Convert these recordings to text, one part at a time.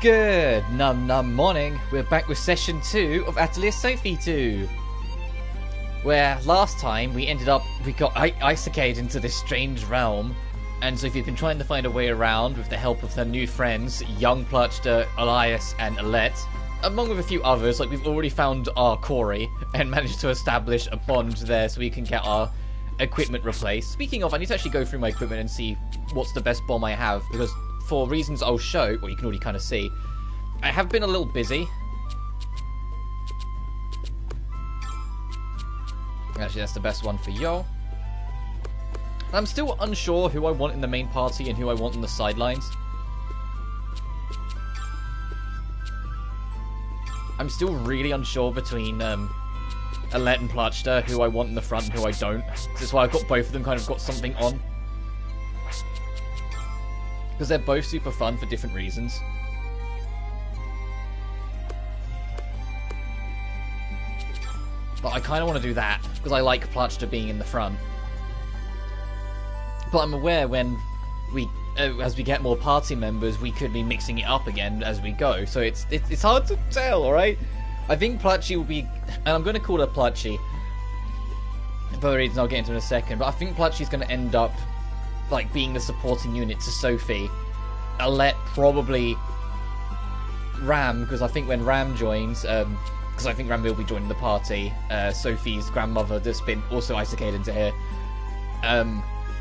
Good num morning. We're back with session 2 of Atelier Sophie 2. Where last time we got isekai into this strange realm, and Sophie's been trying to find a way around with the help of her new friends, Young Plutchta, Elias, and Alette, among with a few others. Like, we've already found our Corey and managed to establish a bond there so we can get our equipment replaced. Speaking of, I need to actually go through my equipment and see what's the best bomb I have, because for reasons I'll show, well, you can already kind of see, I have been a little busy. Actually, that's the best one for yo. I'm still unsure who I want in the main party and who I want in the sidelines. I'm still really unsure between Alette and Plutchta, who I want in the front and who I don't. That's why I've got both of them kind of got something on. Because they're both super fun for different reasons. But I kind of want to do that, because I like Plutchta being in the front. But I'm aware when we, as we get more party members, we could be mixing it up again as we go. So it's hard to tell, alright? I think Plutchie will be, and I'm going to call her Plutchie, for the reasons I'll get into in a second, but I think Plutchie's going to end up like being the supporting unit to Sophie. Alette probably Ram, because I think when Ram joins, because I think Ram will be joining the party, Sophie's grandmother that's been also isekated into here,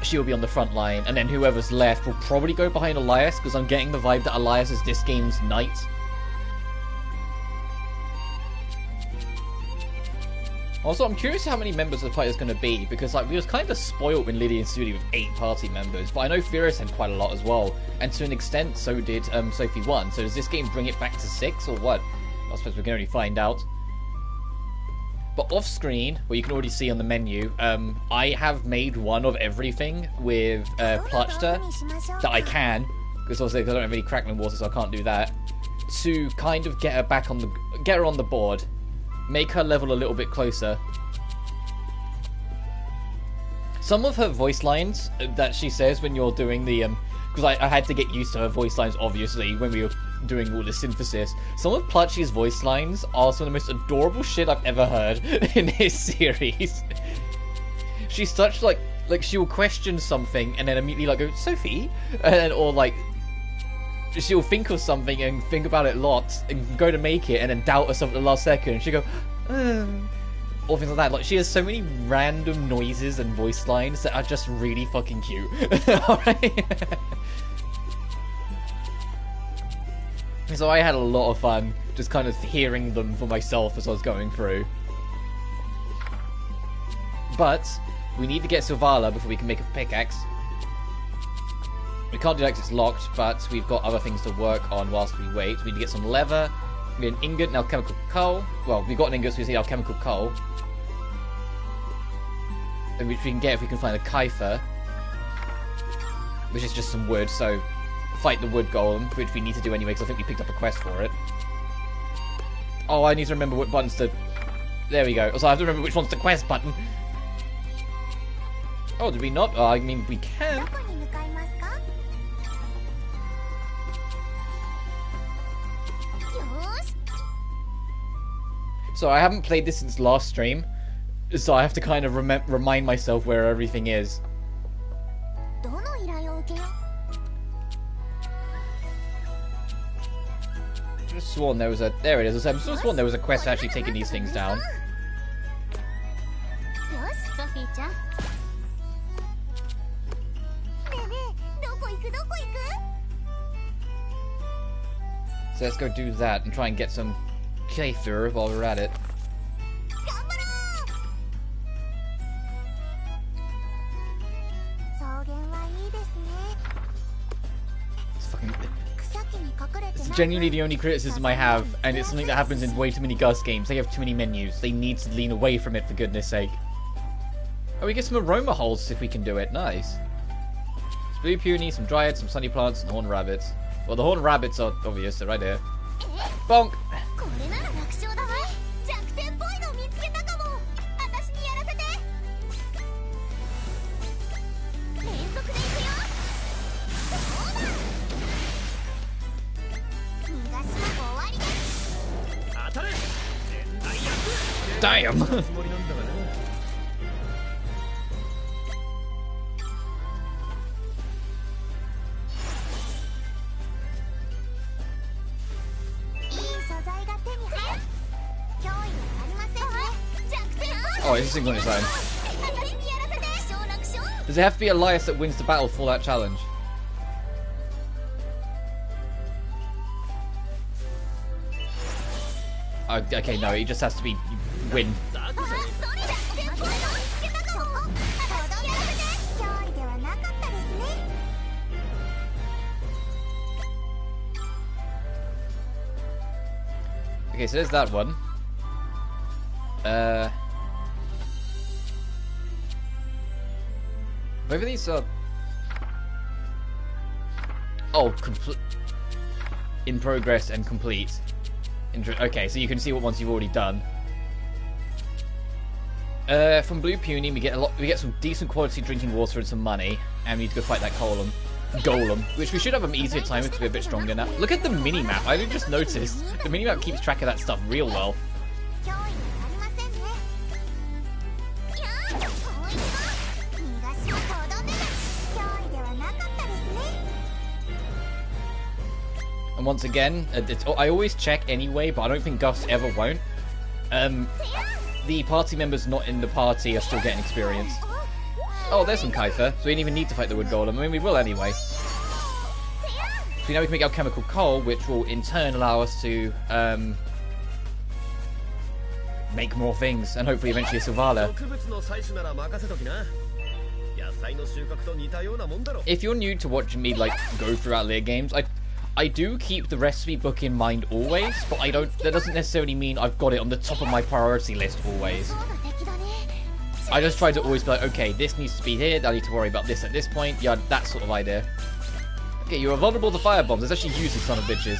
she'll be on the front line, and then whoever's left will probably go behind Elias, because I'm getting the vibe that Elias is this game's knight. Also, I'm curious how many members of the party is going to be, because like we was kind of spoiled when Lydia and Sudi with 8 party members, but I know Furious had quite a lot as well, and to an extent so did Sophie 1, so does this game bring it back to 6 or what? I suppose we can only find out. But off screen, where you can already see on the menu, I have made one of everything with Plutchta that I can, because obviously I don't have any crackling water, so I can't do that, to kind of get her back on the, get her on the board. Make her level a little bit closer. Some of her voice lines that she says when you're doing the, because I had to get used to her voice lines, obviously, when we were doing all the synthesis. Some of Plutchie's voice lines are some of the most adorable shit I've ever heard in this series. She's such, like she'll question something and then immediately, like, go, Sophie? And, or, like, she'll think of something and think about it lots and go to make it and then doubt herself at the last second and she'll go, or things like that. Like, she has so many random noises and voice lines that are just really fucking cute. Alright? So I had a lot of fun just kind of hearing them for myself as I was going through. But we need to get Silvala before we can make a pickaxe. We can't do that because it's locked, but we've got other things to work on whilst we wait. We need to get some leather, we need an ingot and alchemical coal. Well, we've got an ingot, so we need alchemical coal. And which we can get if we can find a kaifer, which is just some wood, so fight the wood golem, which we need to do anyway, because I think we picked up a quest for it. Oh, I need to remember what buttons to... There we go. Also, I have to remember which one's the quest button. Oh, did we not? Oh, I mean, we can. So I haven't played this since last stream, so I have to kind of remind myself where everything is. I just sworn there was a... There it is. I'm just sworn there was a quest actually taking these things down. So let's go do that and try and get some kefir while we're at it. It's genuinely the only criticism I have, and it's something that happens in way too many Gus games. They have too many menus. They need to lean away from it, for goodness sake. Oh, we get some aroma holes if we can do it. Nice. Some blue peony, some dryads, some sunny plants, and horned rabbits. Well, the horned rabbits are obvious. They're right here. Bonk! Damn! Oh, it's a single on its own. Does it have to be Elias that wins the battle for that challenge? Okay, no, it just has to be win. Okay, so there's that one. Maybe these are... Oh, in progress and complete. Okay, so you can see what ones you've already done. From Blue Puny, we get some decent quality drinking water and some money, and we need to go fight that golem, which we should have an easier time with to be a bit stronger now. Look at the mini-map. I didn't just notice. The mini-map keeps track of that stuff real well. And once again, I always check anyway, but I don't think Gus ever won't. The party members not in the party are still getting experience. Oh, there's some Kaifer, so we didn't even need to fight the wood golem. I mean, we will anyway. So now we can make alchemical coal, which will in turn allow us to make more things, and hopefully eventually a Silvala. If you're new to watching me like go through Atelier games, I do keep the recipe book in mind always, but that doesn't necessarily mean I've got it on the top of my priority list always. I just try to always be like, okay, this needs to be here, I need to worry about this at this point, yeah, that sort of idea. Okay, you are vulnerable to fire bombs, let's actually use these son of bitches.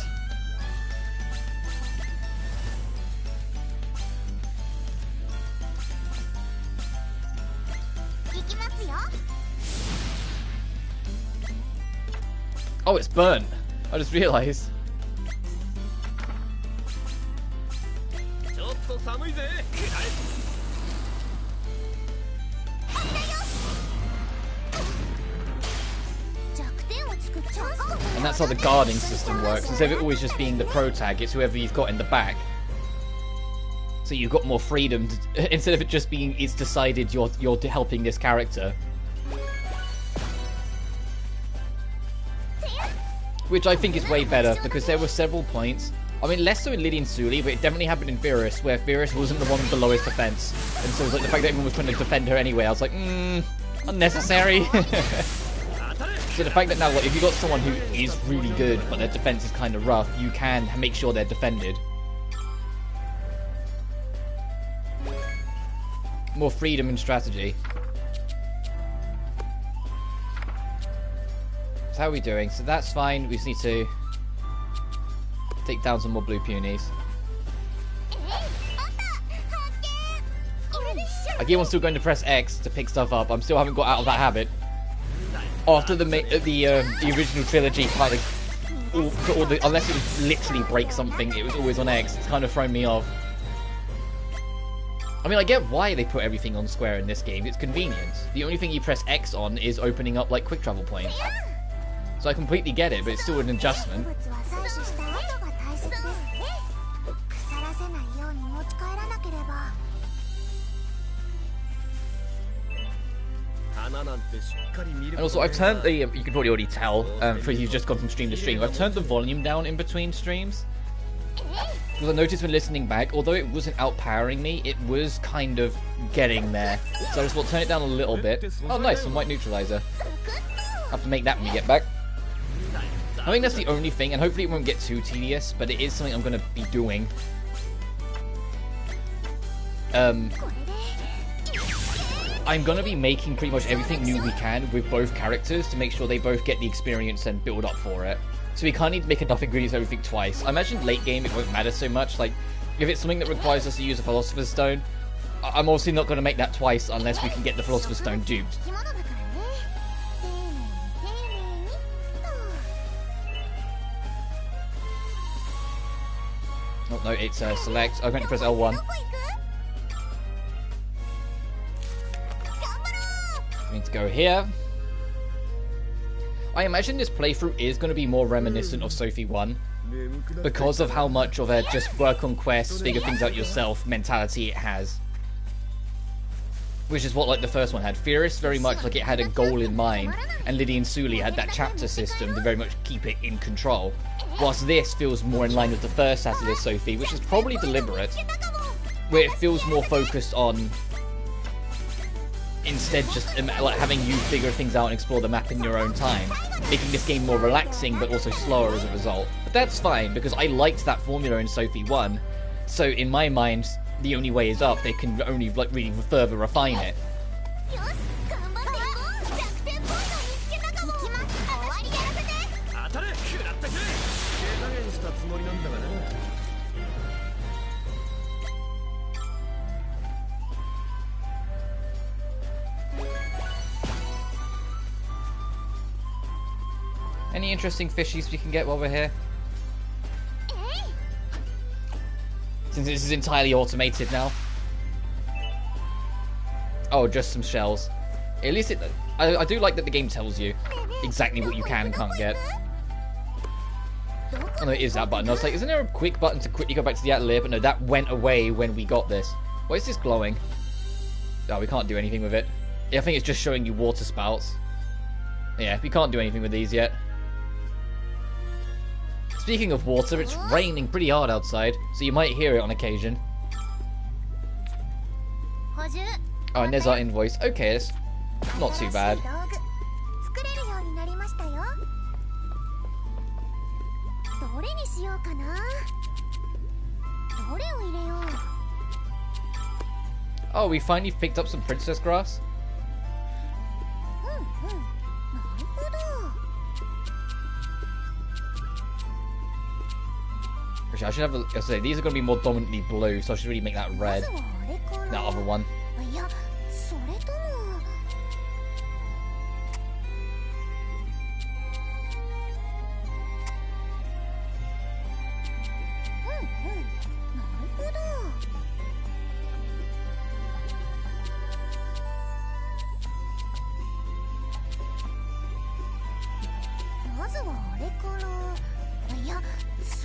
Oh, it's burnt. I just realised. And that's how the guarding system works. Instead of it always just being the pro tag, it's whoever you've got in the back. So you've got more freedom to, instead of it just being it's decided you're helping this character. Which I think is way better, because there were several points, I mean less so in Lydian Suli, but it definitely happened in Virus, where Virus wasn't the one with the lowest defense. And so it was like the fact that everyone was trying to defend her anyway, I was like, unnecessary. So the fact that now, like, if you've got someone who is really good, but their defense is kind of rough, you can make sure they're defended. More freedom and strategy. So how are we doing? So that's fine. We just need to take down some more blue punies. I keep on still going to press X to pick stuff up. I still haven't got out of that habit. After the original trilogy, kind of, unless it was literally break something, it was always on X. It's kind of thrown me off. I mean, I get why they put everything on square in this game. It's convenience. The only thing you press X on is opening up like quick travel points. So I completely get it, but it's still an adjustment. And also, I've turned the, you can probably already tell, for you've just gone from stream to stream, I've turned the volume down in between streams. Because I noticed when listening back, although it wasn't outpowering me, it was kind of getting there. So I just want to turn it down a little bit. Oh nice, some white neutralizer. I have to make that when we get back. I think that's the only thing, and hopefully it won't get too tedious, but it is something I'm going to be doing. I'm going to be making pretty much everything new we can with both characters to make sure they both get the experience and build up for it. So we can't need to make enough ingredients of everything twice. I imagine late game it won't matter so much. Like, if it's something that requires us to use a Philosopher's Stone, I'm also not going to make that twice unless we can get the Philosopher's Stone duped. Oh no, it's select. I'm going to press L1. We need to go here. I imagine this playthrough is going to be more reminiscent of Sophie 1 because of how much of a just work on quests, figure things out yourself mentality it has. Which is what like the first one had. Furious very much like it had a goal in mind, and Liddy and Sully had that chapter system to very much keep it in control. Whilst this feels more in line with the first Atelier Sophie, which is probably deliberate, where it feels more focused on instead just like having you figure things out and explore the map in your own time, making this game more relaxing but also slower as a result. But that's fine, because I liked that formula in Sophie 1, so in my mind, the only way is up. They can only like really further refine it. Any interesting fishies we can get while we're here? Since this is entirely automated now. Oh, just some shells. At least I do like that the game tells you exactly what you can and can't get. Oh no, it is that button. I was like, isn't there a quick button to quickly go back to the Atelier? But no, that went away when we got this. Why is this glowing? Oh, we can't do anything with it. Yeah, I think it's just showing you water spouts. Yeah, we can't do anything with these yet. Speaking of water, it's raining pretty hard outside, so you might hear it on occasion. Oh, and there's our invoice. Okay, it's not too bad. Oh, we finally picked up some princess grass. I should have I say these are going to be more dominantly blue, so I should really make that red. That other one.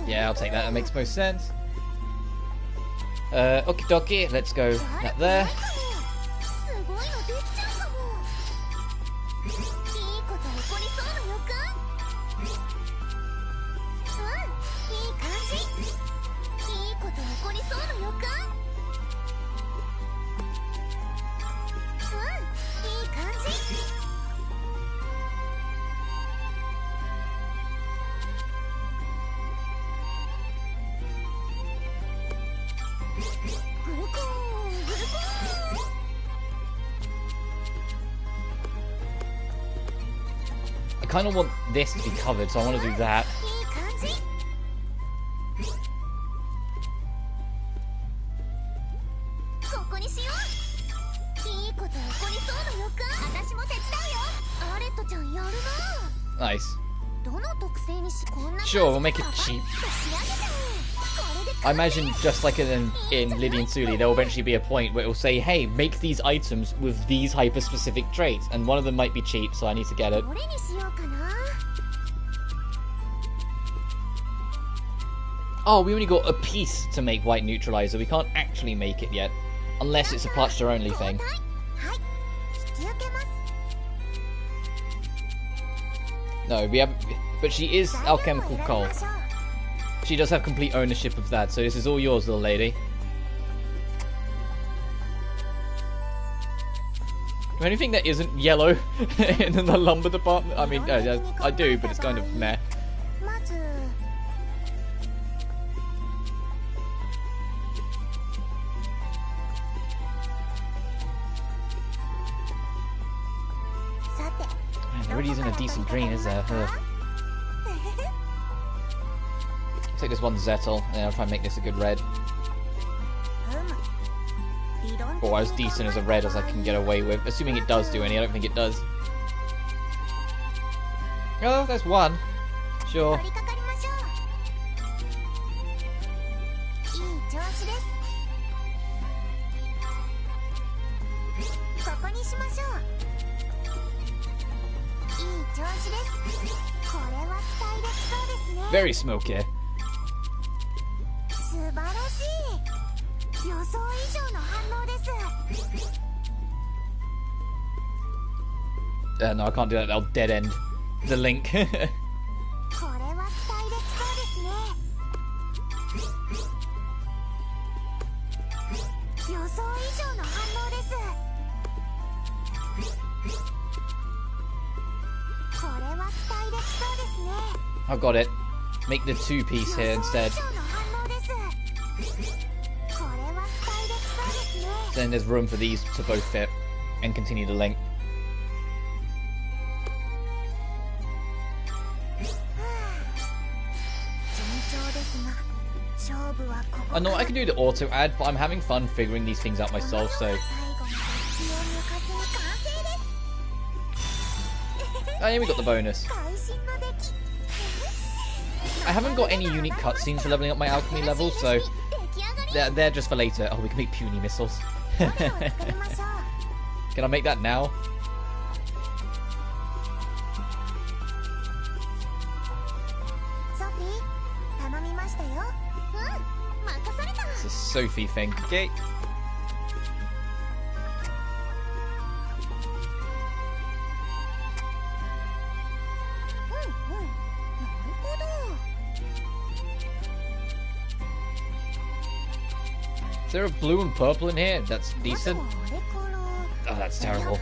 Yeah, I'll take that. That makes most sense. Okie dokie, let's go that there. I kind of want this to be covered, so I want to do that. Nice. Sure, we'll make it cheap. I imagine just like in Liddy and Sully, there will eventually be a point where it will say, hey, make these items with these hyper-specific traits, and one of them might be cheap, so I need to get it. Oh, we only got a piece to make white neutralizer. We can't actually make it yet, unless it's a plaster only thing. No, we have, but she is alchemical coal. She does have complete ownership of that, so this is all yours, little lady. Anything that isn't yellow in the lumber department? I mean, I do, but it's kind of meh. There really isn't a decent green, is there? Take this one Zettel, and I'll try and make this a good red. Or as decent as a red as I can get away with. Assuming it does do any, I don't think it does. Oh, there's one. Sure. Very smoky. No, I can't do that. I'll dead end the link. I got it. Make the 2-piece here instead. Then there's room for these to both fit and continue the link. I know I can do the auto add, but I'm having fun figuring these things out myself, so... Oh yeah, we got the bonus. I haven't got any unique cutscenes for leveling up my alchemy level, so they're just for later. Oh, we can make puny missiles. Can I make that now? It's a Sophie thing. Okay. Is there a blue and purple in here? That's decent. Oh, that's terrible.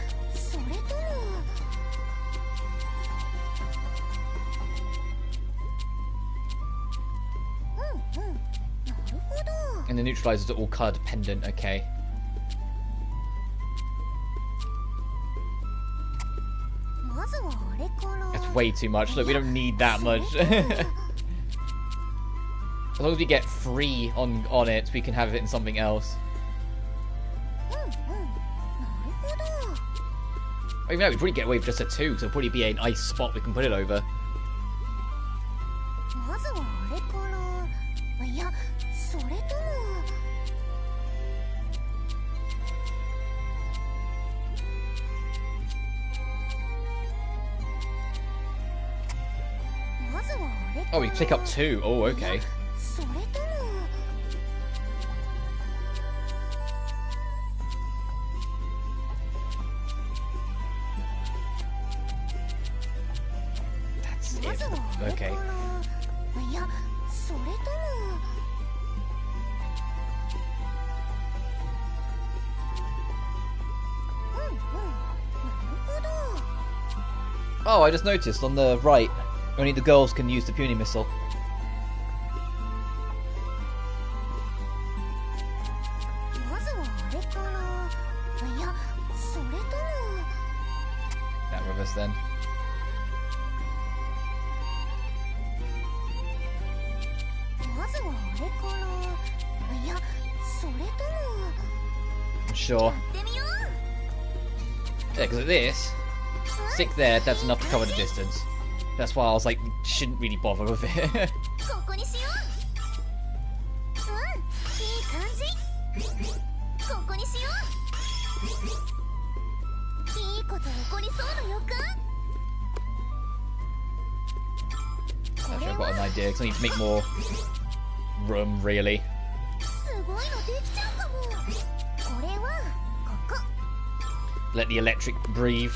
And the neutralizers are all color dependent, okay. That's way too much. Look, we don't need that much. As long as we get 3 on it, we can have it in something else. I mean, no, we'd probably get away with just a 2, because it'll probably be a nice spot we can put it over. Oh, we pick up 2. Oh, okay. That's it. Okay. Oh, I just noticed on the right, only the girls can use the puny missile. That reverse then. Sure. Yeah, because of this, stick there, that's enough to cover the distance. That's why I was like, shouldn't really bother with it. Actually, I've got an idea, because I need to make more room, really. Let the electric breathe.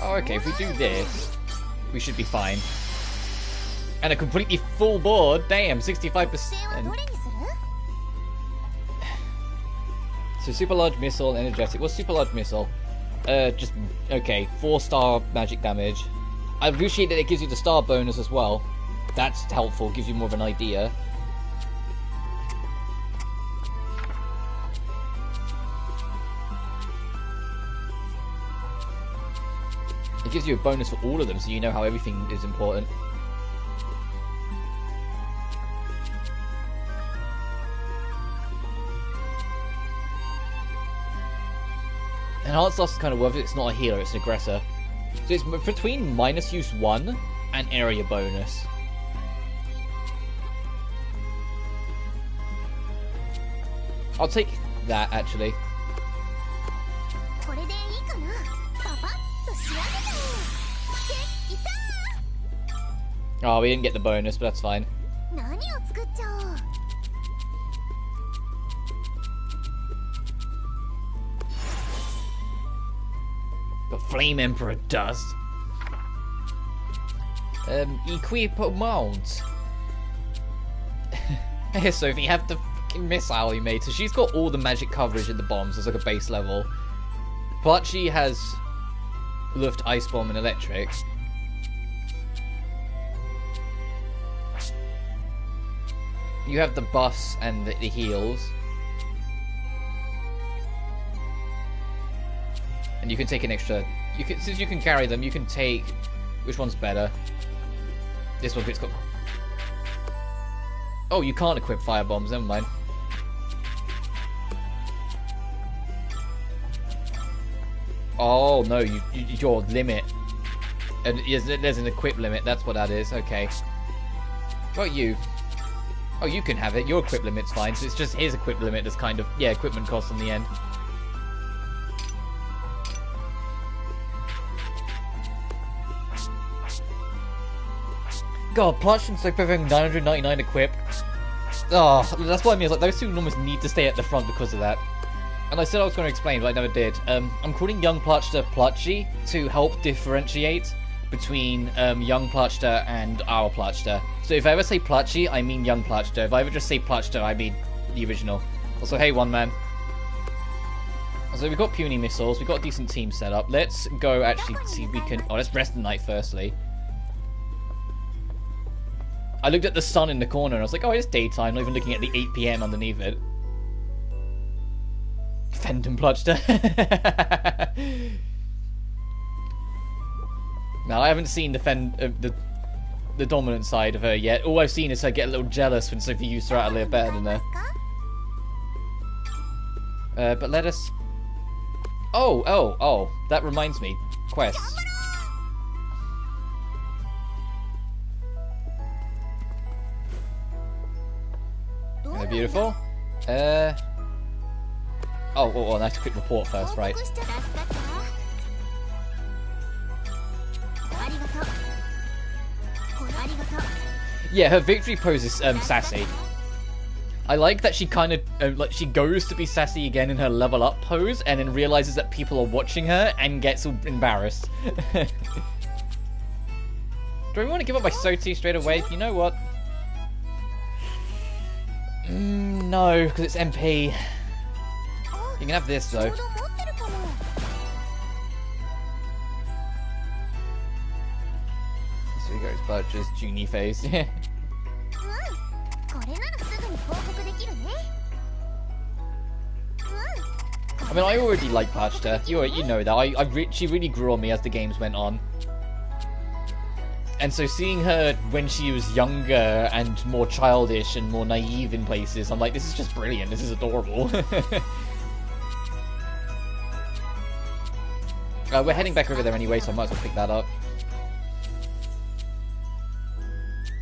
Oh, okay, if we do this, we should be fine. And a completely full board, damn, 65%. So super large missile, energetic. What's super large missile? Just, okay, 4-star magic damage. I appreciate that it gives you the star bonus as well. That's helpful, gives you more of an idea. It gives you a bonus for all of them, so you know how everything is important. Enhanced loss is kind of worth it. It's not a healer, it's an aggressor. So it's between minus use 1 and area bonus. I'll take that, actually. Oh, we didn't get the bonus, but that's fine. The Flame Emperor dust. Equip mounts. Hey Sophie, have the fucking missile you made. So she's got all the magic coverage in the bombs as like a base level. Pluchy has Luft, Ice Bomb, and Electric. You have the buffs and the heals. And you can take an extra... since you can carry them, you can take... Which one's better? This one, it's got... Oh, you can't equip fire bombs, never mind. Oh, no, your limit. And there's an equip limit, that's what that is, okay. What about you? Oh, you can have it, your equip limit's fine, so it's just his equip limit that's kind of... Yeah, equipment costs in the end. God, Plush and Sophie having 999 equip. Oh, that's what I mean. It's like those two almost need to stay at the front because of that. And I said I was going to explain, but I never did. I'm calling Young Plushter Pluchy to help differentiate between Young Plushter and our Plushter. So if I ever say Pluchy, I mean Young Plushter. If I ever just say Plushter, I mean the original. Also, hey, one man. So we've got puny missiles. We've got a decent team set up. Let's go actually see if we can... Oh, let's rest the night firstly. I looked at the sun in the corner and I was like, oh, it's daytime, not even looking at the 8 PM underneath it. Fendon Plushter. Now, I haven't seen the dominant side of her yet. All I've seen is her get a little jealous when Sophie used her Atelier better than her. But let us... Oh, that reminds me. Quests. Beautiful. Oh, nice quick report first, right? Yeah, her victory pose is sassy. I like that she kind of like she goes to be sassy again in her level up pose, and then realizes that people are watching her and gets all embarrassed. Do I want to give up my Soti straight away? You know what? No, because it's MP. You can have this though. So he goes purchase Junie phase. I mean, I already like Plushter. You know that. She really grew on me as the games went on. And so seeing her when she was younger and more childish and more naive in places, I'm like, this is just brilliant. This is adorable. We're heading back over there anyway, so I might as well pick that up.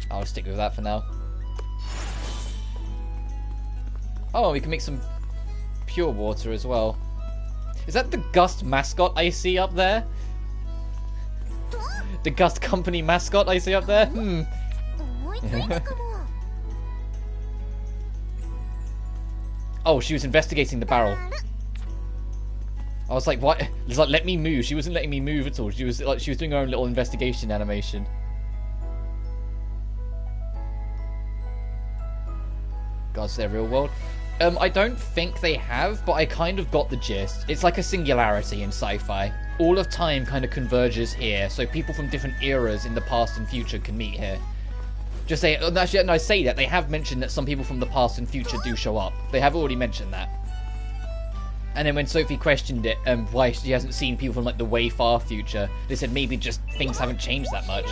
I'll stick with that for now. Oh, we can make some pure water as well. Is that the Gust mascot I see up there? The Gust Company mascot I see up there? Oh, she was investigating the barrel. I was like, what? It's like, let me move. She wasn't letting me move at all. She was doing her own little investigation animation. Gods, they're real world. I don't think they have, but I kind of got the gist. It's like a singularity in sci-fi. All of time kind of converges here, so people from different eras in the past and future can meet here. Just say, actually, no, I say that, they have mentioned that some people from the past and future do show up. They have already mentioned that. And then when Sophie questioned it, why she hasn't seen people from like the way far future, they said maybe just things haven't changed that much.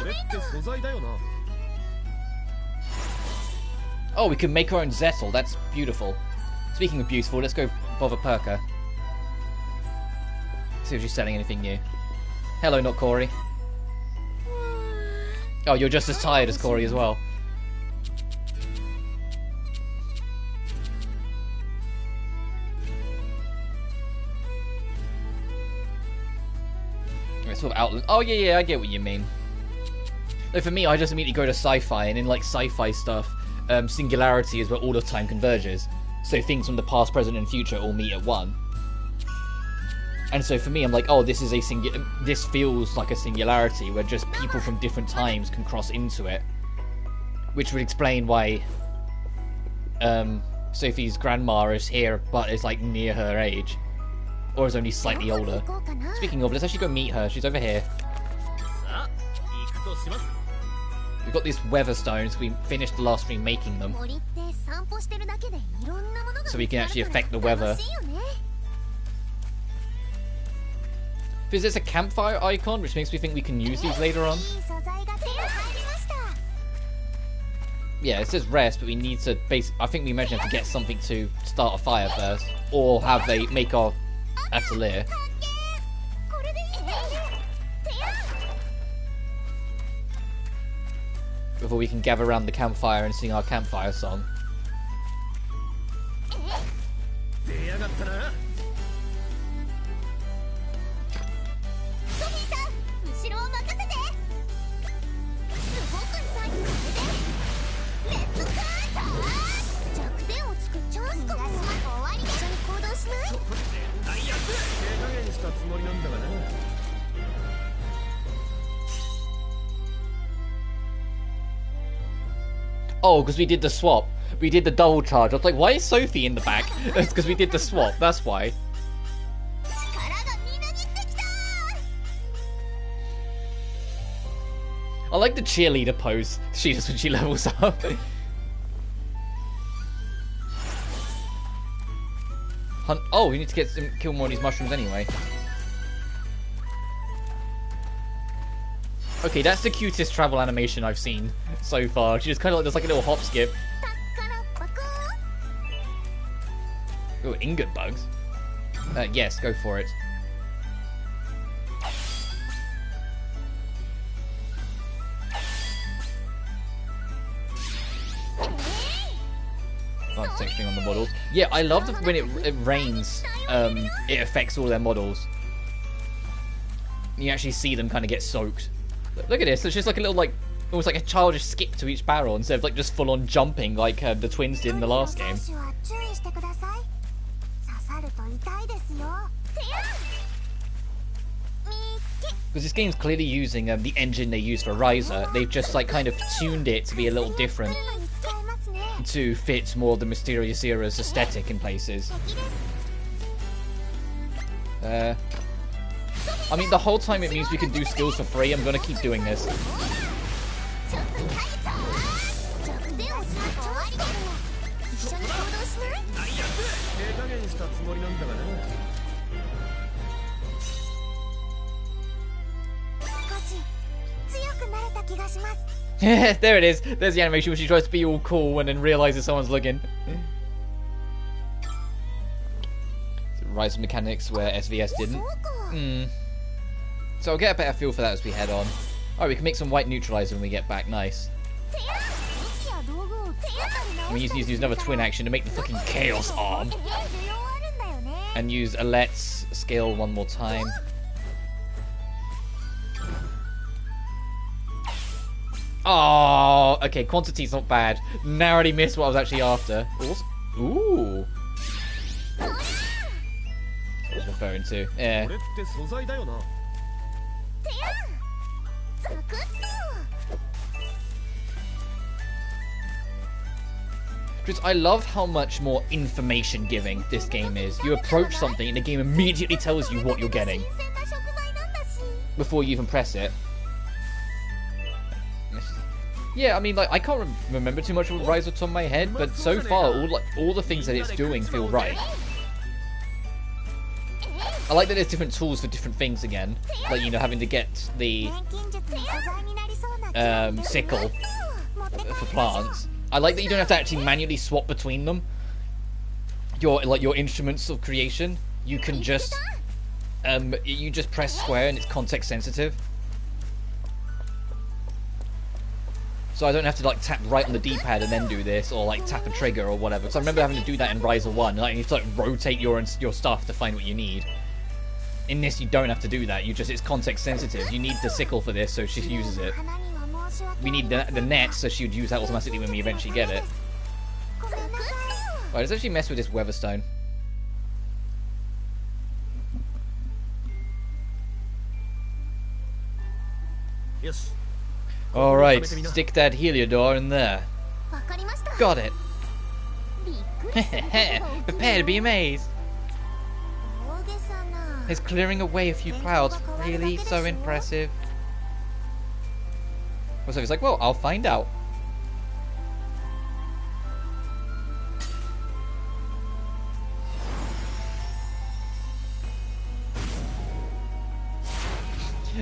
Oh, we can make our own Zettel, that's beautiful. Speaking of beautiful, let's go bother Perka. See if she's selling anything new. Hello, not Corey. Oh, you're just as tired as Corey as well. Sort of outlet. Oh yeah, I get what you mean. No, for me, I just immediately go to sci-fi, and in like sci-fi stuff, singularity is where all of time converges. So things from the past, present, and future all meet at one. And so for me, I'm like, oh, this is this feels like a singularity where just people from different times can cross into it, which would explain why Sophie's grandma is here, but is like near her age. Or is only slightly older. Speaking of, let's actually go meet her. She's over here. We've got these weather stones. We finished the last stream making them. So we can actually affect the weather. There's a campfire icon, which makes me think we can use these later on. Yeah, it says rest, but we need to I think we imagine have to get something to start a fire first. Or have they make our Atelier. Before we can gather around the campfire and sing our campfire song. Oh, because we did the swap. We did the double charge. I was like, why is Sophie in the back? It's because we did the swap, that's why. I like the cheerleader pose she does when she levels up. Oh, we need to kill more of these mushrooms anyway. Okay, that's the cutest travel animation I've seen so far. She just kind of does like a little hop skip. Oh, ingot bugs. Yes, go for it. Oh, texturing on the models. Yeah, I love when it rains, it affects all their models. You actually see them kind of get soaked. Look at this, it's just like a little, like, almost like a childish skip to each barrel instead of like just full on jumping like the twins did in the last game. Because this game's clearly using the engine they use for Ryza. They've just like kind of tuned it to be a little different to fit more of the Mysterious Era's aesthetic in places. I mean, the whole time it means we can do skills for free, I'm gonna keep doing this. There it is. There's the animation where she tries to be all cool and then realizes someone's looking. Rise mechanics where SVS didn't. So I'll get a better feel for that as we head on. Alright, we can make some white neutralizer when we get back. Nice. And we need to use another twin action to make the fucking chaos arm. And use Alette's skill one more time. Oh, okay, quantity's not bad. Narrowly missed what I was actually after. Ooh. What I was referring to. Yeah. Just, I love how much more information giving this game is. You approach something and the game immediately tells you what you're getting before you even press it. Yeah, I mean, like, I can't remember too much of Rise off the top of my head, but so far, all the things that it's doing feel right. I like that there's different tools for different things again. Like, you know, having to get the sickle for plants. I like that you don't have to actually manually swap between them. Your instruments of creation. You can just you just press square and it's context sensitive. So I don't have to like tap right on the D-pad and then do this, or like tap a trigger or whatever. So I remember having to do that in Rise of 1. Like you have to like rotate your stuff to find what you need. In this, you don't have to do that. It's context sensitive. You need the sickle for this, so she uses it. We need the net, so she would use that automatically when we eventually get it. Right, let's actually mess with this Weatherstone. Yes. Alright, stick that Heliodor in there. Got it. Prepare to be amazed. It's clearing away a few clouds. Really? So impressive. So he's like, well, I'll find out.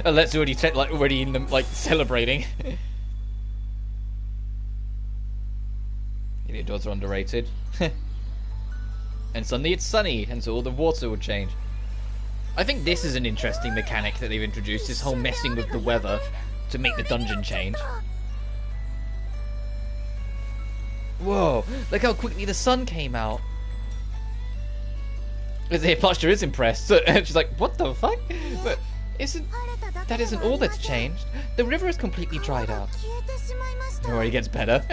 Let's already in them like celebrating. Heliodors are underrated. And suddenly it's sunny, and so all the water will change. I think this is an interesting mechanic that they've introduced, this whole messing with the weather to make the dungeon change. Whoa, look how quickly the sun came out. The Plushter is impressed. She's like, what the fuck? But that isn't all that's changed. The river is completely dried up. It already gets better.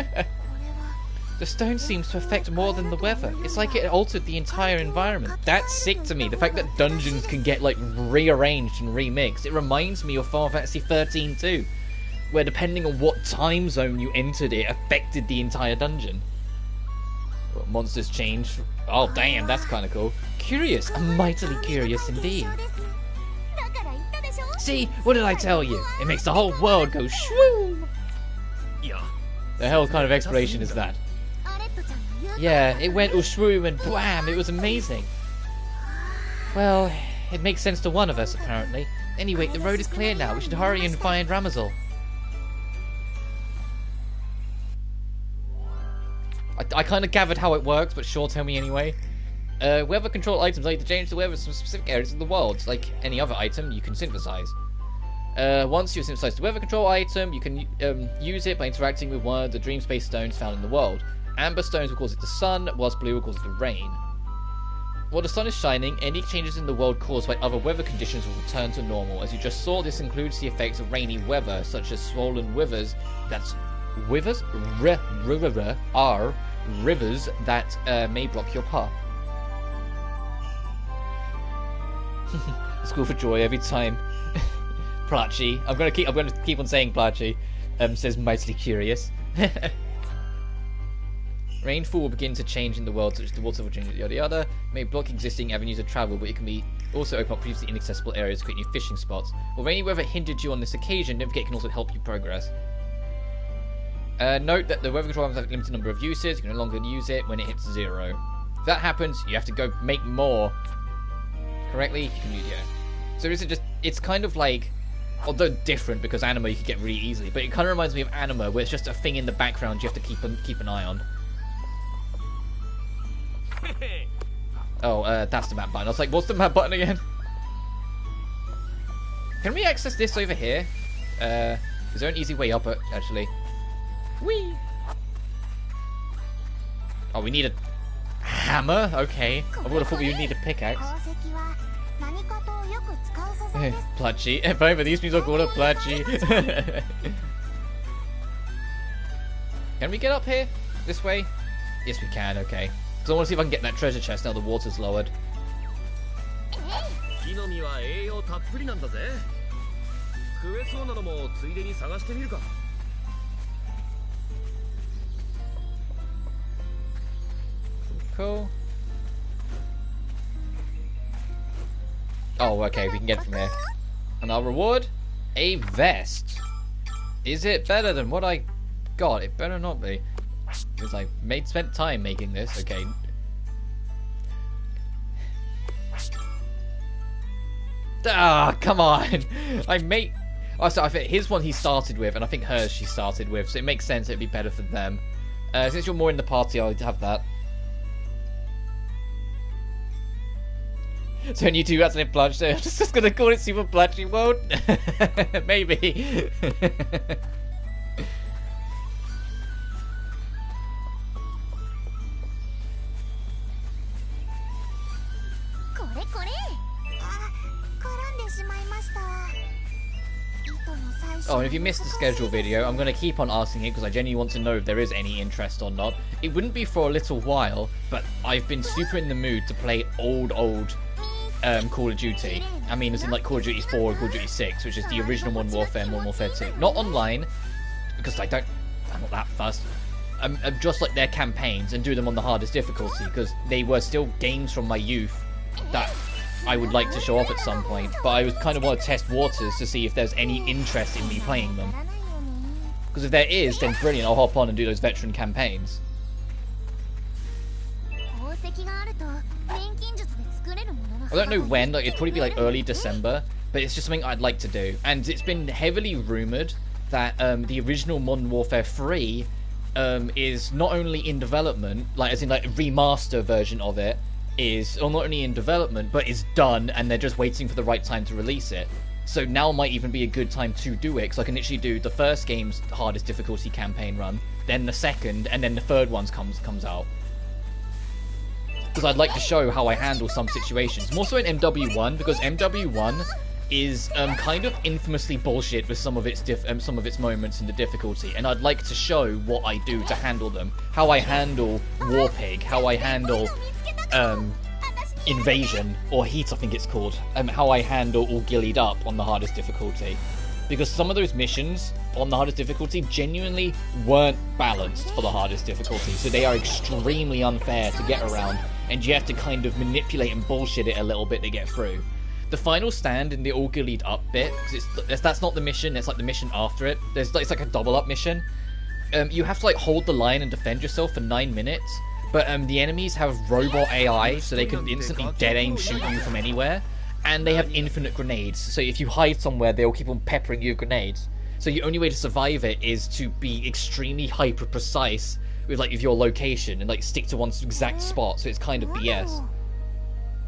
The stone seems to affect more than the weather. It's like it altered the entire environment. That's sick to me. The fact that dungeons can get like rearranged and remixed. It reminds me of Final Fantasy 13 too, where depending on what time zone you entered it affected the entire dungeon. Well, monsters change. Oh damn, that's kind of cool. Curious, mightily curious indeed. See, what did I tell you? It makes the whole world go shwoo. The hell kind of explanation is that? Yeah, it went shwoo and blam, it was amazing. Well, it makes sense to one of us, apparently. Anyway, the road is clear now. We should hurry and find Ramazal. I kind of gathered how it works, but sure, tell me anyway. Weather control items allow you to change the weather in some specific areas of the world. Like any other item, you can synthesize. Once you've synthesized the weather control item, you can use it by interacting with one of the dream space stones found in the world. Amber stones will cause it the sun, whilst blue will cause it the rain. While the sun is shining, any changes in the world caused by other weather conditions will return to normal. As you just saw, this includes the effects of rainy weather, such as swollen rivers. That's rivers? Rivers that may block your path. School for joy every time. Plachi. I'm gonna keep on saying Plachi. Says mightily curious. Rainfall will begin to change in the world, such as the water will change, yada yada. May block existing avenues of travel, but it can be also open up previously inaccessible areas to create new fishing spots. While rainy weather hindered you on this occasion, don't forget it can also help you progress. Note that the weather control items have a limited number of uses. You can no longer use it when it hits 0. If that happens, you have to go make more. Correctly? You can use So this is just, it's kind of like, although different because anima you can get really easily, but it kind of reminds me of anima where it's just a thing in the background you have to keep an eye on. Oh, that's the map button. I was like, what's the map button again? Can we access this over here? Is there an easy way up it, actually? Whee! Oh, we need a hammer? Okay. I would have thought we would need a pickaxe. Plachi. However, these things are called a Plachi. Can we get up here? This way? Yes, we can, okay. So I want to see if I can get that treasure chest now the water's lowered. Cool. Oh, okay, we can get it from here. And our reward? A vest. Is it better than what I got? It better not be. Because I spent time making this. Okay. Ah, come on. Oh, so I think his one he started with, and I think hers she started with, so it makes sense it'd be better for them. Since you're more in the party, I'll have that. So when you do Atelier Plush, I'm just gonna call it Super Plushie World? Maybe. Oh, and if you missed the schedule video, I'm going to keep on asking it because I genuinely want to know if there is any interest or not. It wouldn't be for a little while, but I've been super in the mood to play old Call of Duty. I mean, as in like Call of Duty 4 or Call of Duty 6, which is the original Modern Warfare and Modern Warfare 2. Not online, because I'm not that fussed. Just like their campaigns and do them on the hardest difficulty, because they were still games from my youth that I would like to show off at some point, but I would kind of want to test waters to see if there's any interest in me playing them. Because if there is, then brilliant, I'll hop on and do those veteran campaigns. I don't know when, like it'd probably be like early December, but it's just something I'd like to do. And it's been heavily rumoured that the original Modern Warfare 3 is not only in development, like as in like a remaster version of it, is not only in development, but is done, and they're just waiting for the right time to release it. So now might even be a good time to do it, because I can literally do the first game's hardest difficulty campaign run, then the second, and then the third one comes out. Because I'd like to show how I handle some situations. More so in MW1, because MW1 is kind of infamously bullshit with some of its moments in the difficulty, and I'd like to show what I do to handle them. How I handle Warpig, how I handle Invasion, or Heat I think it's called, how I handle All Gillied Up on the hardest difficulty. Because some of those missions on the hardest difficulty genuinely weren't balanced for the hardest difficulty, so they are extremely unfair to get around, and you have to kind of manipulate and bullshit it a little bit to get through. The final stand in the All Gillied Up bit, because that's not the mission, it's like the mission after it. It's like a double up mission. You have to like hold the line and defend yourself for 9 minutes, but the enemies have robot AI, so they can instantly dead aim shoot you from anywhere, and they have infinite grenades, so if you hide somewhere they'll keep on peppering you with grenades. So the only way to survive it is to be extremely hyper precise with your location and like stick to one exact spot, so it's kind of BS.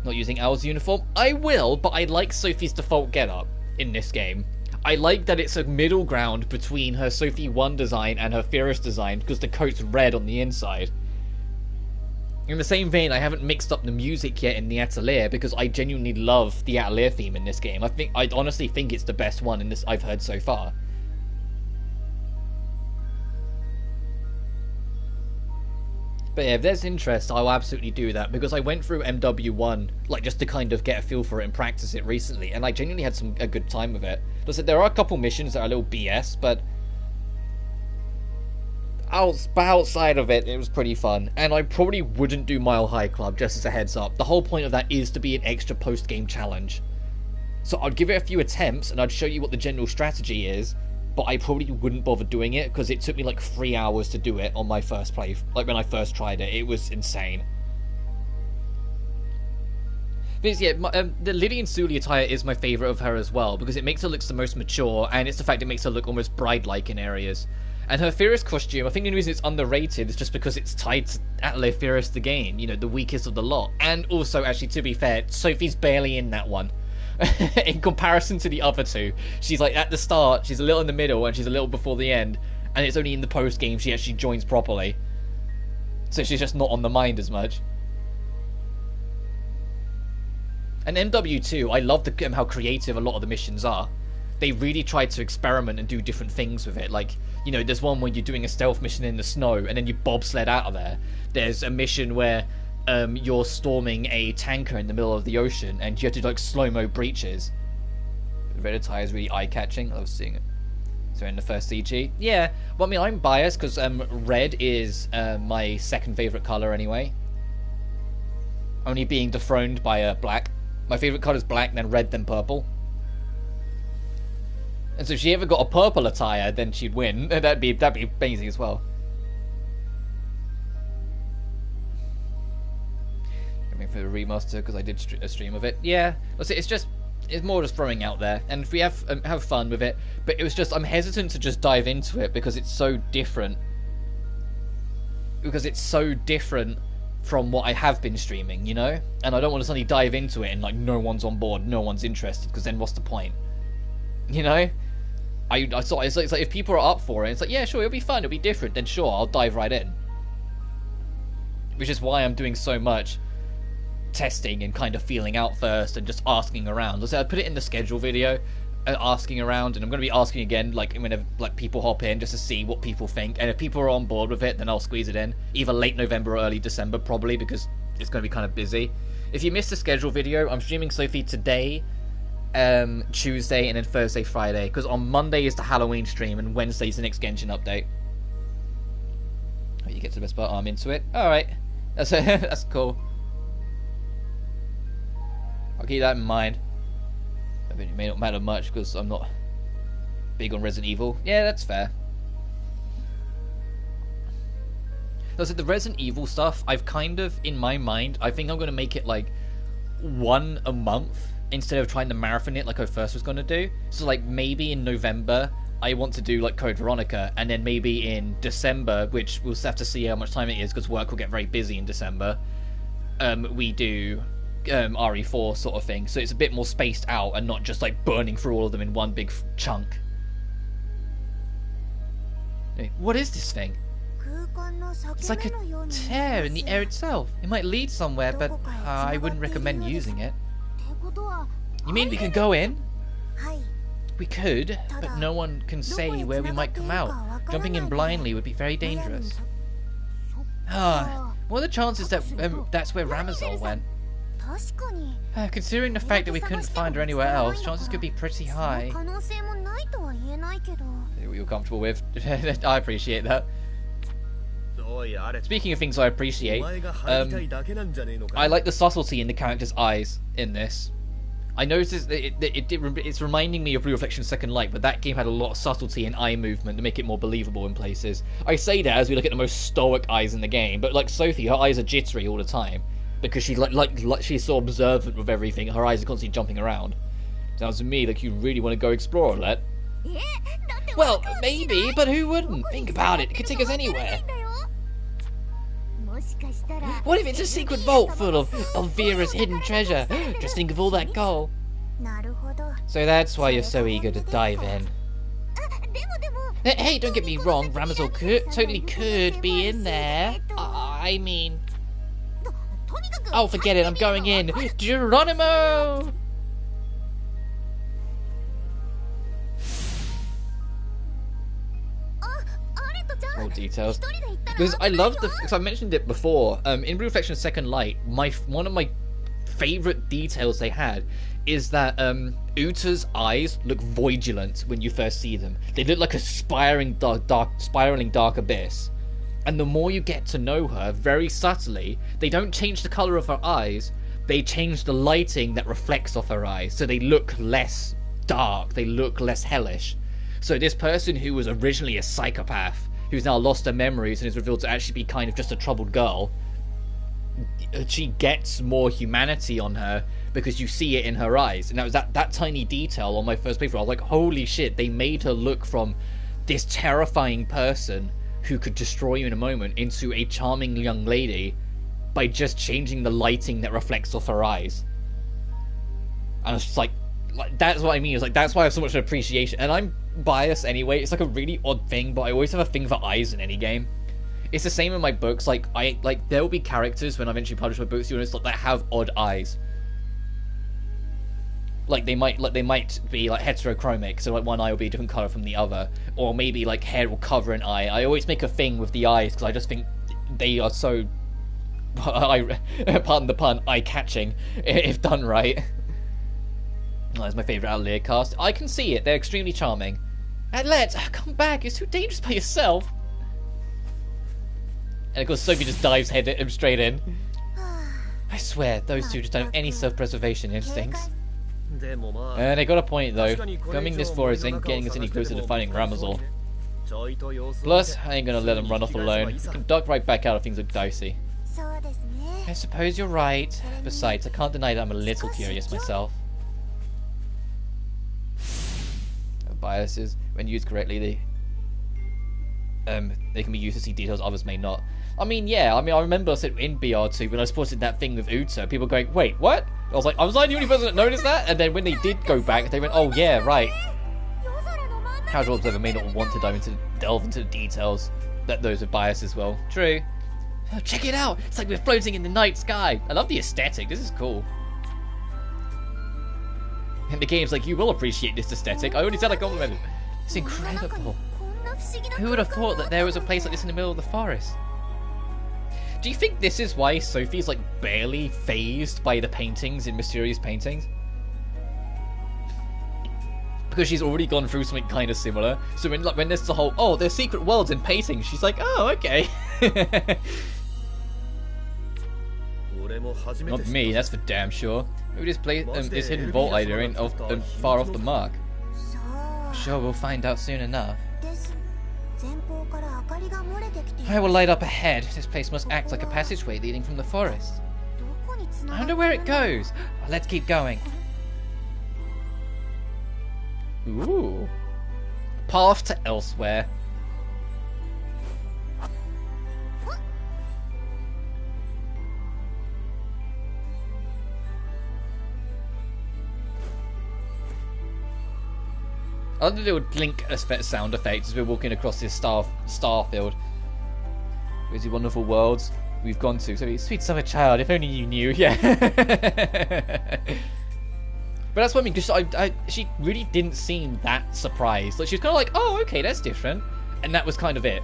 Not using Owl's uniform? I will, but I like Sophie's default getup in this game. I like that it's a middle ground between her Sophie 1 design and her Fierce design, because the coat's red on the inside. In the same vein, I haven't mixed up the music yet in the Atelier, because I genuinely love the Atelier theme in this game. I honestly think it's the best one in this I've heard so far. But yeah, if there's interest, I'll absolutely do that, because I went through MW1, like, just to kind of get a feel for it and practice it recently, and I genuinely had a good time with it. Listen, there are a couple missions that are a little BS, but outside of it, it was pretty fun. And I probably wouldn't do Mile High Club, just as a heads up. The whole point of that is to be an extra post-game challenge. So I'd give it a few attempts, and I'd show you what the general strategy is, but I probably wouldn't bother doing it, because it took me like 3 hours to do it on my first play, like when I first tried it. It was insane. But yeah, the Lily Sully attire is my favourite of her as well, because it makes her look the most mature, and it's the fact it makes her look almost bride-like in areas. And her Fierce costume, I think the reason it's underrated is just because it's tied to Atelier Fierce the game, you know, the weakest of the lot. And also, actually, to be fair, Sophie's barely in that one. In comparison to the other two. She's like at the start, she's a little in the middle, and she's a little before the end. And it's only in the post-game she actually joins properly. So she's just not on the mind as much. And MW2, I love how creative a lot of the missions are. They really tried to experiment and do different things with it. Like, you know, there's one where you're doing a stealth mission in the snow, and then you bobsled out of there. There's a mission where you're storming a tanker in the middle of the ocean, and you have to do like slow-mo breaches. Red attire is really eye-catching. I love seeing it. So in the first CG, yeah. Well, I mean, I'm biased because red is my second favorite color anyway. Only being dethroned by black. My favorite color is black, then red, then purple. And so if she ever got a purple attire, then she'd win. That'd be amazing as well. I mean, for the remaster, because I did a stream of it. Yeah, it's more just throwing out there, and if we have fun with it. But it was just, I'm hesitant to just dive into it because it's so different. Because it's so different from what I have been streaming, you know? And I don't want to suddenly dive into it and like no one's on board, no one's interested, because then what's the point? You know? I thought it's like if people are up for it, it's like, yeah, sure, it'll be fun, it'll be different, then sure, I'll dive right in. Which is why I'm doing so much testing and kind of feeling out first and just asking around. So I put it in the schedule video, asking around, and I'm going to be asking again, like whenever like people hop in, just to see what people think. And if people are on board with it, then I'll squeeze it in, either late November or early December, probably, because it's going to be kind of busy. If you missed the schedule video, I'm streaming Sophie today, Tuesday, and then Thursday, Friday, because on Monday is the Halloween stream and Wednesday is the next Genshin update. Oh, you get to the best part. Oh, I'm into it. All right, that's cool. I'll keep that in mind. I mean, it may not matter much because I'm not big on Resident Evil. Yeah, that's fair. So the Resident Evil stuff, I've kind of, in my mind, I think I'm going to make it like one a month instead of trying to marathon it like I first was going to do. So like maybe in November, I want to do like Code Veronica, and then maybe in December, which we'll have to see how much time it is because work will get very busy in December, we do RE4 sort of thing, so it's a bit more spaced out and not just like burning through all of them in one big chunk. Hey, what is this thing? It's like a tear in the air itself. It might lead somewhere, but I wouldn't recommend using it. You mean we can go in? We could, but no one can say where we might come out. Jumping in blindly would be very dangerous. What are the chances that that's where Ramazal went? Considering the fact that we couldn't find her anywhere else, chances could be pretty high. What you're comfortable with. I appreciate that. Speaking of things I appreciate, I like the subtlety in the character's eyes in this. I noticed that it's reminding me of Blue Reflection Second Light, but that game had a lot of subtlety in eye movement to make it more believable in places. I say that as we look at the most stoic eyes in the game, but like Sophie, her eyes are jittery all the time. Because she's like she's so observant with everything, her eyes are constantly jumping around. Sounds to me like you really want to go explore, Let. Well, maybe, but who wouldn't? Think about it, it could take us anywhere. What if it's a secret vault full of Elvira's hidden treasure? Just think of all that gold. So that's why you're so eager to dive in. Hey, don't get me wrong, Ramazal totally could be in there. I mean... Oh, forget it, I'm going in. Geronimo! More details. Because I love the... Because I mentioned it before. In Blue Reflection Second Light, one of my favourite details they had is that Uta's eyes look voidulant when you first see them. They look like a spiraling dark abyss. And the more you get to know her, very subtly, they don't change the colour of her eyes, they change the lighting that reflects off her eyes, so they look less dark, they look less hellish. So this person who was originally a psychopath, who's now lost her memories and is revealed to actually be kind of just a troubled girl, she gets more humanity on her because you see it in her eyes. And that was that tiny detail on my first playthrough. I was like, holy shit, they made her look from this terrifying person who could destroy you in a moment into a charming young lady by just changing the lighting that reflects off her eyes. And it's just like that's what I mean. It's like that's why I have so much appreciation. And I'm biased anyway. It's like a really odd thing, but I always have a thing for eyes in any game. It's the same in my books. Like there will be characters when I eventually publish my books, that have odd eyes. Like they might be like heterochromic, so like one eye will be a different color from the other, or maybe like hair will cover an eye. I always make a thing with the eyes because I just think they are so, pardon the pun, eye-catching if done right. Oh, that's my favourite Atelier cast. I can see it. They're extremely charming. And let's come back. It's too dangerous by yourself. And of course, Sophie just dives straight in. I swear, those two just don't have any self-preservation instincts. And they got a point though. Coming this far isn't getting us any closer to finding Ramazal. Plus, I ain't gonna let him run off alone. We can duck right back out if things look dicey. I suppose you're right. Besides, I can't deny that I'm a little curious myself. Biases, when used correctly, they can be used to see details others may not. I mean, yeah. I mean, I remember in BR2 when I spotted that thing with Uta, people going, "Wait, what?" I was like, "I was I the only person that noticed that?" And then when they did go back, they went, "Oh yeah, right." Casual observer may not want to delve into the details. That those are biased as well. True. Oh, check it out! It's like we're floating in the night sky. I love the aesthetic. This is cool. And the game's like, you will appreciate this aesthetic. I already said I complimented. It's incredible. Who would have thought that there was a place like this in the middle of the forest? Do you think this is why Sophie's like barely phased by the paintings in Mysterious Paintings? Because she's already gone through something kind of similar. So when there's the whole, oh, there's secret worlds in paintings, she's like, oh, okay. Not me, that's for damn sure. Maybe this place, this hidden vault idea ain't far off the mark. Sure, we'll find out soon enough. I will light up ahead. This place must act like a passageway leading from the forest. I wonder where it goes. Let's keep going. Ooh. Path to elsewhere. I love the little blink sound effect as we're walking across this star field. These wonderful worlds we've gone to. So sweet summer child, if only you knew. Yeah. But that's what I mean, because she really didn't seem that surprised. Like, she was kind of like, oh, okay, that's different. And that was kind of it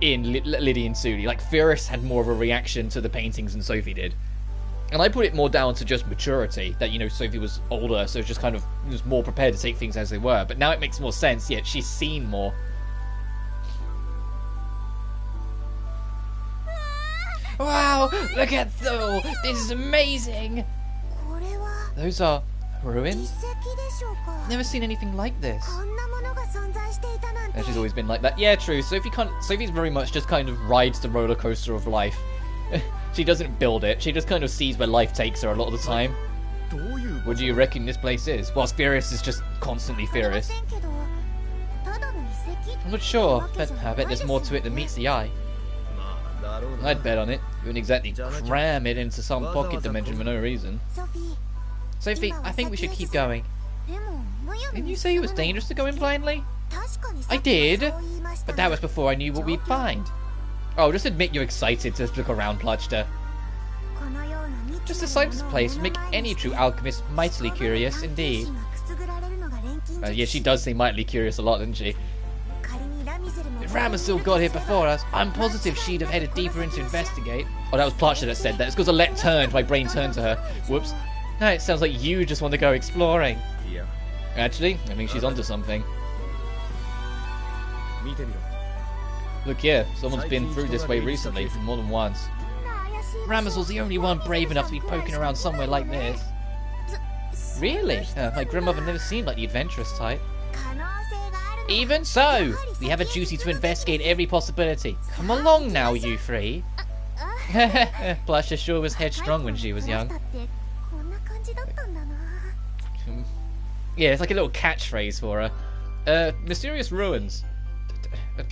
in Liddy and Sudi. Like, Furus had more of a reaction to the paintings than Sophie did. And I put it more down to just maturity, that, you know, Sophie was older, so just kind of was more prepared to take things as they were. But now it makes more sense, yet she's seen more. Wow, look at Thor! This is amazing! Those are ruins? Never seen anything like this. And she's always been like that. Yeah, true. Sophie's very much just kind of rides the roller coaster of life. She doesn't build it. She just kind of sees where life takes her a lot of the time. What do you reckon this place is? Whilst Furious is just constantly furious. I'm not sure, but I bet there's more to it than meets the eye. I'd bet on it. You wouldn't exactly cram it into some pocket dimension for no reason. Sophie, I think we should keep going. Didn't you say it was dangerous to go in blindly? I did, but that was before I knew what we'd find. Oh, just admit you're excited to look around, Plachta. Just the sight of this place would make any true alchemist mightily curious indeed. Yeah, she does seem mightily curious a lot, doesn't she? If Ram still got here before us, I'm positive she'd have headed deeper in to investigate. Oh, that was Plachta that said that. It's because I turned, my brain turned to her. Whoops. No, it sounds like you just want to go exploring. Yeah. Actually, I think she's onto something. Look, yeah, someone's been through this way recently, more than once. Ramazel's the only one brave enough to be poking around somewhere like this. Really? My grandmother never seemed like the adventurous type. Even so, we have a duty to investigate every possibility. Come along now, you three. Plasha sure was headstrong when she was young. Yeah, it's like a little catchphrase for her. Mysterious ruins.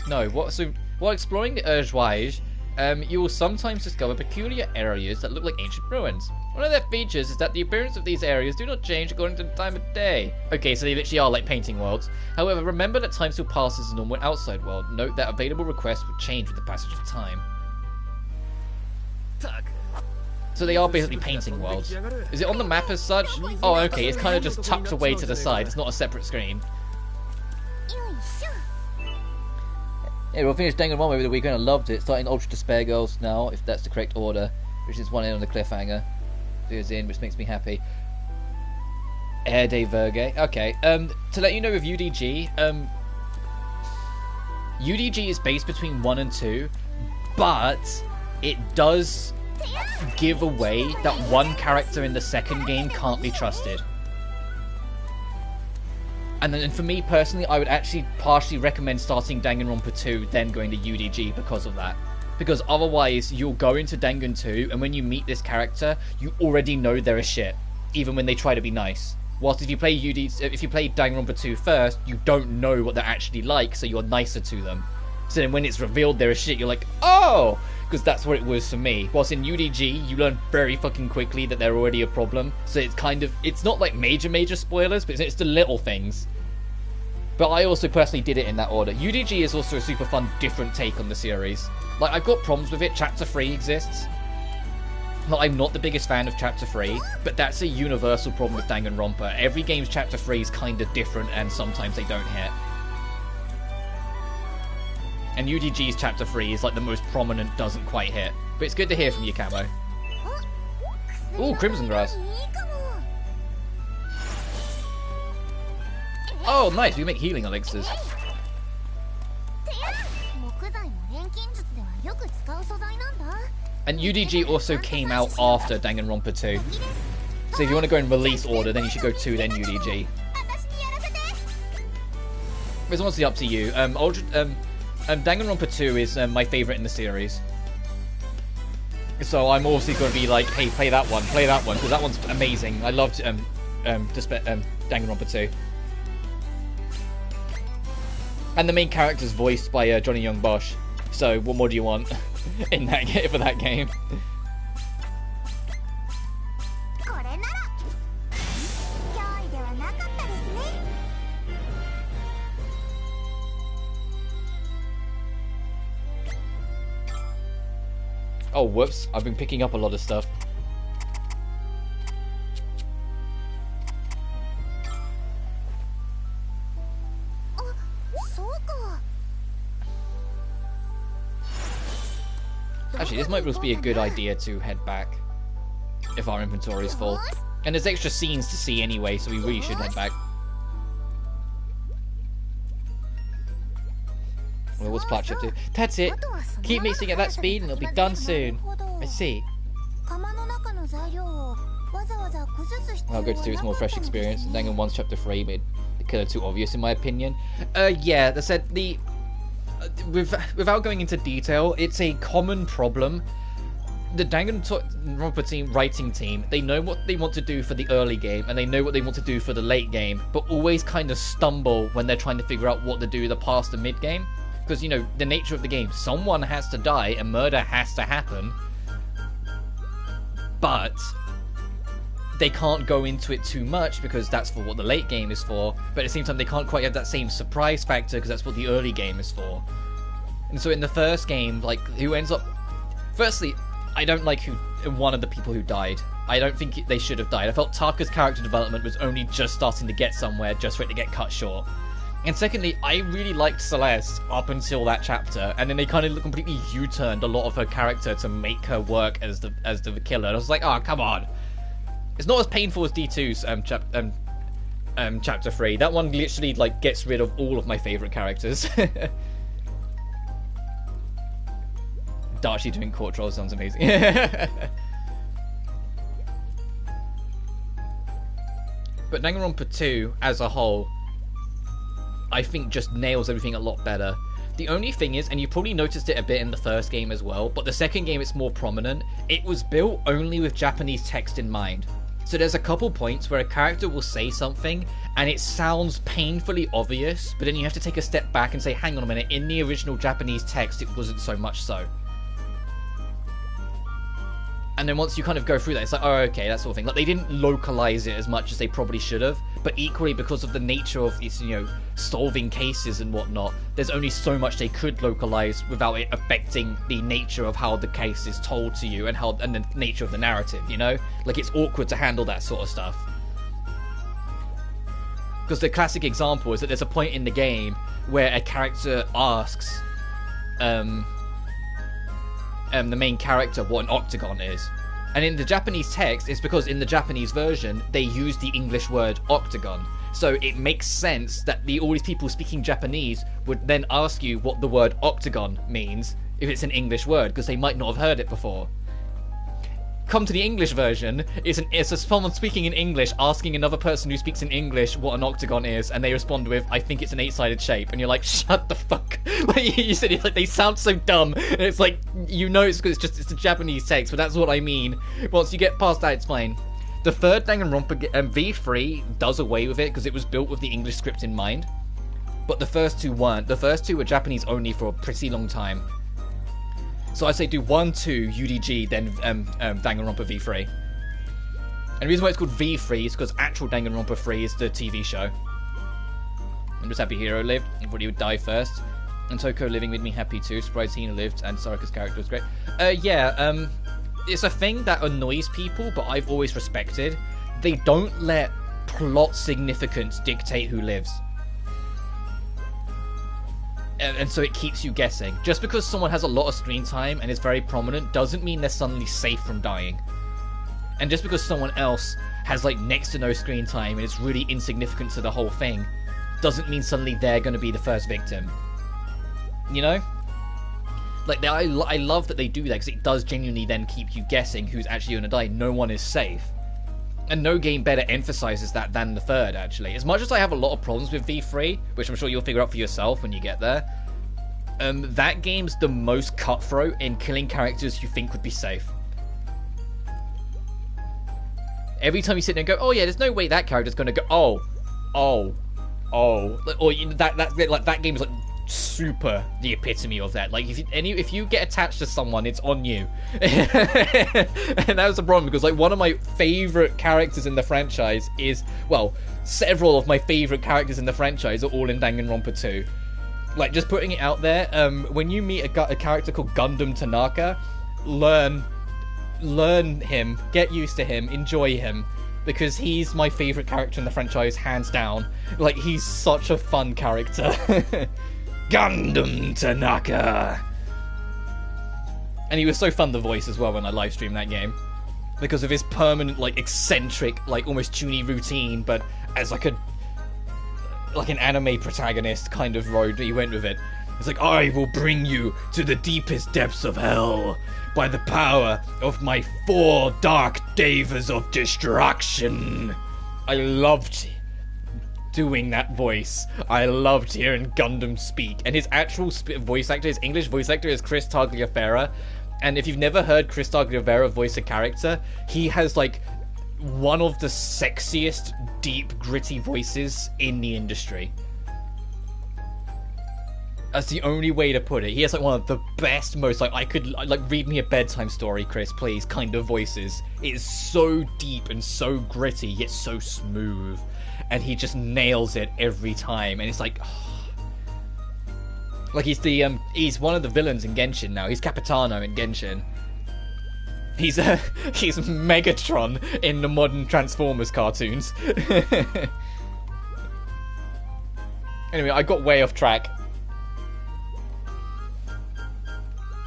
No, while exploring the Ruenheid, you will sometimes discover peculiar areas that look like ancient ruins. One of their features is that the appearance of these areas do not change according to the time of day. Okay, so they literally are like painting worlds. However, remember that time still passes as a normal outside world. Note that available requests will change with the passage of time. So they are basically painting worlds. Is it on the map as such? Oh, okay, it's kind of just tucked away to the side. It's not a separate screen. Yeah, we'll finish Danganronpa over the weekend. I loved it. Starting Ultra Despair Girls now, if that's the correct order. Which is one in on the cliffhanger. Goes in, which makes me happy. Air de Verge. Okay. To let you know with UDG, UDG is based between 1 and 2, but it does give away that one character in the second game can't be trusted. And then for me personally, I would actually partially recommend starting Danganronpa 2, then going to UDG because of that. Because otherwise, you'll go into Dangan 2, and when you meet this character, you already know they're a shit, even when they try to be nice. Whilst if you play Danganronpa 2 first, you don't know what they're actually like, so you're nicer to them. So then when it's revealed they're a shit, you're like, oh, because that's what it was for me. Whilst in UDG, you learn very fucking quickly that they're already a problem. So it's kind of, it's not like major spoilers, but it's the little things. But I also personally did it in that order. UDG is also a super fun, different take on the series. Like, I've got problems with it. Chapter 3 exists. Like, I'm not the biggest fan of Chapter 3, but that's a universal problem with Danganronpa. Every game's Chapter 3 is kind of different, and sometimes they don't hit. And UDG's Chapter 3 is like the most prominent, doesn't quite hit. But it's good to hear from you, Camo. Ooh, Crimson Grass. Oh, nice, we make healing elixirs. And UDG also came out after Danganronpa 2. So if you want to go in release order, then you should go 2, then UDG. It's honestly up to you. Danganronpa 2 is my favourite in the series. So I'm obviously going to be like, hey, play that one, because that one's amazing. I loved Danganronpa 2. And the main character's voiced by Johnny Young Bosch. So what more do you want in that for that game? Oh, whoops. I've been picking up a lot of stuff. Actually, this might just be a good idea to head back if our inventory is full. And there's extra scenes to see anyway, so we really should head back. Well, what's part chapter? That's it! Keep mixing at that speed and it'll be done soon. I see. I'll go to 2, it's more fresh experience. And Dangan 1's chapter 3 made the killer too obvious in my opinion. Yeah, that said, without going into detail, it's a common problem. The Danganronpa writing team, they know what they want to do for the early game, and they know what they want to do for the late game, but always kind of stumble when they're trying to figure out what to do the past and mid game. Because, you know, the nature of the game, someone has to die, and murder has to happen. But they can't go into it too much, because that's for what the late game is for. But at the same time, they can't quite have that same surprise factor, because that's what the early game is for. And so in the first game, like, who ends up... Firstly, I don't like one of the people who died. I don't think they should have died. I felt Taka's character development was only just starting to get somewhere, just for it to get cut short. And secondly, I really liked Celeste up until that chapter, and then they kind of completely U-turned a lot of her character to make her work as the killer. And I was like, oh, come on. It's not as painful as D2's chapter 3. That one literally like gets rid of all of my favourite characters. Darcy doing court trolls sounds amazing. But Danganronpa 2 as a whole, I think just nails everything a lot better. The only thing is, and you probably noticed it a bit in the first game as well, but the second game it's more prominent, it was built only with Japanese text in mind. So there's a couple points where a character will say something and it sounds painfully obvious, but then you have to take a step back and say, hang on a minute, in the original Japanese text it wasn't so much so. And then once you kind of go through that, it's like, oh, okay, that sort of thing. Like, they didn't localize it as much as they probably should have, but equally, because of the nature of its, you know, solving cases and whatnot, there's only so much they could localize without it affecting the nature of how the case is told to you and the nature of the narrative, you know? Like, it's awkward to handle that sort of stuff. Because the classic example is that there's a point in the game where a character asks the main character what an octagon is. And in the Japanese text, it's because in the Japanese version, they use the English word octagon. So it makes sense that all these people speaking Japanese would then ask you what the word octagon means if it's an English word, because they might not have heard it before. Come to the English version, it's someone speaking in English asking another person who speaks in English what an octagon is, and they respond with, I think it's an 8-sided shape, and you're like, shut the fuck. Like, you said, it's like, they sound so dumb, and it's like, you know it's because it's a Japanese text, but that's what I mean. Once you get past that, it's fine. The third Danganronpa V3 does away with it, because it was built with the English script in mind, but the first two weren't. The first two were Japanese only for a pretty long time. So I say do 1, 2, UDG, then Danganronpa V3. And the reason why it's called V3 is because actual Danganronpa 3 is the TV show. I'm just happy Hero lived. I thought he would die first. And Toko living with me happy too. Surprised Hina lived and Sarika's character was great. It's a thing that annoys people, but I've always respected. They don't let plot significance dictate who lives. And so it keeps you guessing. Just because someone has a lot of screen time and is very prominent doesn't mean they're suddenly safe from dying. And just because someone else has like next to no screen time and it's really insignificant to the whole thing doesn't mean suddenly they're going to be the first victim. You know? Like, I love that they do that because it does genuinely then keep you guessing who's actually going to die. No one is safe. And no game better emphasizes that than the third, actually. As much as I have a lot of problems with V3, which I'm sure you'll figure out for yourself when you get there, that game's the most cutthroat in killing characters you think would be safe. Every time you sit there and go, oh yeah, there's no way that character's going to go, or you know, that game is like super the epitome of that. Like if you get attached to someone, it's on you. And that was the problem because like one of my favorite characters in the franchise is, well, several of my favorite characters in the franchise are all in Danganronpa 2. Like, just putting it out there, when you meet a character called Gundam Tanaka, learn him, get used to him, enjoy him, because he's my favorite character in the franchise, hands down. Like, he's such a fun character. Gundam Tanaka! And he was so fun to voice as well when I live streamed that game. Because of his permanent, like, eccentric, like, almost toony routine, but as like an anime protagonist kind of road that he went with it. It's like, I will bring you to the deepest depths of hell by the power of my 4 dark devas of destruction. I loved doing that voice. I loved hearing Gundam speak. And his actual voice actor, his English voice actor is Chris Tagliaferra. And if you've never heard Chris Tagliaferra voice a character, he has like one of the sexiest, deep, gritty voices in the industry. That's the only way to put it. He has like one of the best, most like read me a bedtime story, Chris, please, kind of voices. It is so deep and so gritty, yet so smooth, and he just nails it every time. And it's like, like he's one of the villains in Genshin now. He's Capitano in Genshin. He's Megatron in the modern Transformers cartoons. Anyway, I got way off track.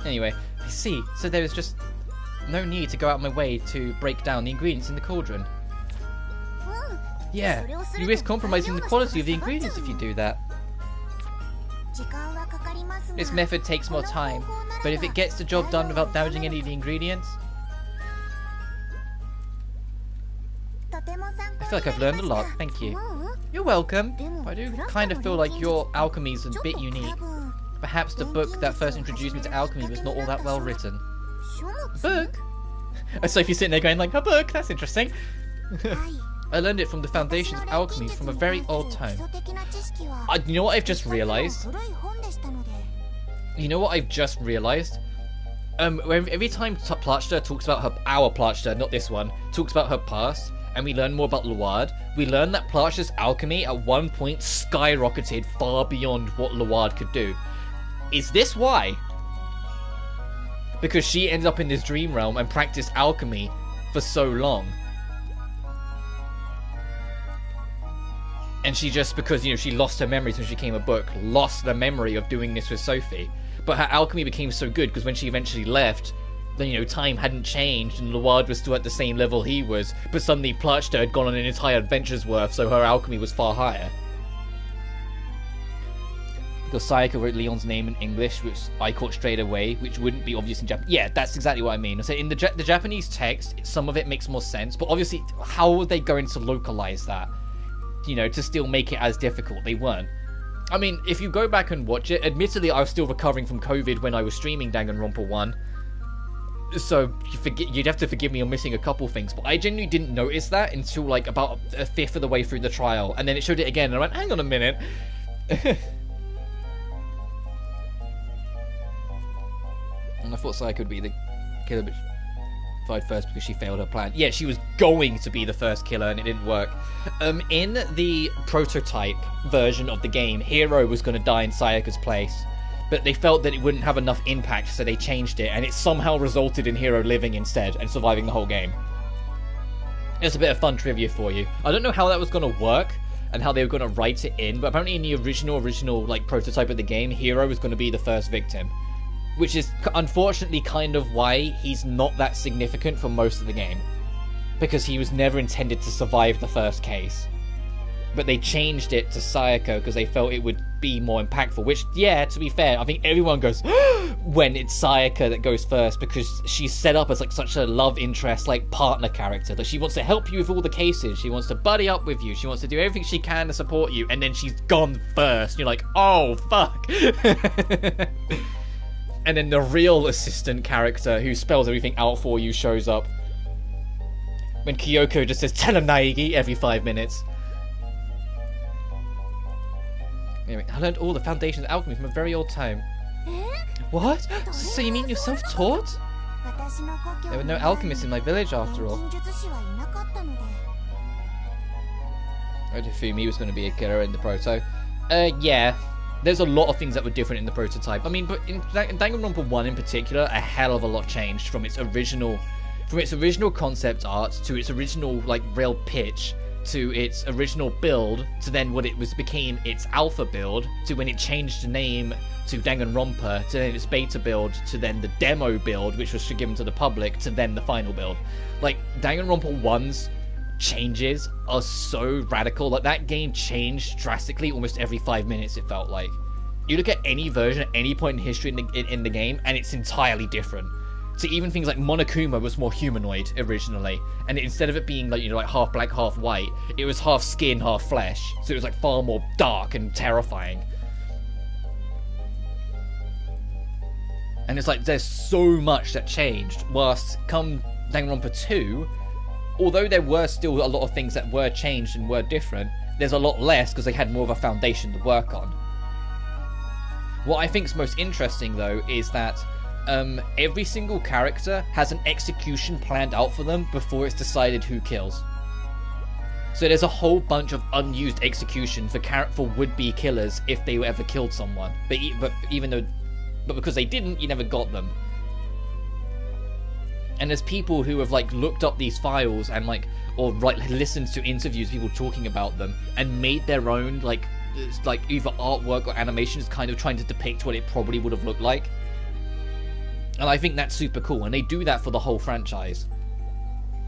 Anyway, I see. So there is just no need to go out of my way to break down the ingredients in the cauldron. Yeah, you risk compromising the quality of the ingredients if you do that. This method takes more time, but if it gets the job done without damaging any of the ingredients... I feel like I've learned a lot, thank you. You're welcome. I do kind of feel like your alchemy is a bit unique. Perhaps the book that first introduced me to alchemy was not all that well written. A book? So if you're sitting there going like, a book? That's interesting. I learned it from the foundations of alchemy from a very old tome. You know what I've just realised? Every time Platchta talks about our Platchta, not this one, talks about her past, and we learn more about Luard, we learn that Platchta's alchemy at one point skyrocketed far beyond what Luard could do. Is this why? Because she ended up in this dream realm and practiced alchemy for so long. And she just, because, you know, she lost her memories when she became a book, lost the memory of doing this with Sophie. But her alchemy became so good because when she eventually left, then, you know, time hadn't changed and Luard was still at the same level he was, but suddenly Platchta had gone on an entire adventure's worth, so her alchemy was far higher. Because Sayaka wrote Leon's name in English, which I caught straight away, which wouldn't be obvious in Japanese. Yeah, that's exactly what I mean. So in the Japanese text, some of it makes more sense, but obviously, how are they going to localize that? You know, to still make it as difficult? They weren't. I mean, if you go back and watch it, admittedly, I was still recovering from COVID when I was streaming Danganronpa 1. So, you'd have to forgive me on missing a couple things, but I genuinely didn't notice that until, like, about a fifth of the way through the trial, and then it showed it again, and I went, hang on a minute. I thought Sayaka would be the killer, but died first because she failed her plan. Yeah, she was going to be the first killer and it didn't work. In the prototype version of the game, Hiro was going to die in Sayaka's place, but they felt that it wouldn't have enough impact, so they changed it, and it somehow resulted in Hiro living instead and surviving the whole game. It's a bit of fun trivia for you. I don't know how that was going to work and how they were going to write it in, but apparently in the original like prototype of the game, Hiro was going to be the first victim, which is unfortunately kind of why he's not that significant for most of the game, because he was never intended to survive the first case. But they changed it to Sayaka because they felt it would be more impactful, which, yeah, to be fair, I think everyone goes when it's Sayaka that goes first, because she's set up as like such a love interest, like partner character, that she wants to help you with all the cases, she wants to buddy up with you, she wants to do everything she can to support you, and then she's gone first. You're like, oh fuck. And then the real assistant character who spells everything out for you shows up when Kyoko just says, "Tell him, Naegi," every 5 minutes. Anyway, I learned all the foundations of alchemy from a very old time. What? So you mean you're self-taught? There were no alchemists in my village after all. Fumi was going to be a killer in the proto. Yeah. There's a lot of things that were different in the prototype. I mean, but in Danganronpa 1 in particular, a hell of a lot changed from its original concept art to its original like real pitch, to its original build, to then what it became its alpha build, to when it changed the name to Danganronpa, to then its beta build, to then the demo build, which was given to the public, to then the final build. Like, Danganronpa 1's changes are so radical. Like, that game changed drastically almost every 5 minutes, it felt like. You look at any version at any point in history in the game, and it's entirely different. So even things like Monokuma was more humanoid originally, and instead of it being like, you know, like half black, half white, it was half skin, half flesh. So it was like far more dark and terrifying. And it's like there's so much that changed. Whilst come Danganronpa 2, although there were still a lot of things that were changed and were different, there's a lot less because they had more of a foundation to work on. What I think is most interesting though is that every single character has an execution planned out for them before it's decided who kills. So there's a whole bunch of unused execution for would-be killers if they ever killed someone. But because they didn't, you never got them. And there's people who have like looked up these files and listened to interviews, people talking about them, and made their own like either artwork or animations, kind of trying to depict what it probably would have looked like. And I think that's super cool, and they do that for the whole franchise.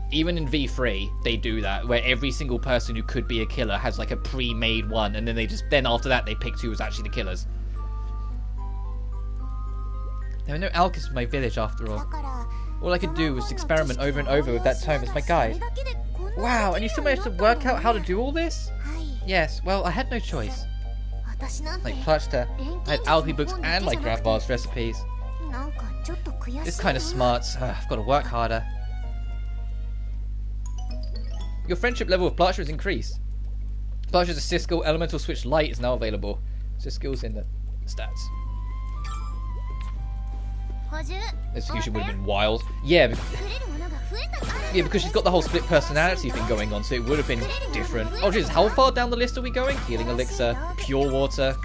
Even in V3, they do that, where every single person who could be a killer has like a pre-made one, and then after that they picked who was actually the killers. There were no alchemists in my village after all. All I could do was experiment over and over with that tome as my guide. Wow, and you still managed to work out how to do all this? Yes, well, I had no choice. Like Plachta, I had alchemy books and my grandma's recipes. It's kind of smart. I've got to work harder. Your friendship level with Plachta has increased. Plachta's assist skill, Elemental Switch Light, is now available. So skills in the stats. Execution would have been wild. Yeah, because she's got the whole split personality thing going on, so it would have been different. Oh jeez, how far down the list are we going? Healing Elixir, Pure Water.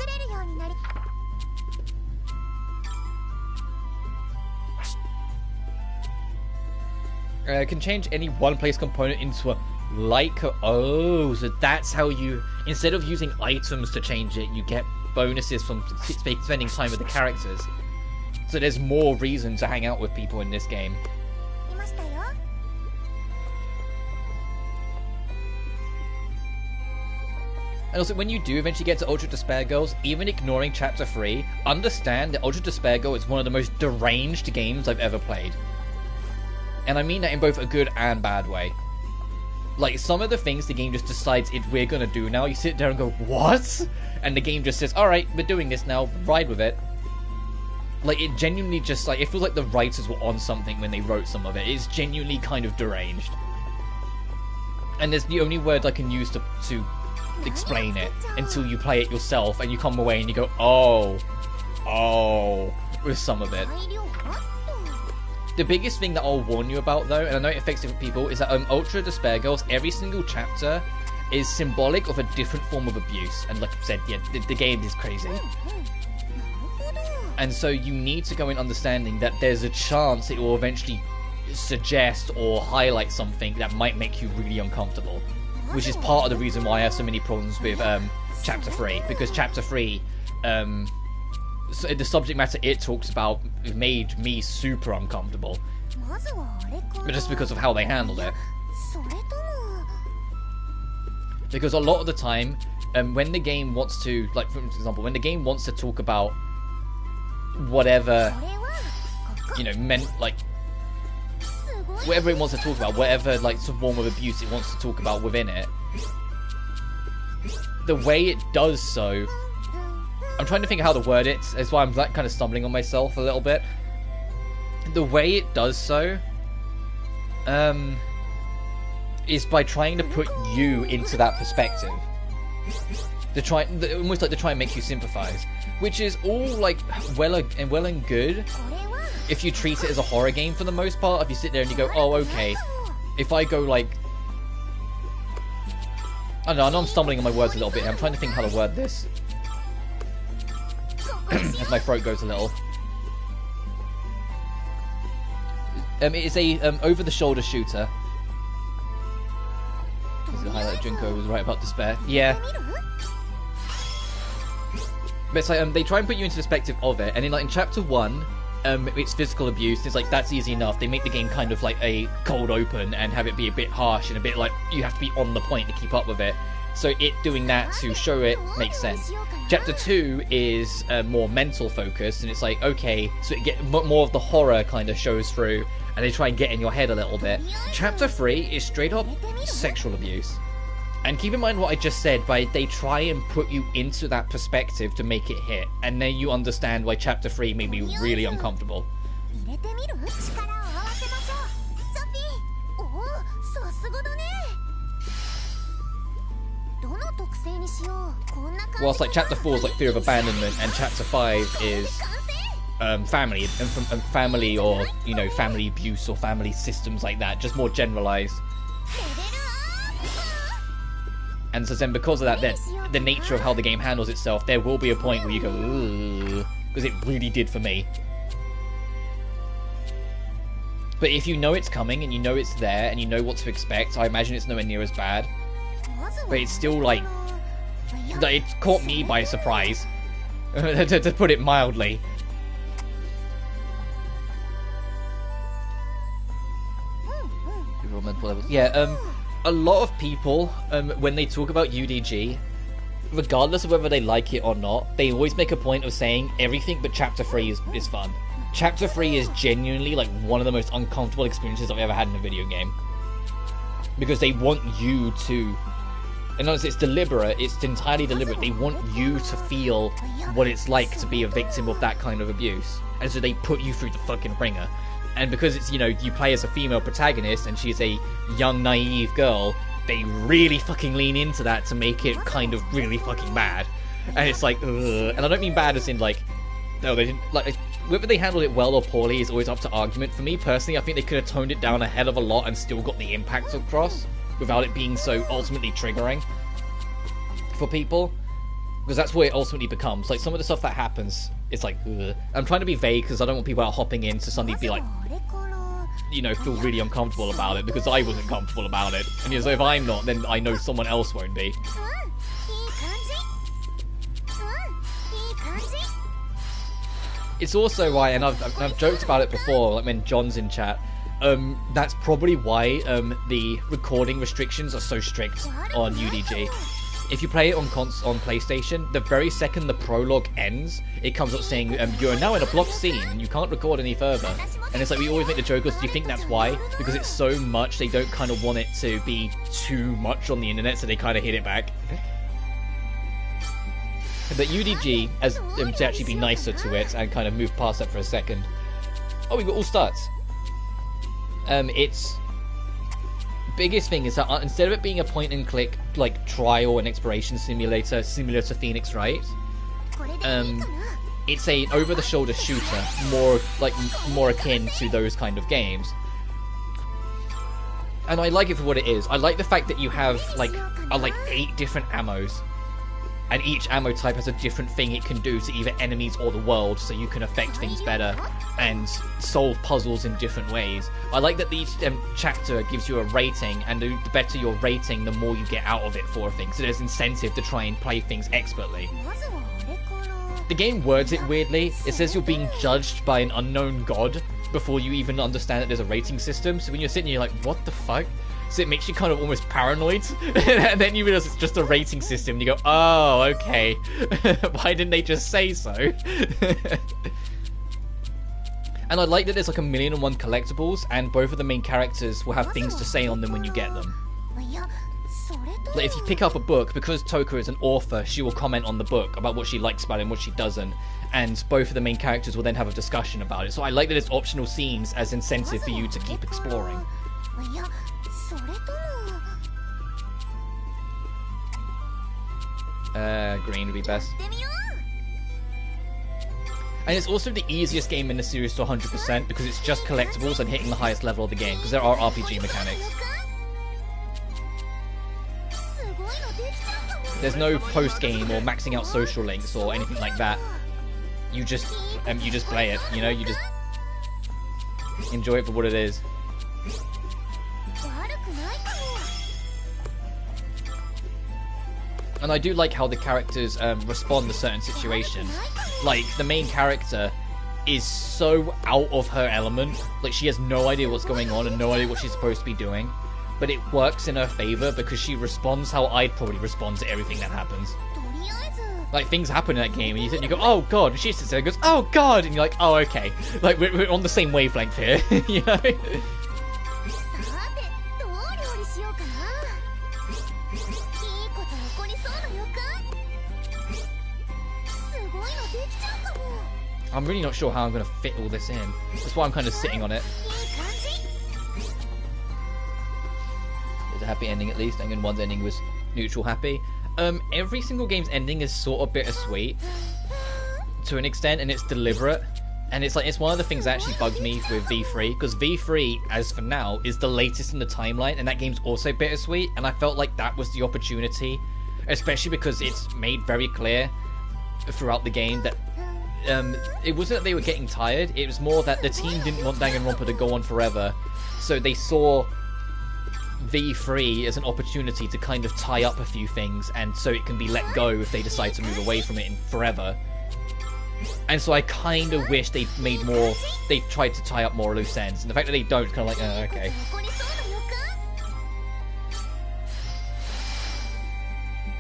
Can change any one place component into a light oh, so that's how you, instead of using items to change it, you get bonuses from spending time with the characters. So there's more reason to hang out with people in this game. And also, when you do eventually get to Ultra Despair Girls, even ignoring Chapter 3, understand that Ultra Despair Girl is one of the most deranged games I've ever played. And I mean that in both a good and bad way. Like, some of the things the game just decides we're gonna do now, you sit there and go, what? And the game just says, alright, we're doing this now, ride with it. Like, it genuinely just, like, it feels like the writers were on something when they wrote some of it. It's genuinely kind of deranged. And there's the only word I can use to explain it until you play it yourself and you come away and you go, oh, with some of it. The biggest thing that I'll warn you about, though, and I know it affects different people, is that Ultra Despair Girls, every single chapter is symbolic of a different form of abuse. And like I said, yeah, the game is crazy. And so you need to go in understanding that there's a chance it will eventually suggest or highlight something that might make you really uncomfortable. Which is part of the reason why I have so many problems with Chapter 3. Because Chapter 3, so the subject matter it talks about made me super uncomfortable. But just because of how they handled it. Because a lot of the time, when the game wants to, like for example, when the game wants to talk about whatever, you know, whatever it wants to talk about, whatever like some form of abuse it wants to talk about within it, the way it does so, I'm trying to think of how to word it, that's why I'm like kind of stumbling on myself a little bit. The way it does so, is by trying to put you into that perspective. Almost like to try and make you sympathize, which is all like well and good if you treat it as a horror game for the most part. If you sit there and you go, oh okay, if I go like, I know I'm stumbling on my words a little bit. I'm trying to think how to word this as my throat goes a little. It is a over-the-shoulder shooter. This is the highlight. Junko was right about despair. Yeah. But it's like they try and put you into perspective of it, and in chapter 1, it's physical abuse. It's like that's easy enough. They make the game kind of like a cold open and have it be a bit harsh and a bit like you have to be on the point to keep up with it. So it doing that to show it makes sense. Chapter 2 is more mental focused, and it's like okay, so it get more of the horror kind of shows through, and they try and get in your head a little bit. Chapter 3 is straight up sexual abuse. And keep in mind what I just said, they try and put you into that perspective to make it hit, and then you understand why Chapter 3 made me really uncomfortable. Whilst like Chapter 4 is like fear of abandonment, and Chapter 5 is family and family, or you know, family abuse or family systems like that, just more generalized. And so then because of that, then the nature of how the game handles itself, there will be a point where you go, ooh, because it really did for me. But if you know it's coming and you know it's there and you know what to expect, I imagine it's nowhere near as bad. But it's still like it caught me by surprise, to put it mildly. Yeah, a lot of people, when they talk about UDG, regardless of whether they like it or not, they always make a point of saying everything but Chapter 3 is fun. Chapter 3 is genuinely like one of the most uncomfortable experiences I've ever had in a video game. Because they want you to, and honestly it's deliberate, it's entirely deliberate, they want you to feel what it's like to be a victim of that kind of abuse. And so they put you through the fucking ringer. And because it's, you know, you play as a female protagonist and she's a young, naive girl, they really fucking lean into that to make it kind of really fucking bad. And it's like, ugh. And I don't mean bad as in like, no, they didn't, like, whether they handled it well or poorly is always up to argument. For me personally, I think they could have toned it down a hell of a lot and still got the impact across without it being so ultimately triggering for people. Because that's what it ultimately becomes. Like, some of the stuff that happens, it's like, ugh. I'm trying to be vague because I don't want people out hopping in to suddenly be like, you know, feel really uncomfortable about it, because I wasn't comfortable about it. And you know, so if I'm not, then I know someone else won't be. It's also why, and I've joked about it before, like when John's in chat, that's probably why the recording restrictions are so strict on UDG. If you play it on PlayStation, the very second the prologue ends, it comes up saying, you're now in a blocked scene, and you can't record any further. And it's like, we always make the joke, do you think that's why? Because it's so much, they don't kind of want it to be too much on the internet, so they kind of hit it back. But UDG, as to actually be nicer to it, and kind of move past that for a second. Oh, we got all starts. It's... biggest thing is that instead of it being a point and click like trial and exploration simulator similar to Phoenix Wright, it's a over-the-shoulder shooter, more akin to those kind of games. And I like it for what it is. I like the fact that you have like 8 different ammos, and each ammo type has a different thing it can do to either enemies or the world, so you can affect things better and solve puzzles in different ways. I like that each chapter gives you a rating, and the better your rating, the more you get out of it for things. So there's incentive to try and play things expertly. The game words it weirdly. It says you're being judged by an unknown god before you even understand that there's a rating system. So when you're sitting here, you're like, what the fuck? So it makes you kind of almost paranoid. And then you realize it's just a rating system. And you go, oh, okay. Why didn't they just say so? And I like that there's like 1,000,001 collectibles, and both of the main characters will have things to say on them when you get them. Like if you pick up a book, because Toka is an author, she will comment on the book about what she likes about it and what she doesn't, and both of the main characters will then have a discussion about it. So I like that it's optional scenes as incentive for you to keep exploring. Green would be best. And it's also the easiest game in the series to 100% because it's just collectibles and hitting the highest level of the game, because there are RPG mechanics. There's no post-game or maxing out social links or anything like that. You just play it, you know, you just enjoy it for what it is. And I do like how the characters respond to certain situations. Like, the main character is so out of her element. Like, she has no idea what's going on and no idea what she's supposed to be doing. But it works in her favor because she responds how I'd probably respond to everything that happens. Like, things happen in that game and you sit and you go, oh god, and she sits there and goes, oh god, and you're like, oh okay. Like, we're on the same wavelength here, you know? I'm really not sure how I'm going to fit all this in. That's why I'm kind of sitting on it. There's a happy ending at least. And one's ending was neutral happy. Every single game's ending is sort of bittersweet to an extent, and it's deliberate. And it's like, it's one of the things that actually bugs me with V3, because V3, as for now, is the latest in the timeline, and that game's also bittersweet. And I felt like that was the opportunity, especially because it's made very clear throughout the game that it wasn't that they were getting tired, it was more that the team didn't want Danganronpa to go on forever, so they saw V3 as an opportunity to kind of tie up a few things, and so it can be let go if they decide to move away from it forever. And so I kind of wish they made more, they tried to tie up more loose ends, and the fact that they don't, it's kind of like, oh, okay.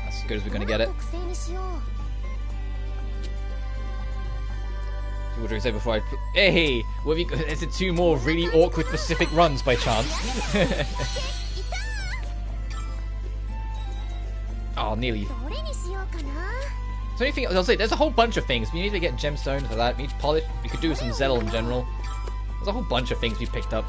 That's as good as we're going to get it. What did I say before I... Hey! What have you... Is it 2 more really awkward Pacific runs by chance? Oh, nearly. So anything... I'll say, there's a whole bunch of things. We need to get gemstones for that. We need to polish. We could do some Zettel in general. There's a whole bunch of things we picked up.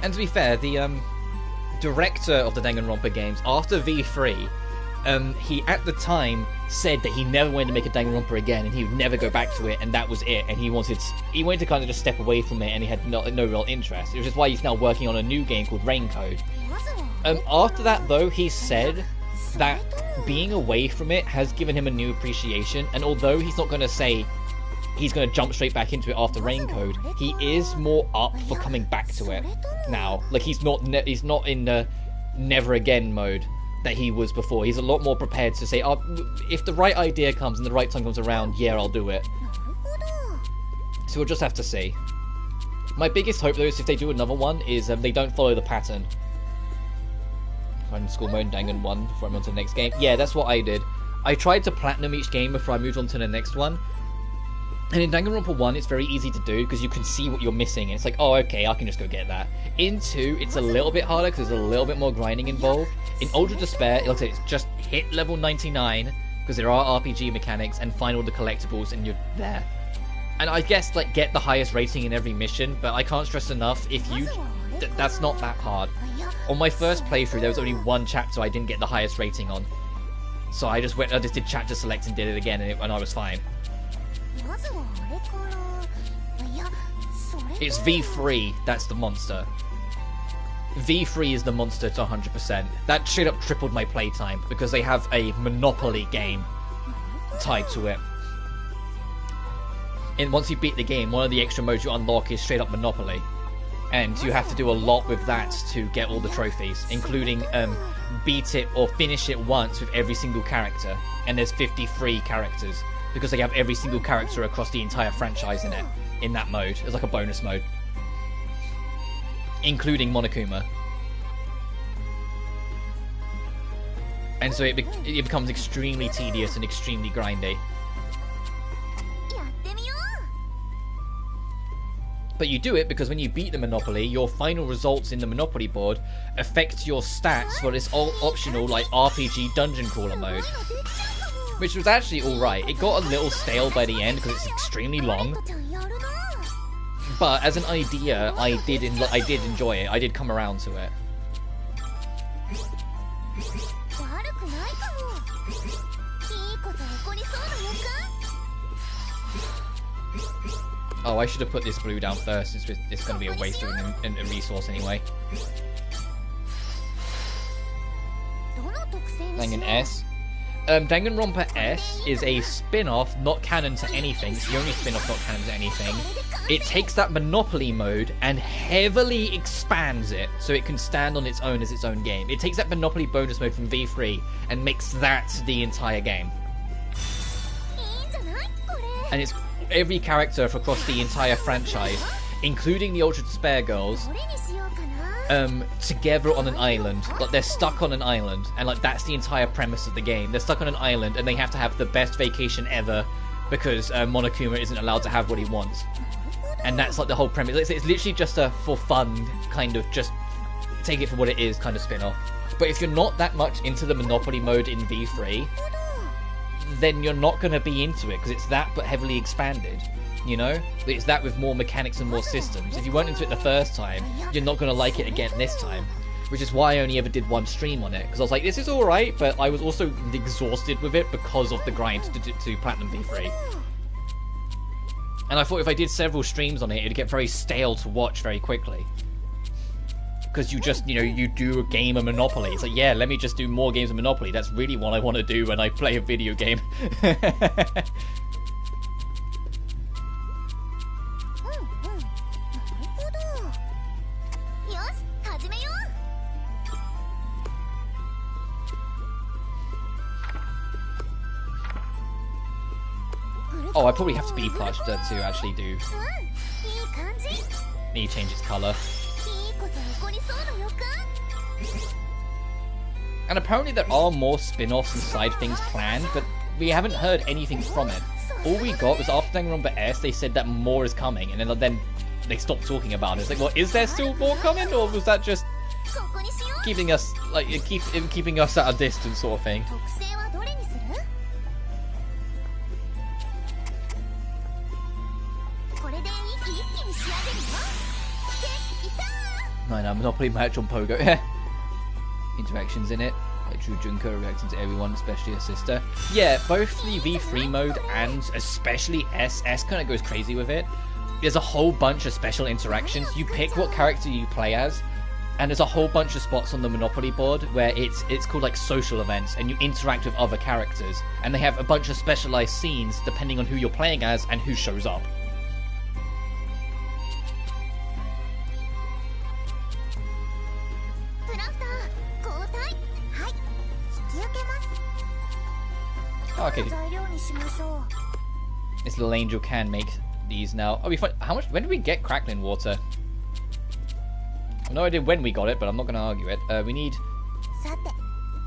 And to be fair, the, director of the Danganronpa games, after V3, he at the time said that he never wanted to make a Danganronpa again, and he would never go back to it, and that was it. And he wanted to kind of just step away from it, and he had no real interest. Which is why he's now working on a new game called Rain-Code. After that, though, he said that being away from it has given him a new appreciation, and although he's not going to say he's going to jump straight back into it after Rain-Code, he is more up for coming back to it now. Like, he's not in the never again mode that he was before. He's a lot more prepared to say, oh, if the right idea comes and the right time comes around, yeah, I'll do it. So we'll just have to see. My biggest hope, though, is if they do another one, is they don't follow the pattern. Find school mode Dangan 1 before I move on to the next game. Yeah, that's what I did. I tried to platinum each game before I moved on to the next one. And in Danganronpa 1, it's very easy to do because you can see what you're missing, and it's like, oh, okay, I can just go get that. In 2, it's a little bit harder because there's a little bit more grinding involved. In Ultra Despair, like I say, it's just hit level 99 because there are RPG mechanics, and find all the collectibles, and you're there. And I guess, like, get the highest rating in every mission, but I can't stress enough, if you That's not that hard. On my first playthrough, there was only one chapter I didn't get the highest rating on. So I just did chapter select and did it again, and I was fine. It's V3, that's the monster. V3 is the monster to 100%. That straight up tripled my playtime, because they have a Monopoly game tied to it. And once you beat the game, one of the extra modes you unlock is straight up Monopoly. And you have to do a lot with that to get all the trophies, including beat it or finish it once with every single character. And there's 53 characters, because they have every single character across the entire franchise in it, in that mode. It's like a bonus mode. Including Monokuma. And so it becomes extremely tedious and extremely grindy. But you do it because when you beat the Monopoly, your final results in the Monopoly board affect your stats for this optional like RPG dungeon crawler mode. Which was actually alright. It got a little stale by the end because it's extremely long. But as an idea, I did enjoy it. I did come around to it. Oh, I should have put this blue down first, since it's going to be a waste of a resource anyway. Dangan S. Danganronpa S is a spin-off, not canon to anything. It's the only spin-off not canon to anything. It takes that Monopoly mode and heavily expands it so it can stand on its own as its own game. It takes that Monopoly bonus mode from V3 and makes that the entire game. And it's every character across the entire franchise, including the Ultra Despair Girls, together on an island. Like, they're stuck on an island, and like that's the entire premise of the game. They're stuck on an island, and they have to have the best vacation ever because Monokuma isn't allowed to have what he wants. And that's like the whole premise. It's literally just a for fun kind of just take it for what it is kind of spin-off. But if you're not that much into the Monopoly mode in V3, then you're not going to be into it because it's that but heavily expanded. You know, it's that with more mechanics and more systems. If you weren't into it the first time, you're not going to like it again this time. Which is why I only ever did one stream on it, because I was like, this is alright, but I was also exhausted with it because of the grind to Platinum V3. And I thought if I did several streams on it, it'd get very stale to watch very quickly. Because you just, you know, you do a game of Monopoly. It's like, yeah, let me just do more games of Monopoly. That's really what I want to do when I play a video game. Oh, I probably have to be plushed to actually do. Need to change its colour. And apparently there are more spin-offs and side things planned, but we haven't heard anything from it. All we got was after Danganronpa S, they said that more is coming, and then they stopped talking about it. It's like, well, is there still more coming, or was that just keeping us like keeping us at a distance sort of thing? I know, Monopoly match on Pogo. Interactions in it. Like True Junko reacting to everyone, especially her sister. Yeah, both the V3 mode and especially S kind of goes crazy with it. There's a whole bunch of special interactions. You pick what character you play as, and there's a whole bunch of spots on the Monopoly board where it's called like social events, and you interact with other characters. And they have a bunch of specialized scenes depending on who you're playing as and who shows up. Oh, okay. This little angel can make these now. Oh, we find how much? When did we get crackling water? I have no idea when we got it, but I'm not going to argue it. We need.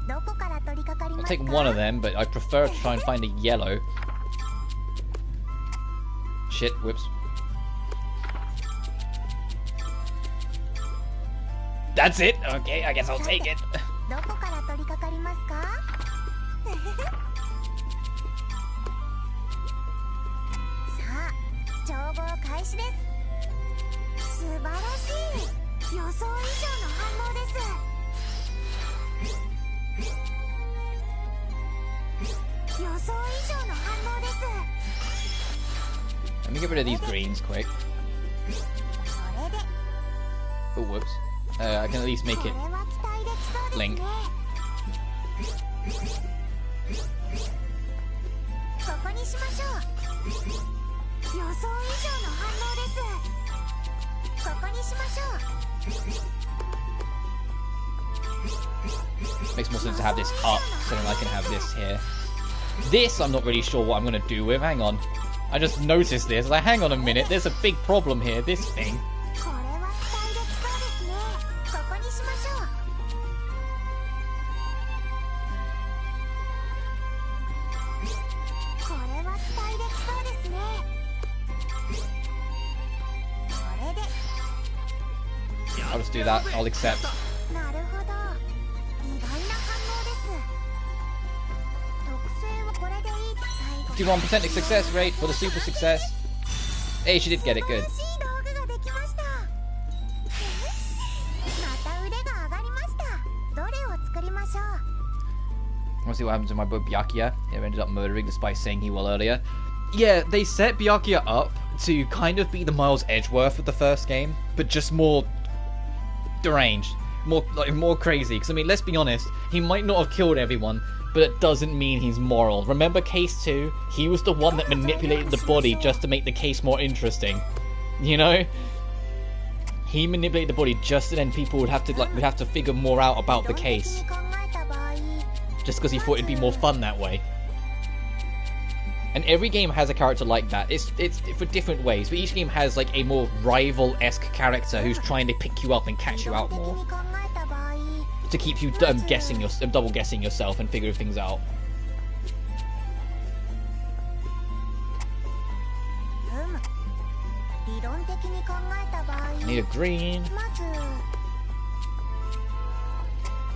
I'll take one of them, but I prefer to try and find a yellow. Shit! Whoops. That's it. Okay, I guess I'll take it. Let me get rid of these greens quick. Oh, whoops. I can at least make it blink. Makes more sense to have this up so then I can have this here. This I'm not really sure what I'm going to do with. Hang on. I just noticed this. Like, hang on a minute. There's a big problem here. This thing. I'll just do that. I'll accept. 51% success rate for the super success. Hey, she did get it. Good. I want to see what happens to my boy Byakuya. He ended up murdering despite saying he will earlier. Yeah, they set Byakuya up to kind of be the Miles Edgeworth of the first game, but just more deranged, more crazy. Because I mean, let's be honest, he might not have killed everyone, but it doesn't mean he's moral. Remember Case 2? He was the one that manipulated the body just to make the case more interesting. You know? He manipulated the body just so then people would have to figure more out about the case. Just because he thought it'd be more fun that way. And every game has a character like that. It's for different ways, but each game has like a more rival-esque character who's trying to pick you up and catch you out more. To keep you double guessing yourself and figuring things out. Need a green.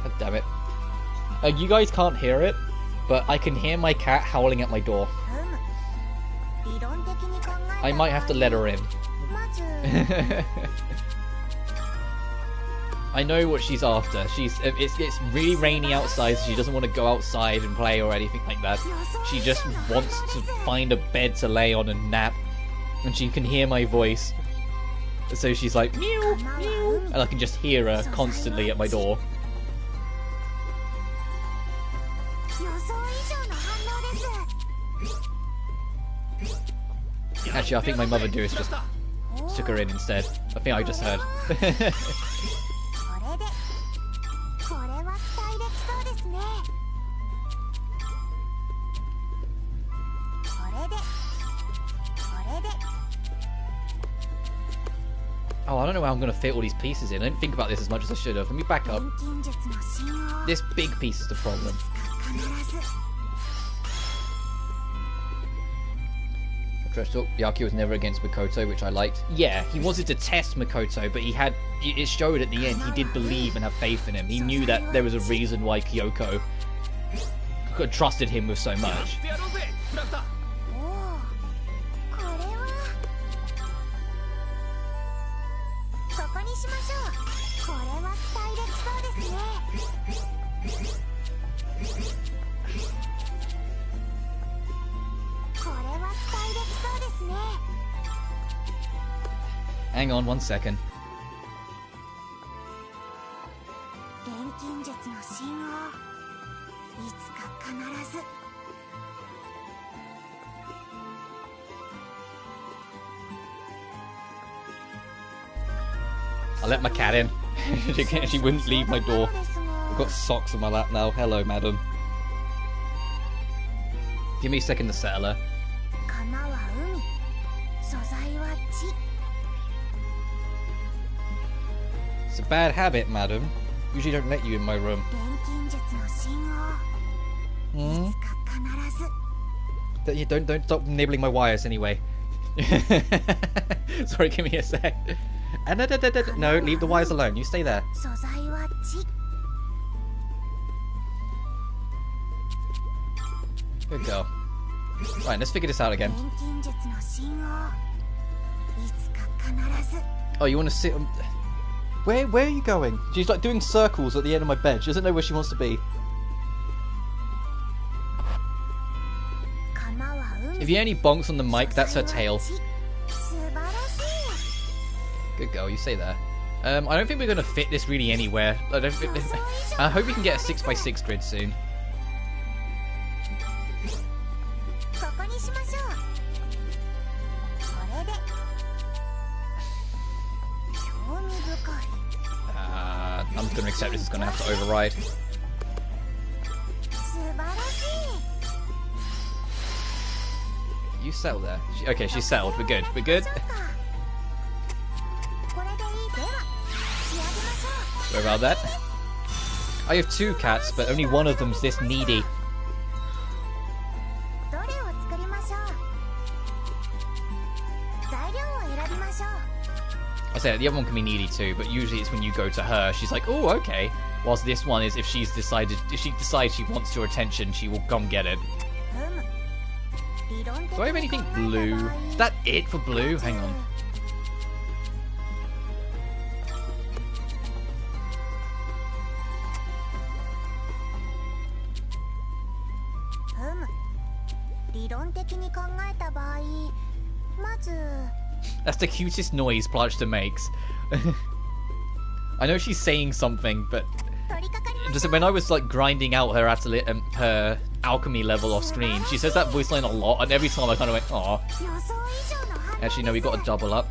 God damn it. You guys can't hear it, but I can hear my cat howling at my door. I might have to let her in. I know what she's after. It's really rainy outside, so she doesn't want to go outside and play or anything like that. She just wants to find a bed to lay on and nap, and she can hear my voice. So she's like, meow, meow, and I can just hear her constantly at my door. Actually, I think my mother Dearest just took her in instead. I think I just heard. Oh, I don't know how I'm going to fit all these pieces in. I didn't think about this as much as I should have. Let me back up. This big piece is the problem. Byakuya was never against Makoto, which I liked. Yeah, he wanted to test Makoto, but it showed at the end he did believe and have faith in him. He knew that there was a reason why Kyoko trusted him with so much. Hang on 1 second. I let my cat in. She wouldn't leave my door. I've got socks on my lap now. Hello, madam. Give me a second to settle her. It's a bad habit, madam. Usually don't let you in my room. Hmm? Don't stop nibbling my wires anyway. Sorry, give me a sec. No, leave the wires alone. You stay there. Good girl. Right, let's figure this out again. Oh, you want to sit on... Where are you going? She's like doing circles at the end of my bed. She doesn't know where she wants to be. If you hear any bonks on the mic, that's her tail. Good girl, you stay there. I don't think we're going to fit this really anywhere. I hope we can get a 6x6 grid soon. I'm just going to accept this is going to have to override. You settle there. Okay, she's settled. We're good. We're good. Sorry about that. I have 2 cats, but only one of them's this needy. I say the other one can be needy too, but usually it's when you go to her, she's like, oh, okay. Whilst this one is if she decides she wants your attention, she will come get it. Do I have anything blue? Is that it for blue? Hang on. That's the cutest noise Platchta makes. I know she's saying something, but just when I was like grinding out her alchemy level off screen, she says that voice line a lot, and every time I kind of went, aw. Actually, no, we got to double up.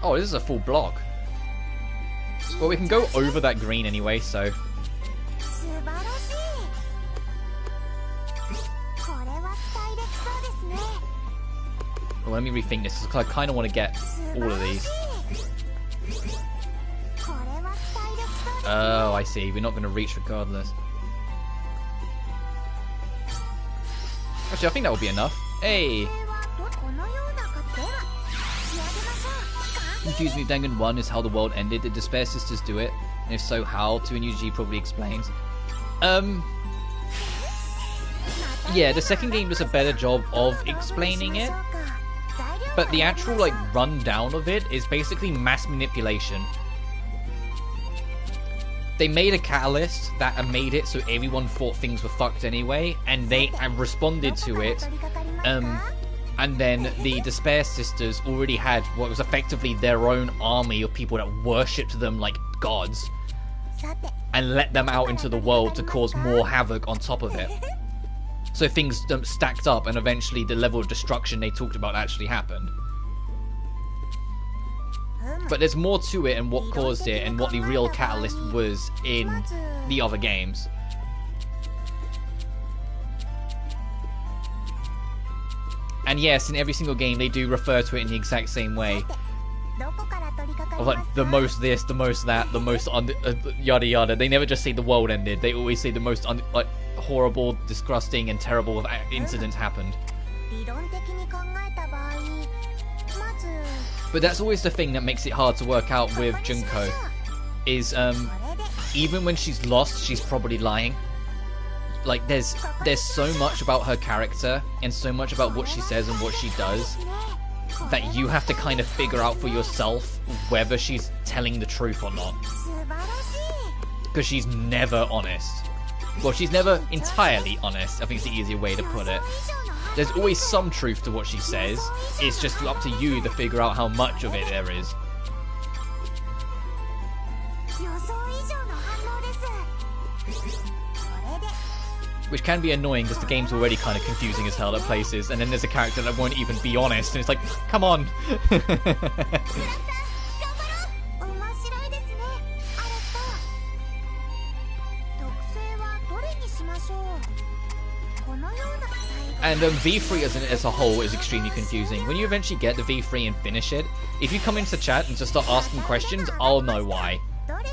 Oh, this is a full block. Well, we can go over that green anyway, so... Well, let me rethink this, because I kind of want to get all of these. Oh, I see. We're not going to reach regardless. Actually, I think that will be enough. Hey! Confused me, Dangan 1 is how the world ended. Did Despair Sisters do it? And if so, how? 2 and UG probably explains. Yeah, the second game does a better job of explaining it. But the actual, like, rundown of it is basically mass manipulation. They made a catalyst that made it so everyone thought things were fucked anyway, and they responded to it. And then the Despair Sisters already had what was effectively their own army of people that worshipped them like gods, and let them out into the world to cause more havoc on top of it. So things stacked up, and eventually the level of destruction they talked about actually happened. But there's more to it and what caused it and what the real catalyst was in the other games. And yes, in every single game they do refer to it in the exact same way. Of like, the most this, the most that, the most yada yada. They never just say the world ended. They always say the most like horrible, disgusting, and terrible incidents happened. But that's always the thing that makes it hard to work out with Junko. Is even when she's lost, she's probably lying. Like there's so much about her character and so much about what she says and what she does that you have to kind of figure out for yourself whether she's telling the truth or not. Because she's never honest. Well, she's never entirely honest, I think it's the easier way to put it. There's always some truth to what she says. It's just up to you to figure out how much of it there is. Which can be annoying because the game's already kind of confusing as hell at places, and then there's a character that won't even be honest, and it's like, come on! And V3 as a whole is extremely confusing. When you eventually get the V3 and finish it, if you come into chat and just start asking questions, I'll know why.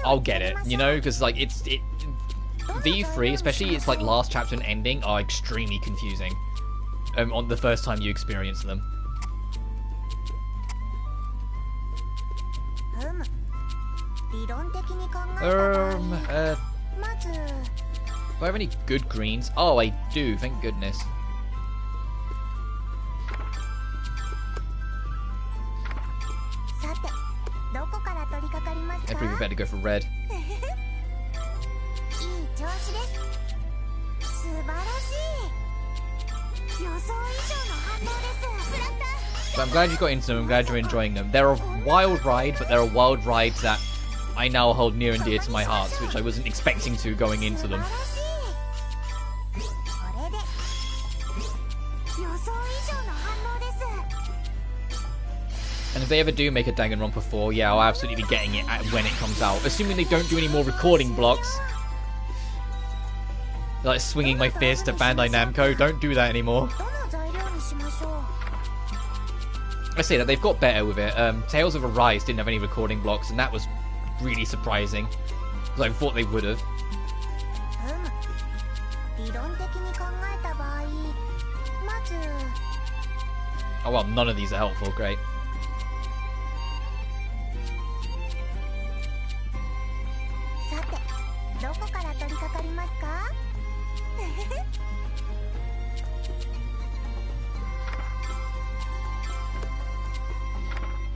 I'll get it, you know, because like V3, especially its like last chapter and ending, are extremely confusing on the first time you experience them. Do I have any good greens? Oh, I do, thank goodness. I probably better go for red. But I'm glad you got into them, I'm glad you're enjoying them. They're a wild ride, but they're a wild ride that I now hold near and dear to my heart, which I wasn't expecting to going into them. And if they ever do make a Danganronpa 4, yeah, I'll absolutely be getting it when it comes out. Assuming they don't do any more recording blocks. Like swinging my fist at Bandai Namco, don't do that anymore. I say that they've got better with it. Tales of Arise didn't have any recording blocks, and that was really surprising. Because I thought they would have. Oh well, none of these are helpful, great.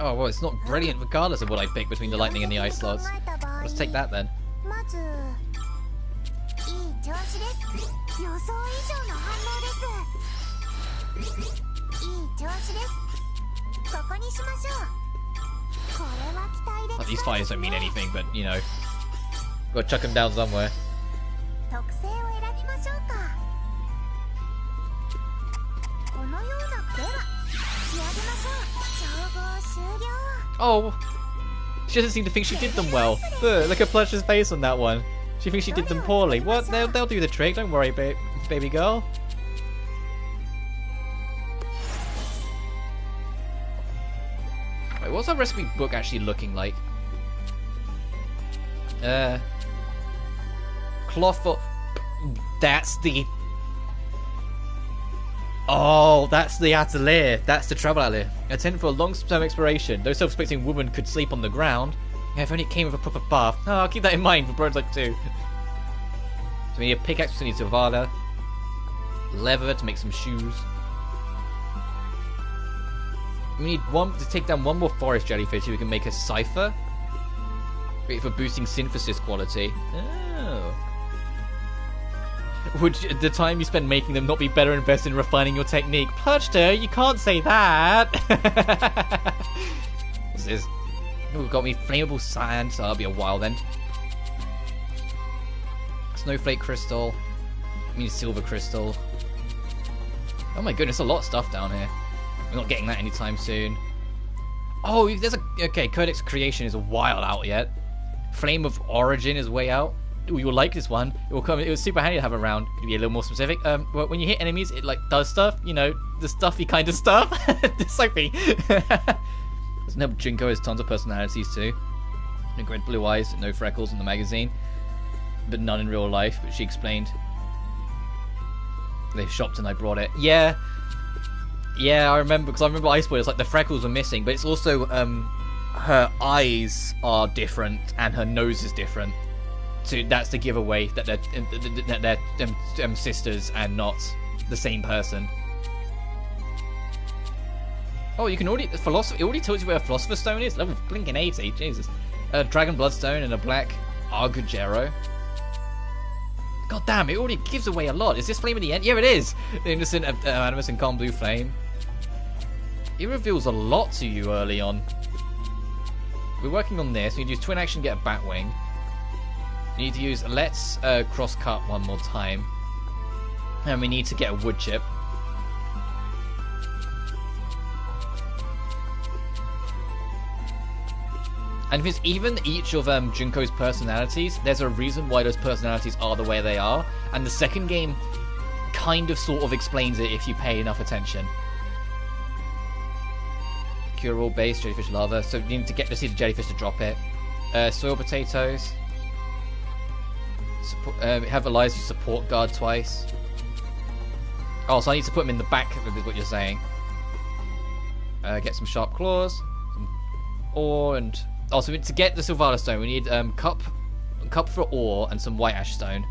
Oh well, it's not brilliant regardless of what I pick between the lightning and the ice slots. Let's take that then. Well, these fires don't mean anything, but you know, gotta chuck them down somewhere. Oh, she doesn't seem to think she did them well. Look at Plush's face on that one. She thinks she did them poorly. What? They'll do the trick. Don't worry, baby girl. Wait, what's our recipe book actually looking like? Cloth for... That's the... Oh, that's the Atelier. That's the travel Atelier. Intended for a long-term exploration. Those self-respecting women could sleep on the ground. Yeah, if only it came with a proper bath. Oh, I'll keep that in mind for prototype 2. So we need a pickaxe, we need Savada. Leather to make some shoes. We need one to take down one more forest jellyfish so we can make a cipher. Great for boosting synthesis quality. Oh. Would the time you spend making them not be better invested in refining your technique? Plutchter, you can't say that! What's this? Oh, got me flammable sand, so that'll be a while then. Snowflake crystal. I mean silver crystal. Oh my goodness, a lot of stuff down here. We're not getting that anytime soon. Oh, there's a... Okay, Codex Creation is a while out yet. Flame of Origin is way out. Ooh, you'll like this one. It will come. It was super handy to have around. Could be a little more specific. Well, when you hit enemies, it like does stuff. You know, the stuffy kind of stuff. Sophie. Doesn't help. Junko has tons of personalities too. Like red, blue eyes, no freckles in the magazine, but none in real life. But she explained. They shopped and I brought it. Yeah, I remember because I remember Ice Boy. It's like the freckles were missing, but it's also her eyes are different and her nose is different. So that's the giveaway that they're sisters and not the same person. Oh, you can already... Philosophy, it already tells you where a Philosopher's Stone is? Level blinking 80, Jesus. A Dragon Bloodstone and a Black Argugero. God damn, it already gives away a lot. Is this Flame at the end? Yeah, it is! The Innocent Animus and Calm Blue Flame. It reveals a lot to you early on. We're working on this. We need to use Twin Action, get a Batwing. We need to use Let's Cross Cut one more time. And we need to get a Wood Chip. And because even each of Junko's personalities, there's a reason why those personalities are the way they are. And the second game kind of sort of explains it if you pay enough attention. Cure all base, jellyfish lava. So you need to get to see the jellyfish to drop it. Soil potatoes. Have Elias support guard twice. Oh, so I need to put him in the back, is what you're saying. Get some sharp claws, some ore, and Oh, so to get the Sylvana Stone, we need cup for ore and some white ash stone.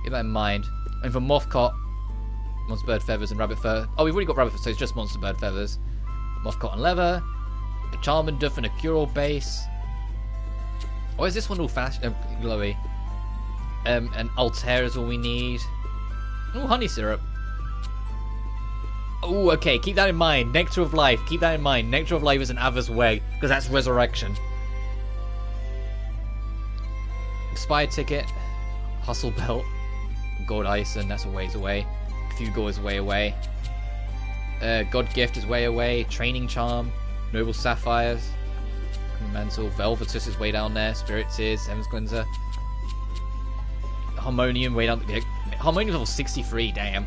Keep that in mind. And for moth cot, monster bird feathers and rabbit fur. Oh, we've already got rabbit fur, so it's just monster bird feathers. Moth cotton leather, a Charmander and a Curel base. Oh, is this one all fast glowy? And Altair is all we need. Oh, honey syrup. Oh, okay, keep that in mind. Nectar of Life, keep that in mind. Nectar of Life is an Ava's Way, because that's resurrection. Expired ticket, Hustle Belt, Gold Ison, that's a ways away. Fugor is way away. God Gift is way away. Training Charm, Noble Sapphires, Mantle, Velvetus is way down there. Spirit Tears, Heaven's Cleanser. Harmonium way down. Harmonium level 63, damn.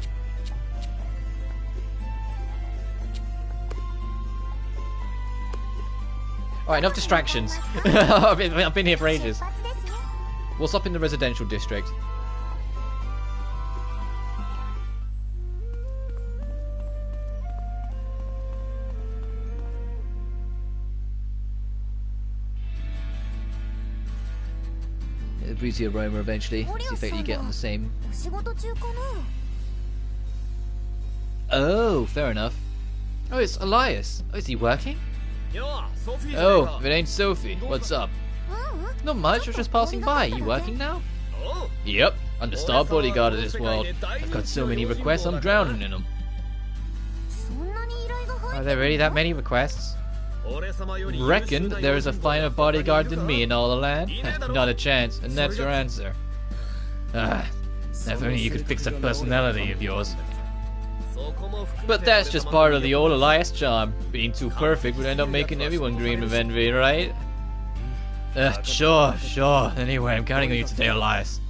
Alright, enough distractions. I've been here for ages. What's up in the residential district? The breezy aroma eventually. See if you get on the same. Oh, fair enough. Oh, it's Elias. Oh, is he working? Oh, if it ain't Sophie, what's up? Not much, I was just passing by. You working now? Yep, I'm the star bodyguard of this world. I've got so many requests, I'm drowning in them. Are there really that many requests? Reckon there is a finer bodyguard than me in all the land? Not a chance, and that's your answer. Ah, if only you could fix that personality of yours. But that's just part of the old Elias charm. Being too perfect would end up making everyone green of envy, right? Sure. Anyway, I'm counting on you today, Elias.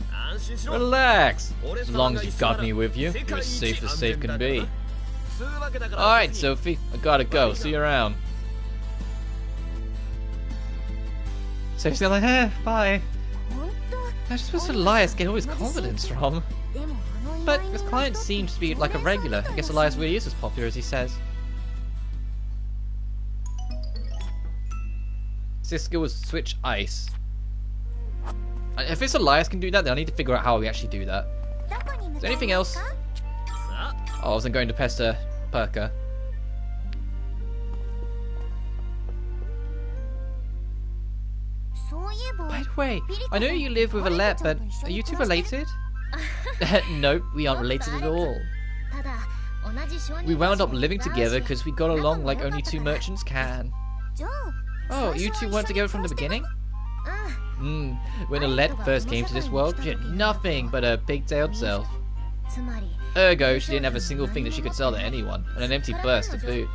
Relax. As long as you've got me with you, you're as safe can be. Alright, Sophie, I gotta go. See you around. Sophie's like, bye. I just wish Elias get all his confidence from. But his client seems to be like a regular. I guess Elias really is as popular as he says. This skill was switch ice. If this Elias can do that, then I need to figure out how we actually do that. Is there anything else? Oh, I wasn't going to pester Perka. By the way, I know you live with Alette, but are you two related? Nope, we aren't related at all. We wound up living together because we got along like only two merchants can. Oh, you two weren't together from the beginning? When Alette first came to this world, she had nothing but a pigtailed self. Ergo, she didn't have a single thing that she could sell to anyone, and an empty purse to boot.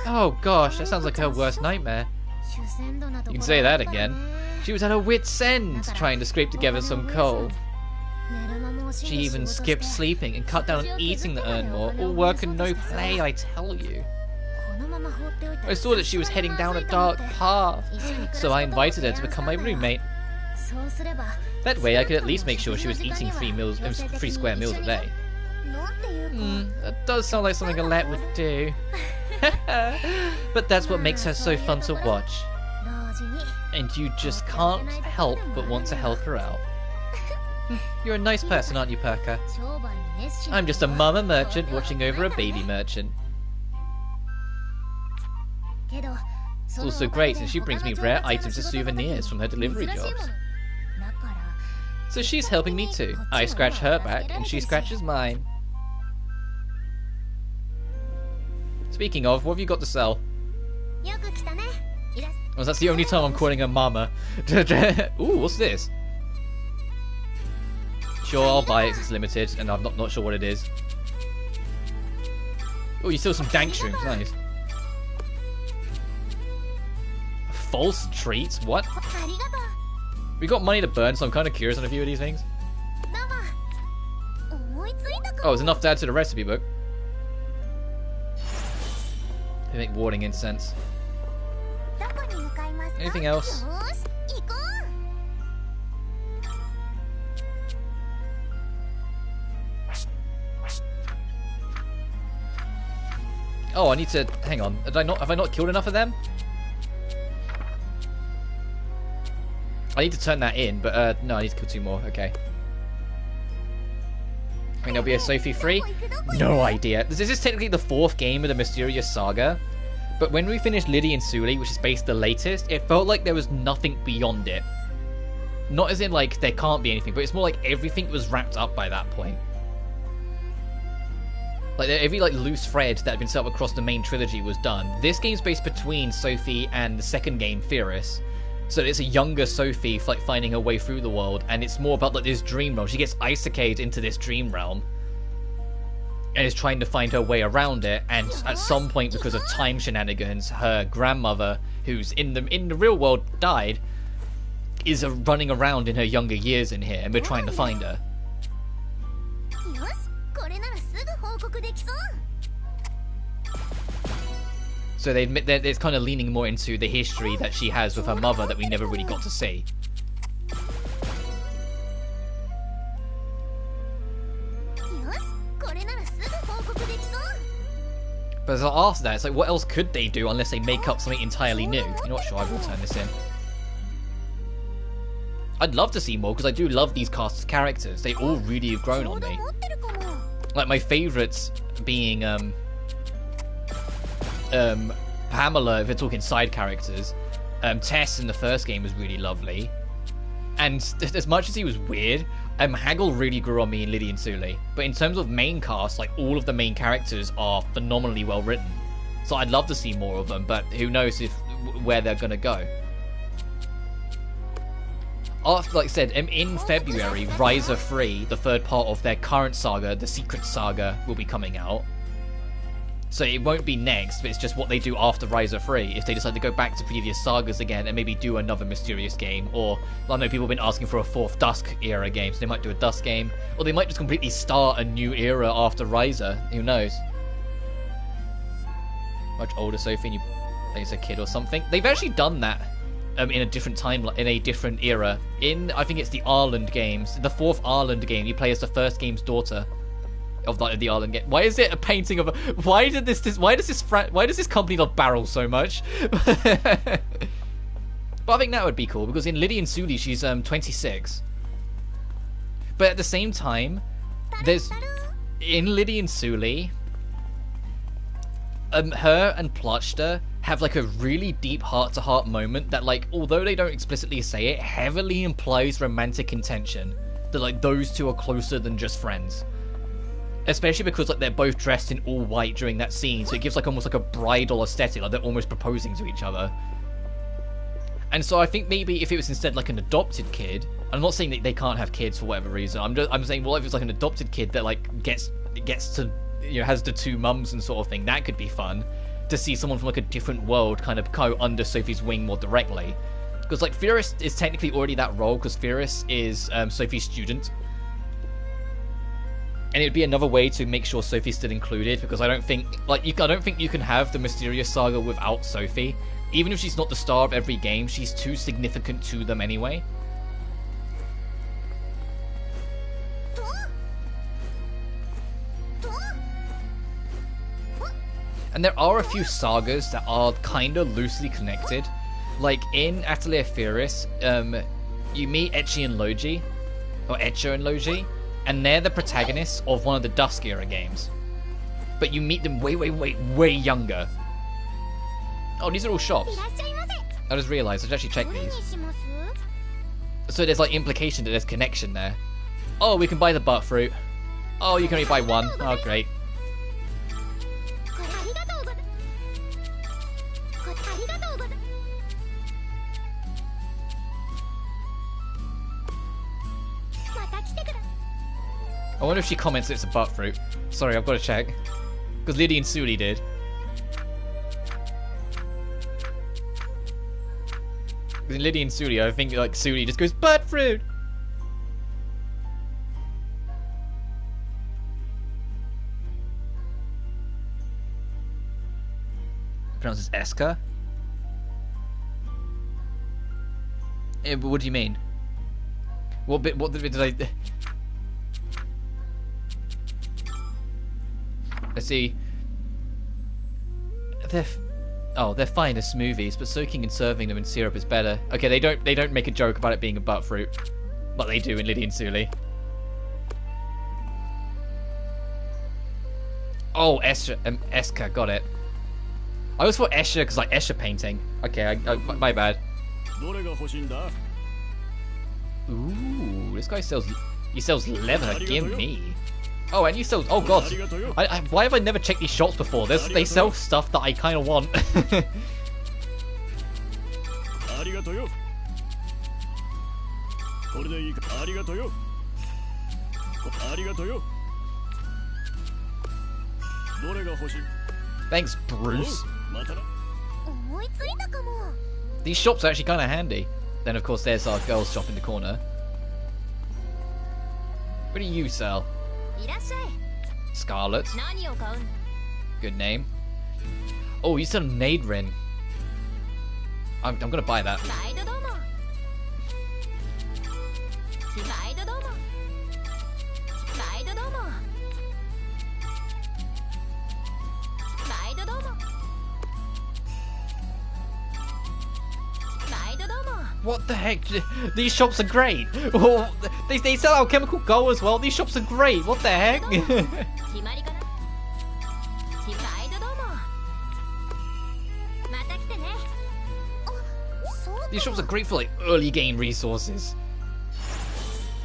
Oh gosh, that sounds like her worst nightmare. You can say that again. She was at her wit's end trying to scrape together some coal. She even skipped sleeping and cut down on eating to earn more. All work and no play, I tell you. I saw that she was heading down a dark path, so I invited her to become my roommate. That way I could at least make sure she was eating 3 square meals a day. That does sound like something Alette would do. But that's what makes her so fun to watch. And you just can't help but want to help her out. You're a nice person, aren't you, Perka? I'm just a mama merchant watching over a baby merchant. It's also great since she brings me rare items and souvenirs from her delivery jobs. So she's helping me too. I scratch her back and she scratches mine. Speaking of, what have you got to sell? Oh, that's the only time I'm calling her Mama. Ooh, what's this? Sure, I'll buy it. It's limited, and I'm not sure what it is. Oh, you steal some dank shrooms. Nice. False treats? What? We got money to burn, so I'm kind of curious on a few of these things. Oh, it's enough to add to the recipe book. They make warding incense. Anything else? Oh, I need to... Hang on. Have I not killed enough of them? I need to turn that in, but no, I need to kill 2 more. Okay. I think there'll be a Sophie 3? No idea. This is technically the 4th game of the Mysterious Saga. But when we finished Lily and Sully, which is basically the latest, it felt like there was nothing beyond it. Not as in, like, there can't be anything, but it's more like everything was wrapped up by that point. Like, every, like, loose thread that had been set up across the main trilogy was done. This game's based between Sophie and the second game, Firis. So it's a younger Sophie, like, finding her way through the world, and it's more about, like, this dream realm. She gets isekai'd into this dream realm, and is trying to find her way around it, and at some point, because of time shenanigans, her grandmother, who's in the real world died, is running around in her younger years in here, and we're trying to find her. So it's kind of leaning more into the history that she has with her mother that we never really got to see. But as after that, it's like, what else could they do unless they make up something entirely new? You know what, sure, I will turn this in. I'd love to see more, because I do love these cast of characters. They all really have grown on me. Like, my favourites being, Pamela, if we're talking side characters. Tess in the first game was really lovely. And as much as he was weird, Haggle really grew on me in Lily and Sully. But in terms of main cast, like, all of the main characters are phenomenally well written. So I'd love to see more of them, but who knows where they're gonna go. After, like I said, in February, Riser 3, the 3rd part of their current saga, the Secret Saga, will be coming out. So it won't be next, but it's just what they do after Riser 3. If they decide to go back to previous sagas again and maybe do another Mysterious game, or I know people have been asking for a 4th Dusk era game, so they might do a Dusk game, or they might just completely start a new era after Riser. Who knows? Much older Sophie, and you play as a kid or something. They've actually done that in a different time, in a different era. I think it's the Arland games, the 4th Arland game. You play as the first game's daughter of the Arland game. Why is it a painting of a? Why does this company not barrel so much? But I think that would be cool, because in Lily and Sully she's 26. But at the same time, in Lily and Sully, her and Plutchta have like a really deep heart-to-heart moment that, like, although they don't explicitly say it, heavily implies romantic intention. That, like, those two are closer than just friends. Especially because, like, they're both dressed in all white during that scene, so it gives, like, almost like a bridal aesthetic, like they're almost proposing to each other. And so I think maybe if it was instead like an adopted kid, I'm not saying that they can't have kids for whatever reason. I'm saying, well, if it's like an adopted kid that, like, gets to, you know, has the 2 mums and sort of thing, that could be fun. To see someone from, like, a different world kind of go under Sophie's wing more directly. Because, like, Firis is technically already that role, because Firis is Sophie's student. And it'd be another way to make sure Sophie's still included, because I don't think you can have the Mysterious Saga without Sophie. Even if she's not the star of every game, she's too significant to them anyway. And there are a few sagas that are kind of loosely connected. Like, in Atelier Firis, you meet Echi and Loji, or Echo and Loji, and they're the protagonists of one of the Dusk Era games. But you meet them way younger. Oh, these are all shops. I just realised, I should actually check these. So there's, like, implication that there's connection there. Oh, we can buy the butt fruit. Oh, you can only buy 1. Oh, great. I wonder if she comments it's a butt fruit. Sorry, I've got to check. Because Lily and Sully did. In Lily and Sully, I think, like, Sully just goes, butt fruit! Pronounces Eska? What do you mean? What did I... Let's see. Oh, they're fine as smoothies, but soaking and serving them in syrup is better. Okay, they don't make a joke about it being a butt fruit, but they do in Lydia and Suli. Oh, Eska, got it. I always thought Escher because like Escher painting. Okay, my bad. Ooh, this guy sells. He sells leather. Give me. Oh, and you sell. Oh god. Why have I never checked these shops before? They sell stuff that I kind of want. Thanks, Bruce. These shops are actually kind of handy. Then, of course, there's our girls' shop in the corner. What do you sell? Scarlet. Good name. Oh, you sell Nadrin. I'm gonna buy that. What the heck? These shops are great. Oh, they sell alchemical gold as well. These shops are great. What the heck? These shops are great for like early game resources.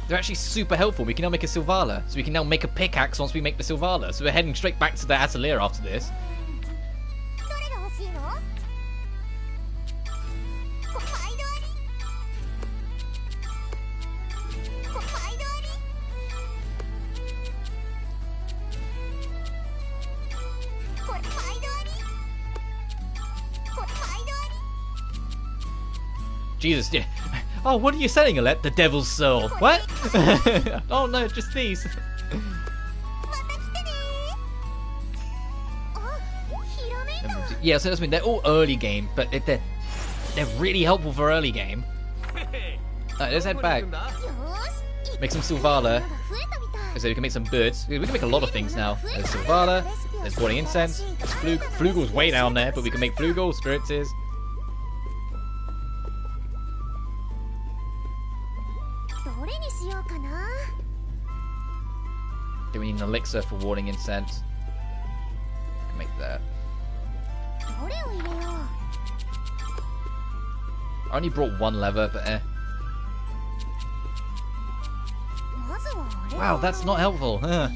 They're actually super helpful. We can now make a Silvala, so we can now make a pickaxe once we make the Silvala. So we're heading straight back to the Atelier after this. Jesus, yeah. Oh, what are you selling, Alette? The Devil's Soul. What? Oh no, just these. Yeah, so that's mean they're all early game, but they're really helpful for early game. Alright, let's head back. Make some Silvala. So we can make some birds. We can make a lot of things now. There's Silvala, there's boiling incense, there's Flugel's way down there, but we can make Flugel, Spirits. Do we need an elixir for warding incense? Can make that. I only brought one lever, but eh. Wow, that's not helpful. Huh.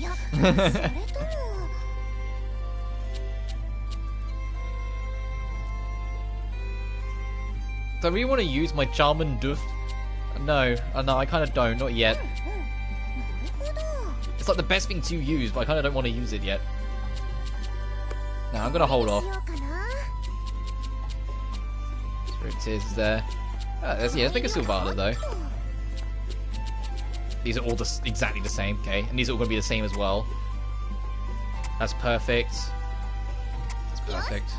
Do I really want to use my Charmin Duft? No, I kind of don't. Not yet. It's like the best thing to use, but I kind of don't want to use it yet. No, I'm gonna hold off. Spirits is there. Let's make a Silvala though. These are all exactly the same, okay? And these are all gonna be the same as well. That's perfect. That's perfect.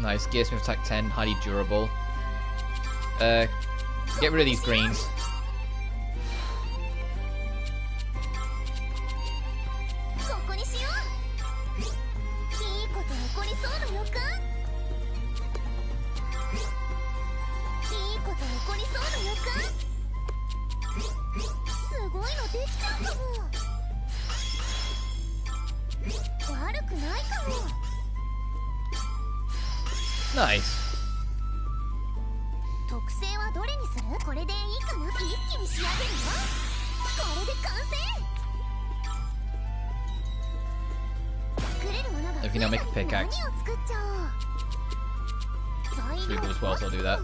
Nice, Gearsmith attack 10, highly durable. Get rid of these greens. Nice. If you now make a pickaxe. Sweeper as well, so I'll do that.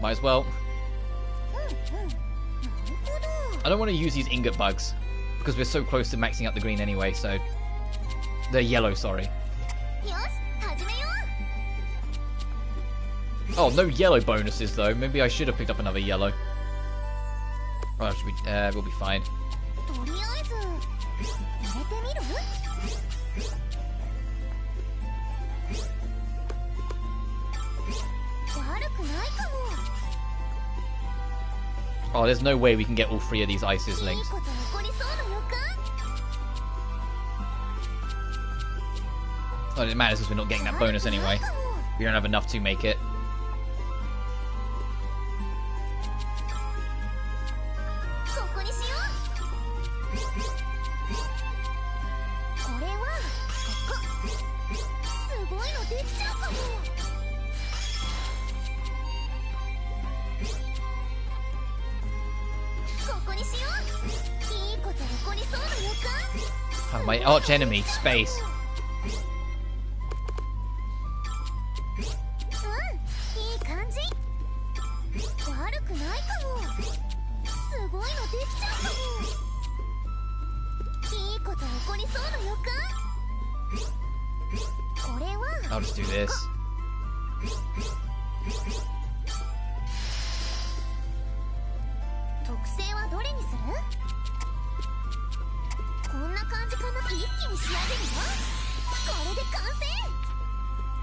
Might as well. I don't want to use these ingot bugs because we're so close to maxing out the green anyway, so they're yellow, sorry. Oh, no yellow bonuses though. Maybe I should have picked up another yellow. Oh, we'll be fine. とりあえず入れてみる？ Oh, there's no way we can get all 3 of these ices linked. Oh, it matters because we're not getting that bonus anyway. We don't have enough to make it. Oh, my arch enemy, space. I'll just do this.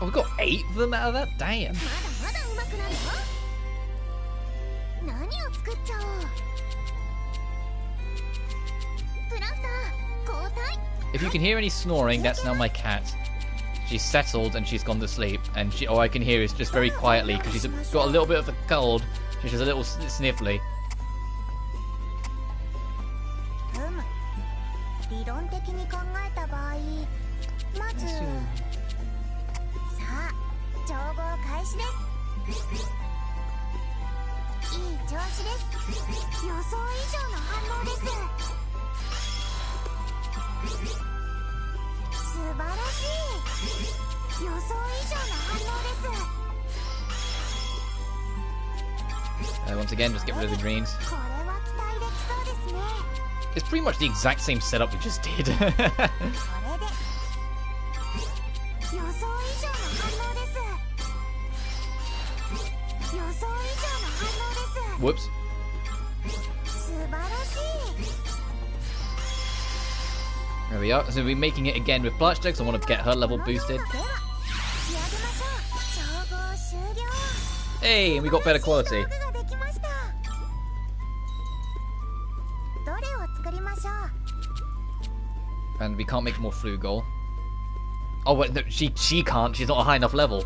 Oh, we got 8 of them out of that? Damn. If you can hear any snoring, that's now my cat. She's settled and she's gone to sleep, and all I can hear is just very quietly because she's got a little bit of a cold. She's a little sniffly. Once again, just get rid of the greens. It's pretty much the exact same setup we just did. Whoops. There we are. So we're making it again with Blushdeck, so I want to get her level boosted. Hey, and we got better quality. And we can't make more Flugel. Oh wait, no, she can't. She's not a high enough level.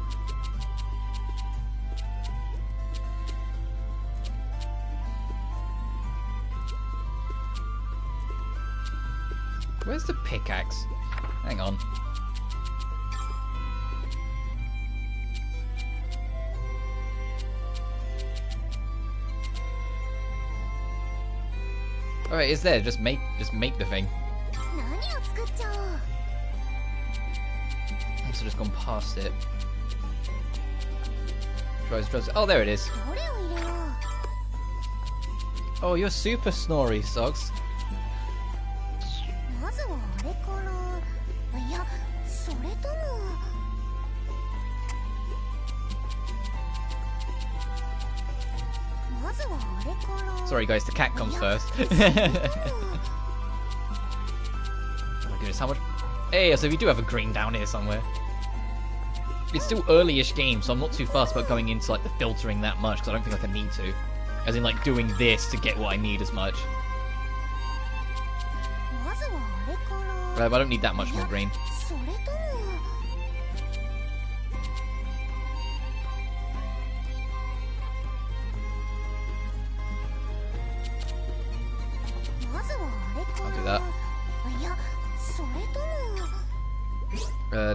Where's the pickaxe? Hang on. Alright, it's there. Just make the thing. I've just gone past it. Tries. Oh, there it is. Oh, you're super snory, Socks. Sorry guys, the cat comes first. Oh my goodness, how much... Hey, so we do have a green down here somewhere. It's still early-ish game, so I'm not too fast about going into like the filtering that much, because I don't think I need to. As in like doing this to get what I need as much. I don't need that much more green. I'll do that.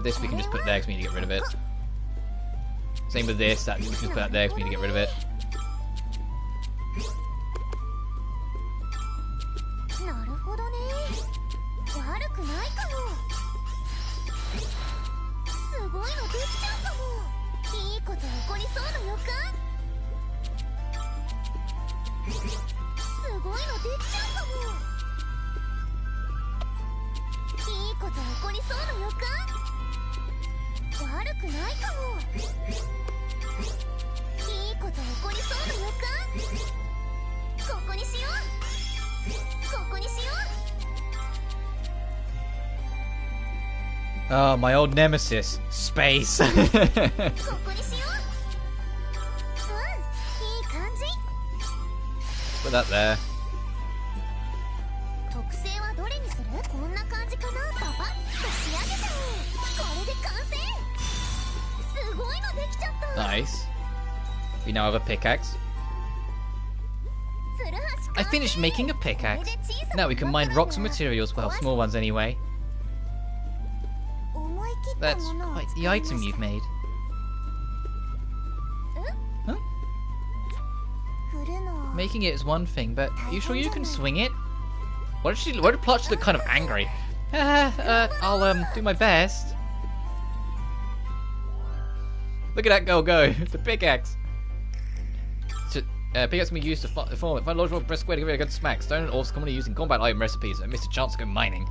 This we can just put there because we need to get rid of it. Same with this, that we can just put that there because we need to get rid of it. Oh, my old nemesis. Space. ここにしよう。うん、いい感じ。 Put that there. 特性はどれにする？こんな感じかな。パパッと仕上げちゃおう。これで完成。すごいのできちゃった。 Nice. We now have a pickaxe. ツルハシ I finished making a pickaxe. Now we can mine rocks and materials, well, small ones anyway. 思い切った That's ものを quite 作 the りま item した you've made. Huh? 振るの Making it is one thing, but are you sure you can swing it? Why did Plutch look kind of angry? I'll do my best. Look at that girl go. The pickaxe. Pickaxe can be used to form it. Find a logical press square to give it a good smack. Stone and ores commonly used in combat item recipes. I missed a chance to go mining.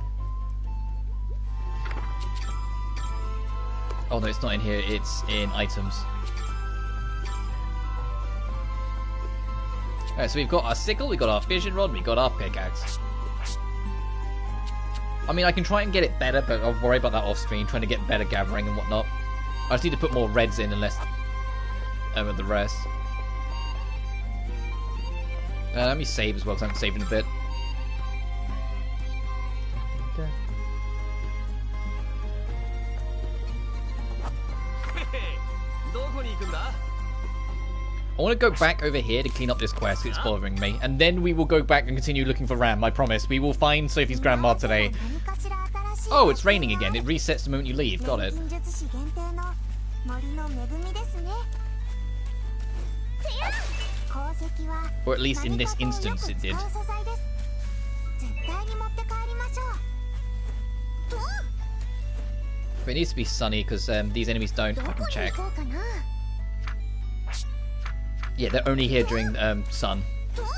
Oh no, it's not in here. It's in items. Alright, so we've got our sickle, we've got our fishing rod, we've got our pickaxe. I mean, I can try and get it better, but I'll worry about that off screen, trying to get better gathering and whatnot. I just need to put more reds in and less of the rest. Let me save as well, because I haven't saved in a bit. I want to go back over here to clean up this quest, it's bothering me. And then we will go back and continue looking for Ram, I promise. We will find Sophie's grandma today. Oh, it's raining again. It resets the moment you leave. Got it. Or at least in this instance it did. But it needs to be sunny because these enemies don't. I can check. Yeah, they're only here during sun. I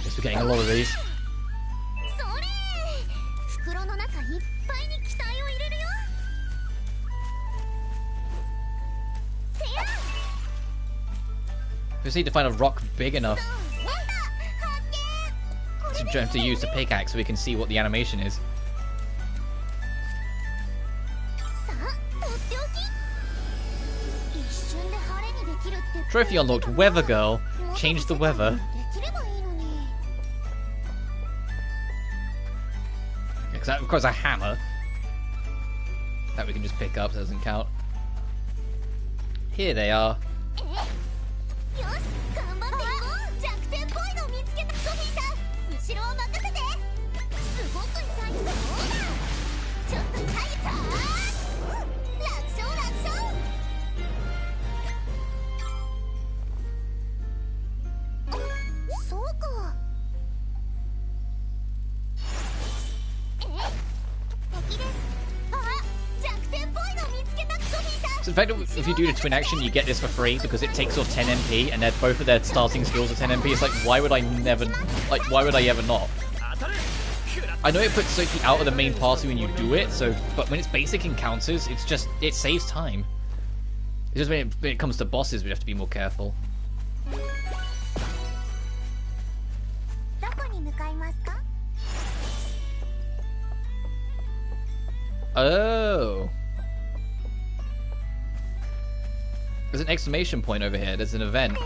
guess we're getting a lot of these. We just need to find a rock big enough to use the pickaxe so we can see what the animation is. Trophy unlocked. Weather Girl. Change the weather. Because that requires a hammer. That we can just pick up, so it doesn't count. Here they are. So in fact, if you do the twin action, you get this for free because it takes off 10 MP, and both of their starting skills are 10 MP. It's like, why would I never, like, why would I ever not? I know it puts Sophie out of the main party when you do it, so, but when it's basic encounters, it's just, it saves time. It's just when it comes to bosses, we have to be more careful. Oh. There's an exclamation point over here. There's an event.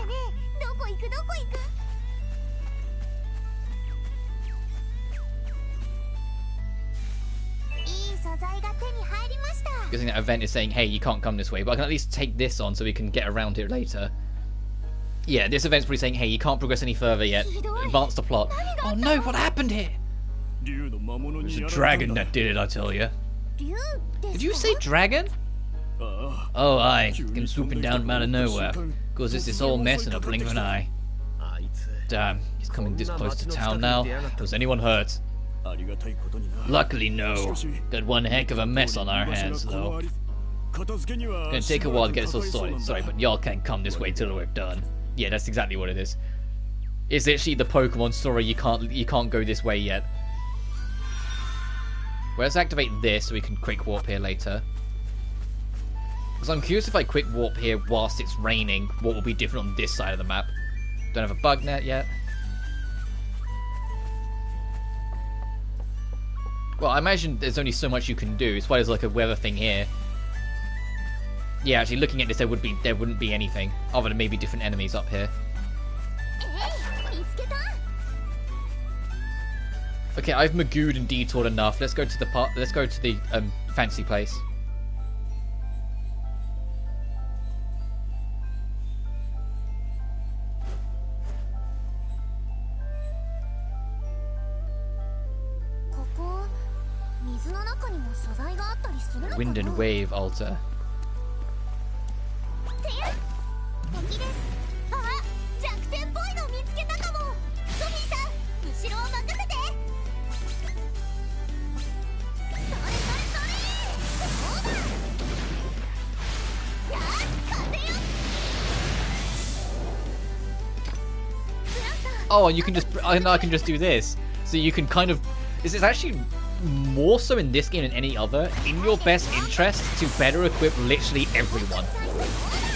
Guessing that event is saying, hey, you can't come this way, but I can at least take this on so we can get around it later. Yeah, this event's probably saying, hey, you can't progress any further yet. Advance the plot. Oh no, what happened here? It was a dragon that did it, I tell you. Did you say dragon? Oh, aye. Came swooping down out of nowhere. Cause it's this whole mess in a blink of an eye. Damn, he's coming this close to town now. Was anyone hurt? Luckily, no. Got one heck of a mess on our hands, though. Gonna take a while to get this all sorted. Sorry, but y'all can't come this way till we're done. Yeah, that's exactly what it is. It's literally the Pokemon story. You can't go this way yet. Well, let's activate this so we can quick warp here later. Because I'm curious if I quick warp here whilst it's raining, what will be different on this side of the map. Don't have a bug net yet. Well, I imagine there's only so much you can do. It's why there's like a weather thing here. Yeah, actually, looking at this, there wouldn't be anything other than maybe different enemies up here. Okay, I've magooed and detoured enough. Let's go to the fancy place. Wind and wave altar. Oh, and you can just, I can just do this. So you can kind of, this is actually more so in this game than any other, in your best interest to better equip literally everyone.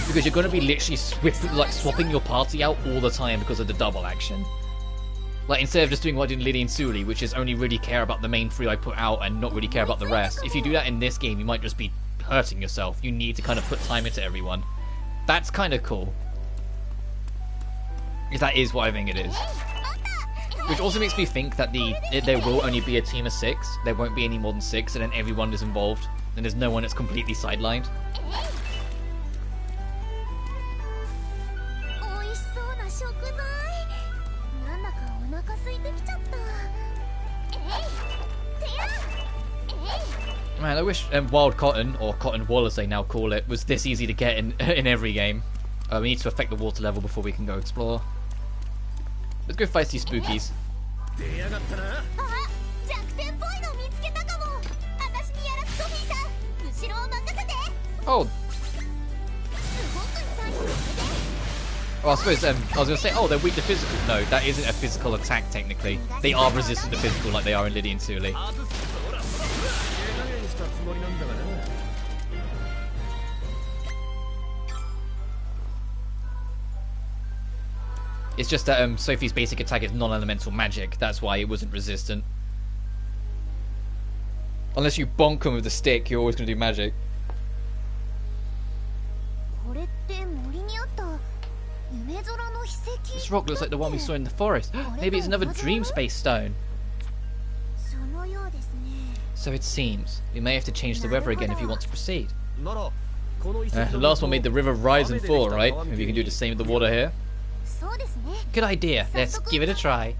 Because you're going to be literally swapping your party out all the time because of the double action. Like, instead of just doing what I did in Lily and Sully, which is only really care about the main three I put out and not really care about the rest. If you do that in this game, you might just be hurting yourself. You need to kind of put time into everyone. That's kind of cool. If that is what I think it is. Which also makes me think that there will only be a team of 6. There won't be any more than 6, and then everyone is involved. And there's no one that's completely sidelined. Man, I wish Wild Cotton, or Cotton Wool as they now call it, was this easy to get in every game. We need to affect the water level before we can go explore. Let's go fight these spookies. Oh. Oh, I suppose, I was going to say, oh, they're weak to physical. No, that isn't a physical attack, technically. They are resistant to physical like they are in Lily and Sully. It's just that Sophie's basic attack is non-elemental magic. That's why it wasn't resistant. Unless you bonk them with the stick, you're always going to do magic. This rock looks like the one we saw in the forest. Maybe it's another dream space stone. So it seems. We may have to change the weather again if you want to proceed. The last one made the river rise and fall, right? Maybe you can do the same with the water here. Good idea. Let's give it a try.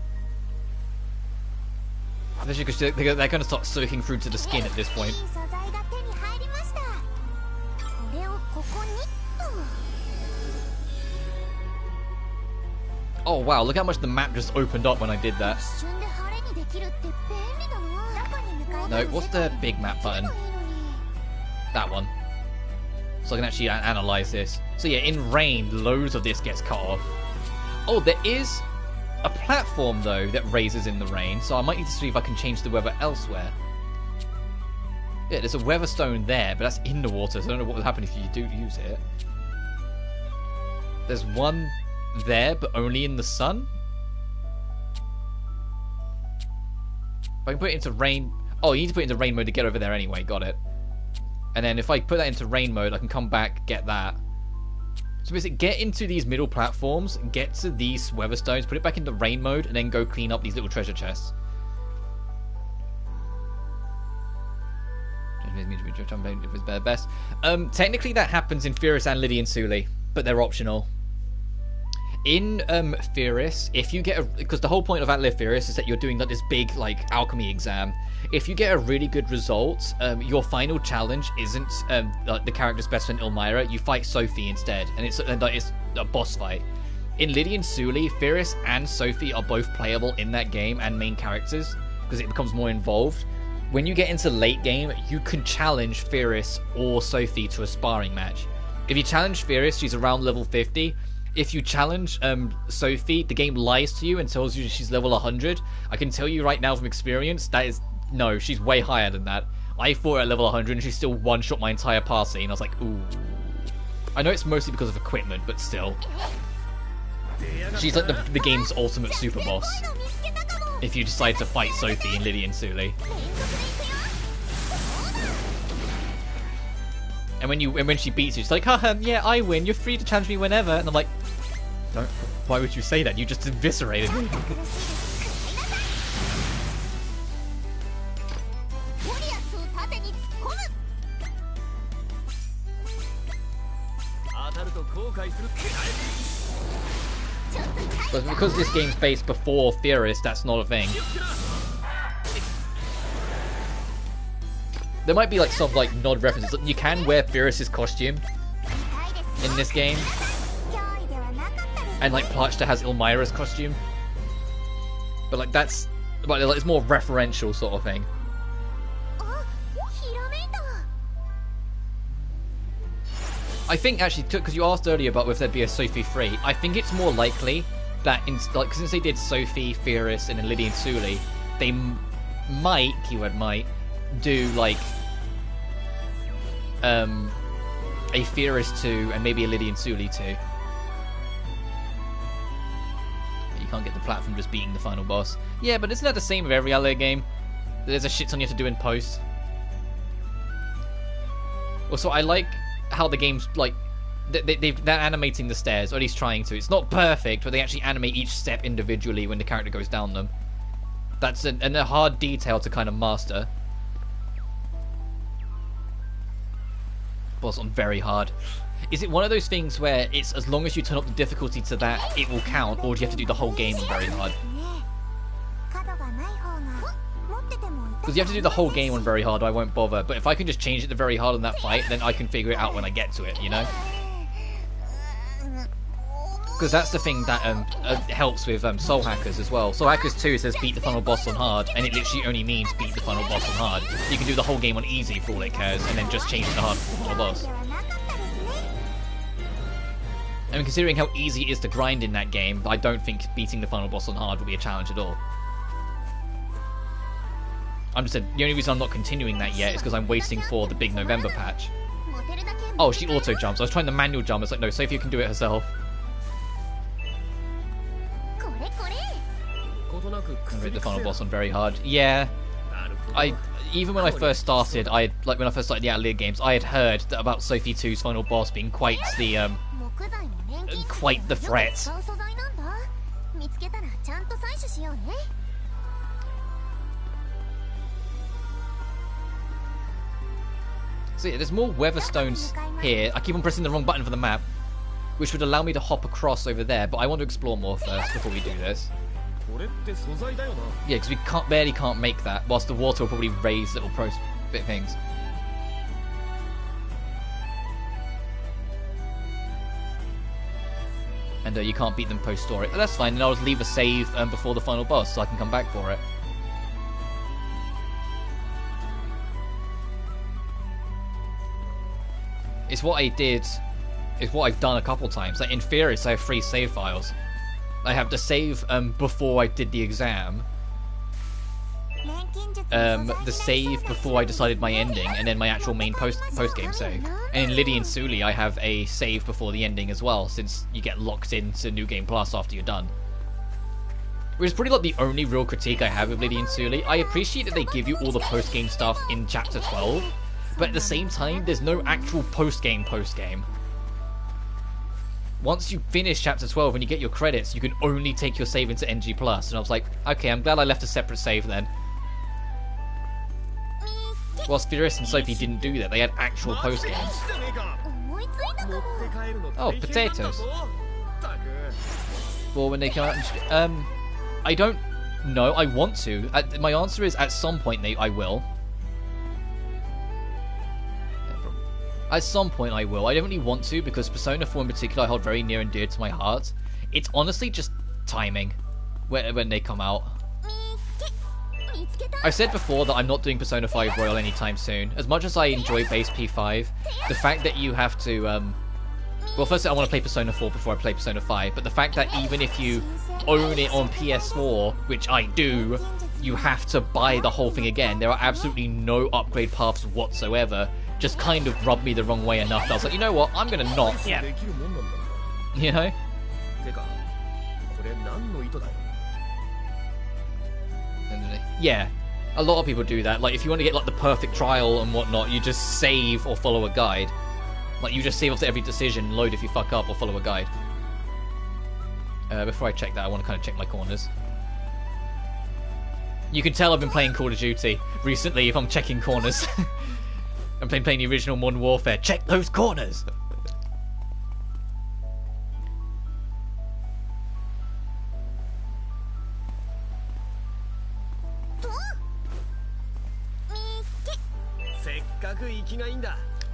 Especially because they're going to start soaking through to the skin at this point. Oh wow, look how much the map just opened up when I did that. No, what's the big map button? That one. So I can actually analyze this. So yeah, in rain, loads of this gets cut off. Oh, there is a platform, though, that raises in the rain, so I might need to see if I can change the weather elsewhere. Yeah, there's a weather stone there, but that's in the water, so I don't know what will happen if you do use it. There's one there, but only in the sun? If I can put it into rain... Oh, you need to put it into rain mode to get over there anyway, got it. And then if I put that into rain mode, I can come back, get that. So basically, get into these middle platforms, get to these weather stones, put it back into rain mode, and then go clean up these little treasure chests. Technically that happens in Furious and Lily and Sully, but they're optional. In Furious, if you get because the whole point of Atelier Furious is that you're doing like this big like alchemy exam. If you get a really good result, your final challenge isn't like the character's best friend Elmira. You fight Sophie instead, and it's a boss fight. In Lily and Sully, Furious and Sophie are both playable in that game and main characters because it becomes more involved. When you get into late game, you can challenge Furious or Sophie to a sparring match. If you challenge Furious, she's around level 50. If you challenge Sophie, the game lies to you and tells you she's level 100. I can tell you right now from experience, that is... No, she's way higher than that. I fought her at level 100 and she still one-shot my entire party, and I was like, ooh. I know it's mostly because of equipment, but still. She's like the game's ultimate super boss. If you decide to fight Sophie and Lydian Suli. And when she beats you, she's like, haha, yeah, I win. You're free to challenge me whenever. And I'm like, don't. Why would you say that? You just eviscerated me. But because this game's based before Furious, that's not a thing. There might be like some like nod references. You can wear Furious's costume in this game, and like Plachta has Ilmyra's costume, but like that's, but it's more referential sort of thing. I think actually, because you asked earlier about whether there'd be a Sophie 3, I think it's more likely that like since they did Sophie, Furious, and then Lydian Suli, they might, keyword might, do like a Furious 2 and maybe a Lydian Suli 2. You can't get the platform just beating the final boss. Yeah, but isn't that the same with every other game? There's a shit ton you have to do in post. Also, I like how the game's like they're animating the stairs, or at least trying to. It's not perfect, but they actually animate each step individually when the character goes down them. That's a hard detail to kind of master. Boss on very hard. Is it one of those things where it's as long as you turn up the difficulty to that, it will count, or do you have to do the whole game on very hard? Because you have to do the whole game on very hard, I won't bother. But if I can just change it to very hard in that fight, then I can figure it out when I get to it, you know? Because that's the thing that helps with Soul Hackers as well. Soul Hackers 2 says beat the final boss on hard, and it literally only means beat the final boss on hard. You can do the whole game on easy for all it cares, and then just change it to hard for the boss. And considering how easy it is to grind in that game, I don't think beating the final boss on hard will be a challenge at all. I'm just saying, the only reason I'm not continuing that yet is because I'm waiting for the big November patch. Oh, she auto jumps. I was trying the manual jump. It's like, no, Sophie can do it herself. I hit the final boss on very hard. Yeah, even when I first started, when I first started the Atelier games, I had heard that about Sophie 2's final boss being quite the threat. So yeah, there's more Weatherstones here. I keep on pressing the wrong button for the map, which would allow me to hop across over there, but I want to explore more first before we do this. Yeah, because we barely can't make that, whilst the water will probably raise little bit things. And you can't beat them post-story. Oh, that's fine, and I'll just leave a save before the final boss so I can come back for it. It's what I did, it's what I've done a couple times. Like in Furious, I have 3 save files. I have the save before I did the exam, the save before I decided my ending, and then my actual main post-game save. And in Lydian Suli, I have a save before the ending as well, since you get locked into New Game Plus after you're done. Which is pretty like the only real critique I have with Lydian Suli. I appreciate that they give you all the post-game stuff in Chapter 12, but at the same time, there's no actual post-game. Once you finish Chapter 12 and you get your credits, you can only take your save into NG+. And I was like, okay, I'm glad I left a separate save then. Whilst Furious and Sophie didn't do that, they had actual post-games. Oh, potatoes. Well, when they come out... I don't know, I want to. My answer is, at some point I will. At some point I will. I don't really want to, because Persona 4 in particular I hold very near and dear to my heart. It's honestly just timing when they come out. I've said before that I'm not doing Persona 5 Royal anytime soon. As much as I enjoy base P5, the fact that you have to... well, first I want to play Persona 4 before I play Persona 5, but the fact that even if you own it on PS4, which I do, you have to buy the whole thing again. There are absolutely no upgrade paths whatsoever. Just kind of rubbed me the wrong way enough that I was like, you know what, I'm gonna not. Yeah. You know? 何の意図だよ。 Yeah, a lot of people do that. Like, if you want to get like the perfect trial and whatnot, you just save or follow a guide. Like, you just save after every decision, load if you fuck up, or follow a guide. Before I check that, I want to kind of check my corners. You can tell I've been playing Call of Duty recently if I'm checking corners. I'm playing the original Modern Warfare. Check those corners!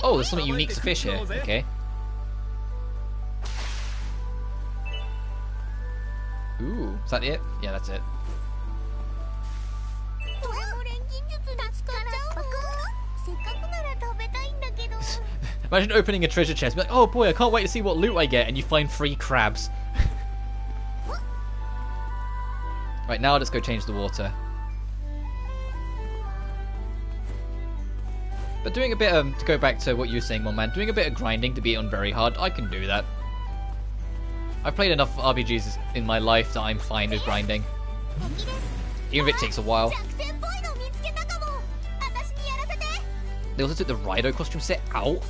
Oh, there's something unique to fish here. Okay. Ooh, is that it? Yeah, that's it. Imagine opening a treasure chest, be like, oh boy, I can't wait to see what loot I get, and you find 3 crabs. Right, now let's go change the water. But doing a bit to go back to what you were saying, my man, doing a bit of grinding to beat on very hard, I can do that. I've played enough RPGs in my life that I'm fine with grinding. Even if it takes a while. They also took the Rido costume set out?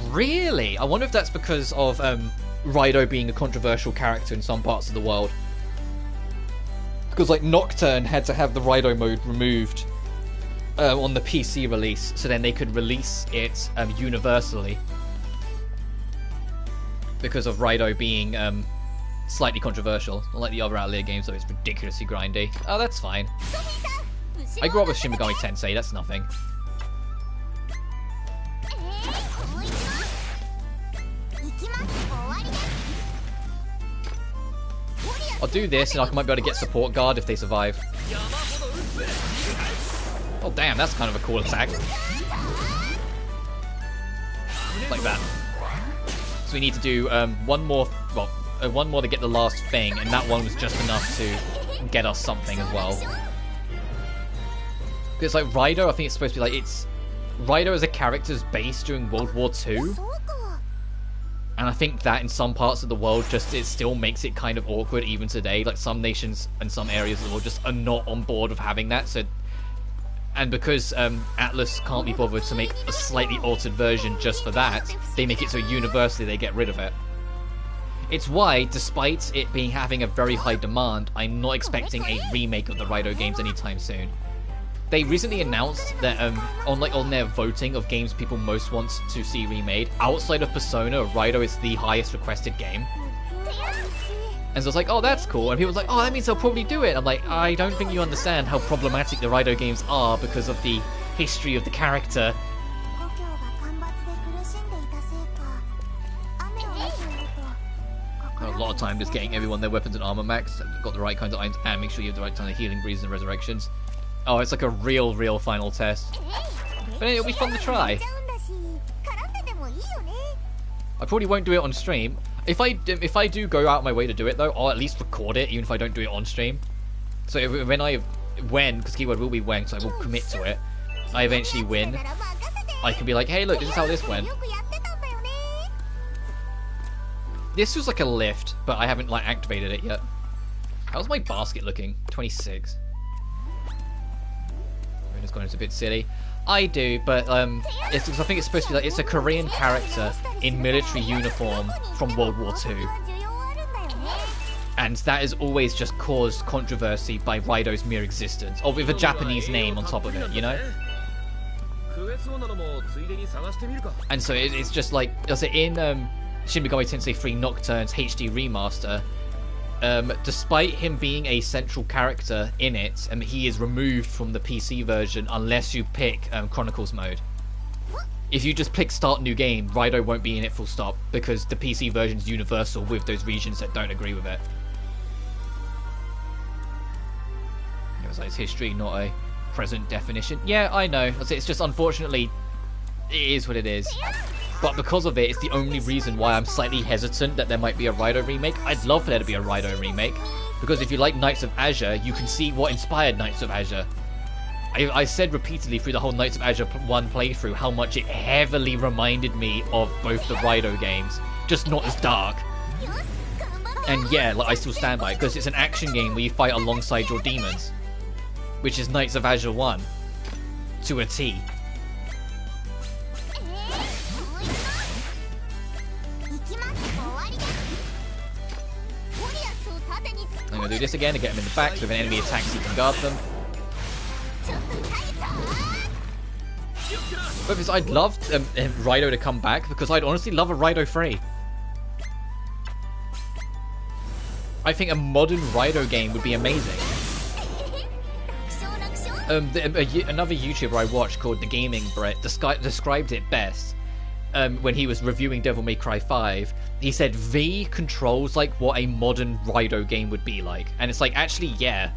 Really? I wonder if that's because of Rido being a controversial character in some parts of the world. Because like Nocturne had to have the Rido mode removed on the PC release, so then they could release it universally. Because of Rido being slightly controversial. Unlike the other Atelier games, though, it's ridiculously grindy. Oh, that's fine. I grew up with Shin Megami Tensei, that's nothing. I'll do this and I might be able to get support guard if they survive. Oh damn, that's kind of a cool attack. Like that. So we need to do one more to get the last thing, and that one was just enough to get us something as well. Because like Rido, I think it's supposed to be like, Rido as a character's based during World War II. And I think that in some parts of the world, it still makes it kind of awkward even today. Like some nations and some areas of the world just are not on board with having that. So, and because Atlus can't be bothered to make a slightly altered version just for that, they make it so universally they get rid of it. It's why, despite it having a very high demand, I'm not expecting a remake of the Rido games anytime soon. They recently announced that on their voting of games people most want to see remade, outside of Persona, Rido is the highest requested game. And so it's like, oh, that's cool. And people was like, oh, that means they'll probably do it. I'm like, I don't think you understand how problematic the Rido games are because of the history of the character. A lot of time just getting everyone their weapons and armor max, got the right kinds of items, and make sure you have the right kind of healing breezes and resurrections. Oh, it's like a real final test. But it'll be fun to try. I probably won't do it on stream. If I do go out my way to do it though, I'll at least record it, even if I don't do it on stream. So when, because keyword will be when, so I will commit to it, I eventually win, I can be like, hey look, this is how this went. This was like a lift, but I haven't like activated it yet. How's my basket looking? 26. It's going into a bit silly. I do, but it's because I think it's supposed to be like it's a Korean character in military uniform from World War II, and that has always just caused controversy by Rido's mere existence, or with a Japanese name on top of it, you know. And so it's just like in Shin Megami Tensei 3 Nocturne's HD remaster. Despite him being a central character in it, he is removed from the PC version unless you pick Chronicles mode. If you just pick Start New Game, Rido won't be in it full stop, because the PC version is universal with those regions that don't agree with it. It was like it's history, not a present definition. Yeah, I know. It's just unfortunately, it is what it is. But because of it, it's the only reason why I'm slightly hesitant that there might be a Rido remake. I'd love for there to be a Rido remake, because if you like Knights of Azure, you can see what inspired Knights of Azure. I said repeatedly through the whole Knights of Azure 1 playthrough how much it heavily reminded me of both the Rido games, just not as dark. And yeah, like, I still stand by it, because it's an action game where you fight alongside your demons. Which is Knights of Azure 1. To a T. I'm gonna do this again to get him in the back, so if an enemy attacks he can guard them. But because I'd love Raido to come back, because I'd honestly love a Raido free. I think a modern Raido game would be amazing. Another YouTuber I watched called The Gaming Brett described it best when he was reviewing Devil May Cry 5. He said V controls like what a modern Raido game would be like, and it's like, actually, yeah,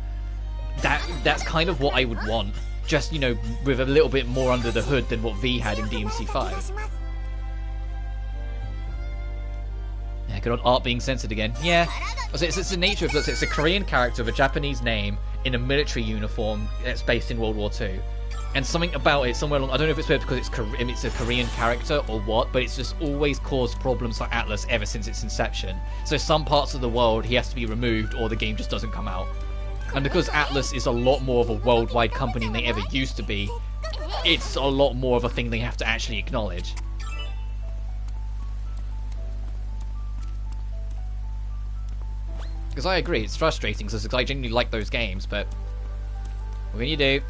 that's kind of what I would want. Just, you know, with a little bit more under the hood than what V had in DMC5. Yeah, good old art being censored again. Yeah, it's the nature of this. It's a Korean character with a Japanese name in a military uniform that's based in World War II. And something about it, somewhere along, I don't know if it's weird because it's a Korean character or what, but it's just always caused problems for Atlus ever since its inception. So some parts of the world he has to be removed or the game just doesn't come out. And because Atlus is a lot more of a worldwide company than they ever used to be, it's a lot more of a thing they have to actually acknowledge. Because I agree, it's frustrating because I genuinely like those games, but what can you do?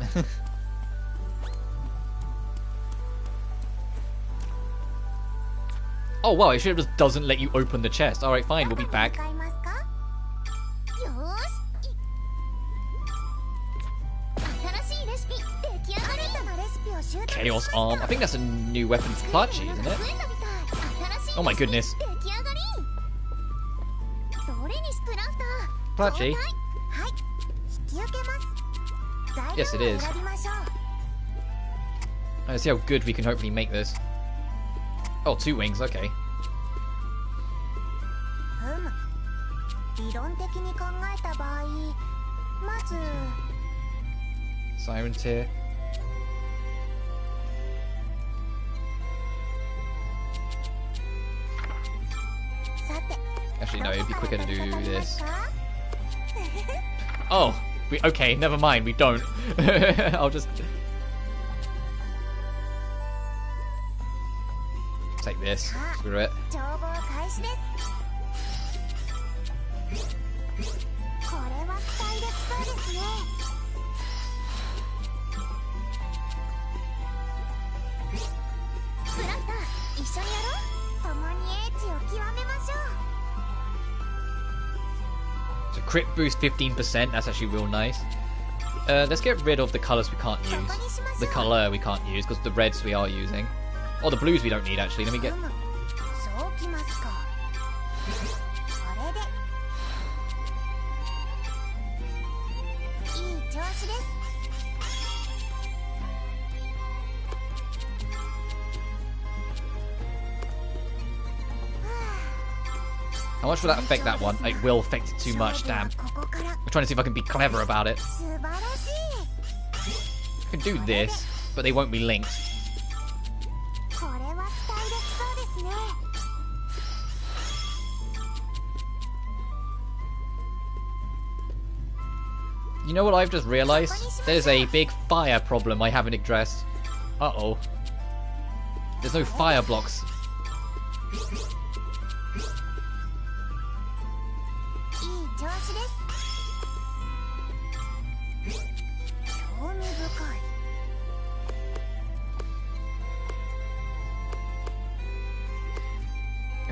Oh wow, it should have just doesn't let you open the chest. Alright, fine, we'll be back. Chaos Arm. I think that's a new weapon for Plachi, isn't it? Oh my goodness. Plachi? Yes, it is. Let's see how good we can hopefully make this. Oh, 2 wings, okay. Siren Tear. Actually, no, it'd be quicker to do this. Oh, okay, never mind, we don't. I'll just take this. Screw it. So crit boost 15%, that's actually real nice. Let's get rid of the colours we can't use. The colour we can't use, because the reds we are using. Oh, the blues we don't need, actually. Let me get... How much will that affect that one? It will affect it too much, damn. I'm trying to see if I can be clever about it. I can do this, but they won't be linked. You know what I've just realised? There's a big fire problem I haven't addressed. Uh-oh. There's no fire blocks.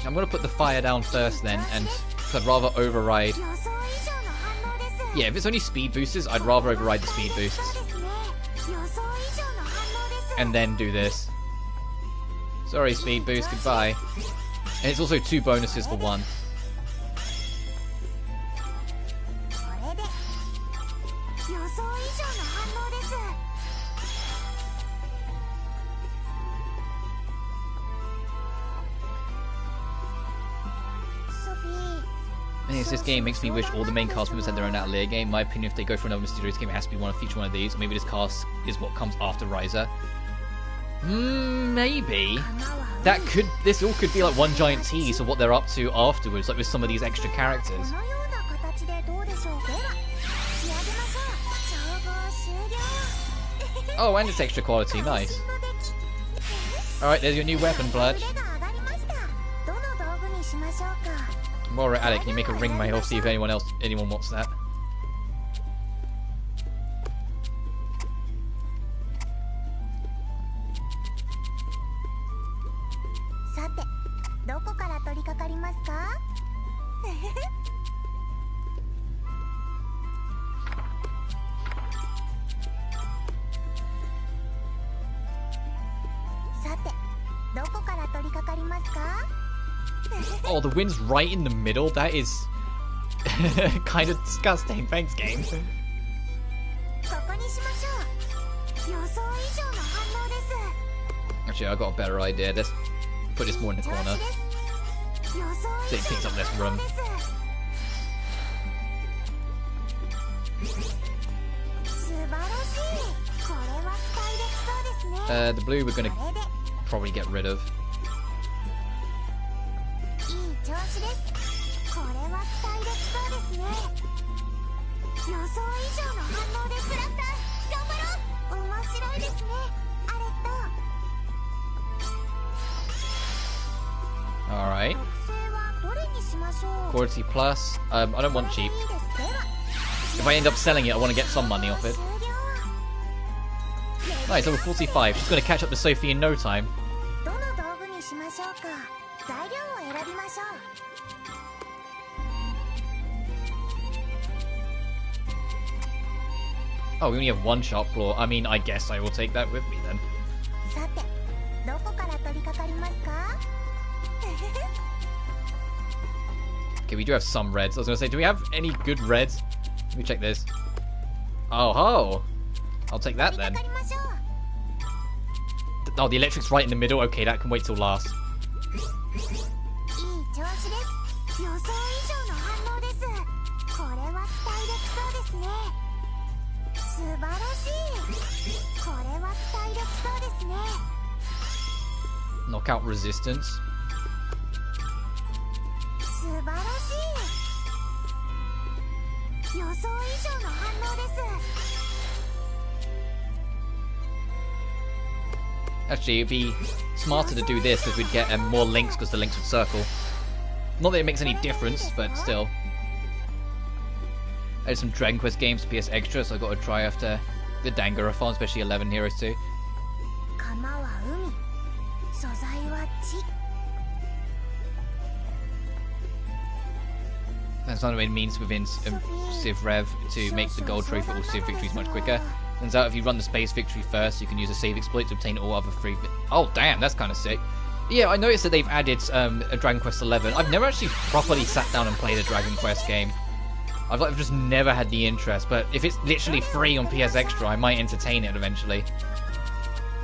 I'm gonna put the fire down first then, and I'd rather override. Yeah, if it's only speed boosters, I'd rather override the speed boosts. And then do this. Sorry, speed boost, goodbye. And it's also 2 bonuses for 1. This game makes me wish all the main cast members had their own Atelier game. In my opinion, if they go for another mysterious game, it has to be one of feature one of these. Or maybe this cast is what comes after Riser. Maybe. This all could be like one giant tease of what they're up to afterwards, like with some of these extra characters. Oh, and it's extra quality, nice. Alright, there's your new weapon, Bludge. While we're at it, can you make a ring mail, see if anyone wants that? Oh, the wind's right in the middle? That is kind of disgusting. Thanks, game. Actually, I got a better idea. Let's put this more in the corner. So it picks up less room. The blue we're going to probably get rid of. Alright. Quality plus. I don't want cheap. If I end up selling it, I want to get some money off it. Nice, level 45. She's going to catch up to Sophie in no time. Oh, we only have one sharp claw. I mean, I guess I will take that with me then. Okay, we do have some reds. I was going to say, do we have any good reds? Let me check this. Oh ho! I'll take that then. Oh, the electric's right in the middle. Okay, that can wait till last. Knockout resistance. Actually, it'd be smarter to do this because we'd get more links because the links would circle. Not that it makes any difference, but still. I had some Dragon Quest games to PS Extra, so I got to try after the Danganronpa, especially 11 Heroes 2. That's one of the means within Civ Rev to make the gold trophy for all Civ victories much quicker. Turns out if you run the space victory first, you can use a save exploit to obtain all other free. Oh damn, that's kind of sick. Yeah, I noticed that they've added a Dragon Quest 11. I've never actually properly sat down and played a Dragon Quest game. I've just never had the interest. But if it's literally free on PS Extra, I might entertain it eventually.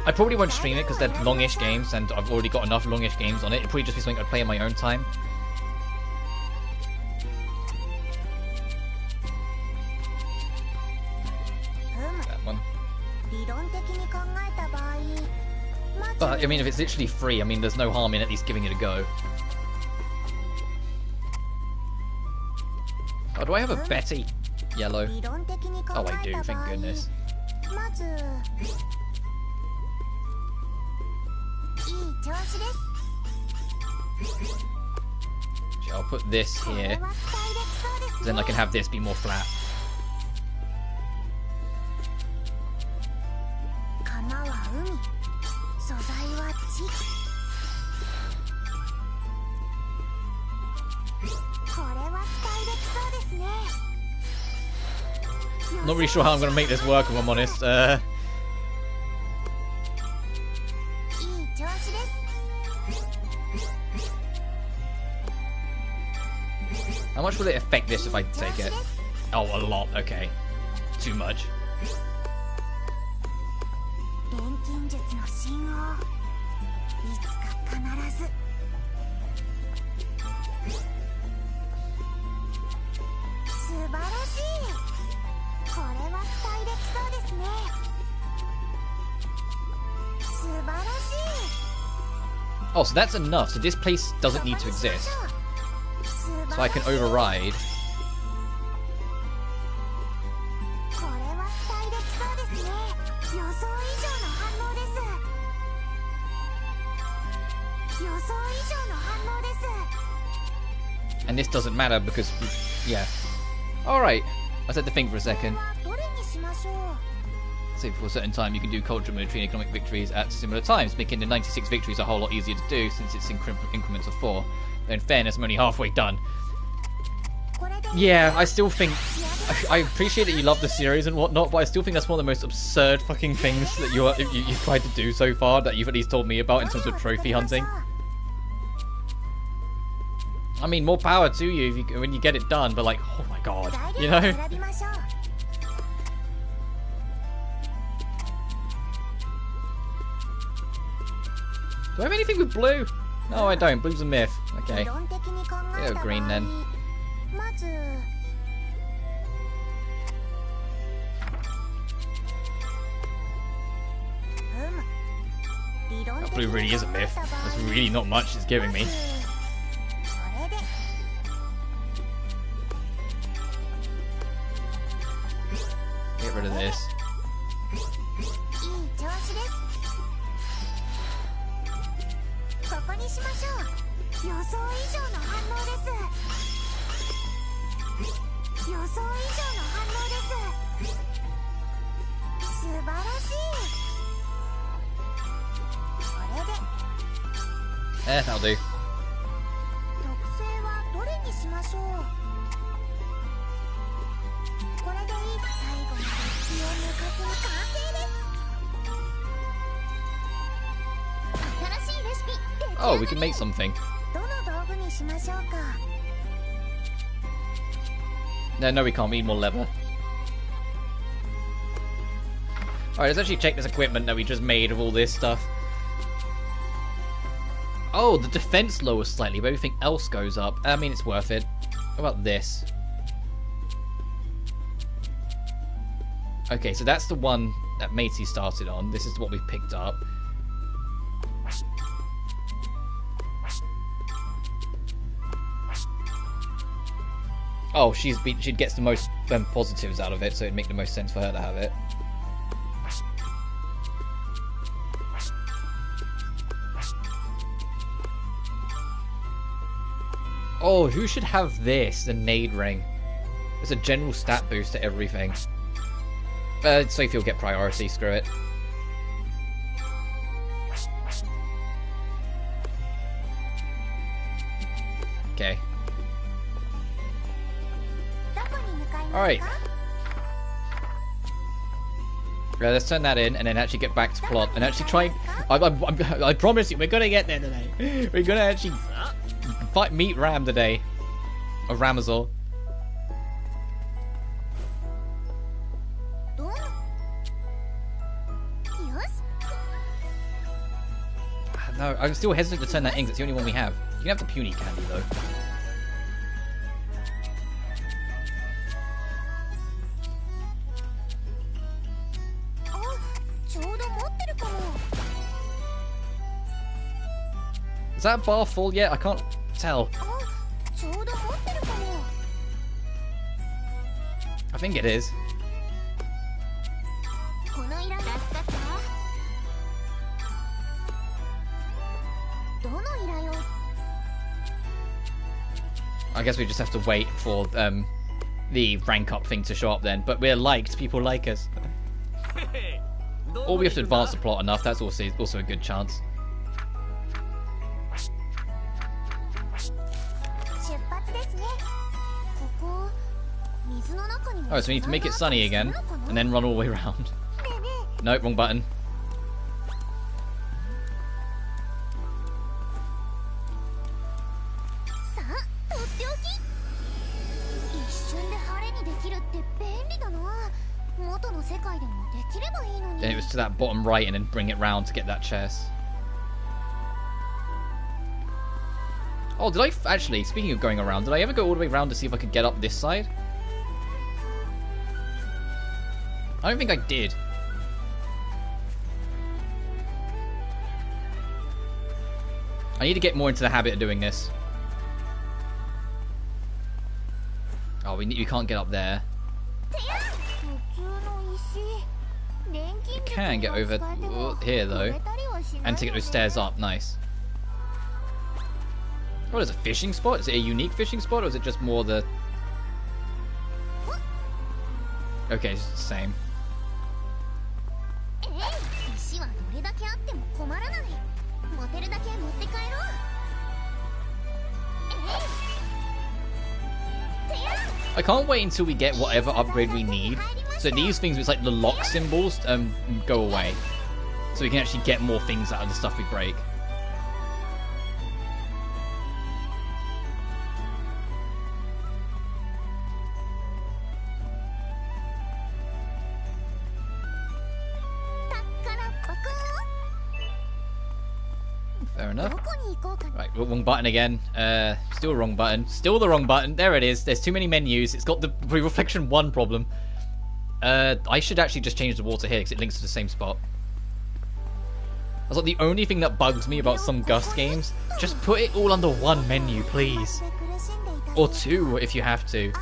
I probably won't stream it because they're longish games, and I've already got enough longish games on it. It'd probably just be something I'd play in my own time. But, I mean, if it's literally free, I mean, there's no harm in at least giving it a go. Oh, do I have a Betty? Yellow. Oh, I do, thank goodness. I'll put this here. Then I can have this be more flat. Not really sure how I'm going to make this work, if I'm honest. How much will it affect this if I take it? Oh, a lot. Okay. Too much. Oh, so that's enough. So this place doesn't need to exist. So I can override. And this doesn't matter because, yeah. Alright. I had to think for a second. Say for a certain time you can do cultural, military, and economic victories at similar times, making the 96 victories a whole lot easier to do since it's in increments of 4. Though in fairness, I'm only halfway done. Yeah, I still think... I appreciate that you love the series and whatnot, but I still think that's one of the most absurd fucking things that you've tried to do so far, that you've at least told me about in terms of trophy hunting. I mean, more power to you, when you get it done, but like, oh my god, you know? Do I have anything with blue? No, I don't. Blue's a myth. Okay. Go green then. Oh, blue really is a myth. There's really not much it's giving me. Get rid of this. That'll do. Oh, we can make something. No, we can't. We need more leather. Alright, let's actually check this equipment that we just made of all this stuff. Oh, the defense lowers slightly, but everything else goes up. I mean, it's worth it. How about this? Okay, so that's the one that Matey started on. This is what we've picked up. Oh, she gets the most positives out of it, so it'd make the most sense for her to have it. Oh, who should have this? The Nade Ring. It's a general stat boost to everything. Sophie will get priority, screw it. Okay. Alright. Let's turn that in and then actually get back to plot and actually try... I promise you, we're gonna get there today. We're gonna actually meet Ram today. Or Ramazor. No, I'm still hesitant to turn that in 'cause it's the only one we have. You can have the puny candy though. Is that bar full yet? I can't tell. I think it is. I guess we just have to wait for the rank up thing to show up then. But we're liked. People like us. Or we have to advance the plot enough. That's also a good chance. Oh, so we need to make it sunny again, and then run all the way around. Nope, wrong button. Then it was to that bottom right and then bring it round to get that chest. Oh, did I actually, speaking of going around, did I ever go all the way around to see if I could get up this side? I don't think I did. I need to get more into the habit of doing this. Oh, we can't get up there. You can get over here though, and to get those stairs up. Nice. What is a fishing spot? Is it a unique fishing spot, or is it just more the? Okay, it's the same. I can't wait until we get whatever upgrade we need. So these things, it's like the lock symbols, go away. So we can actually get more things out of the stuff we break. Fair enough. Right, wrong button again. Still wrong button. Still the wrong button. There it is. There's too many menus. It's got the reflection 1 problem. I should actually just change the water here because it links to the same spot. That's like the only thing that bugs me about some Gust games. Just put it all under 1 menu, please. Or 2 if you have to.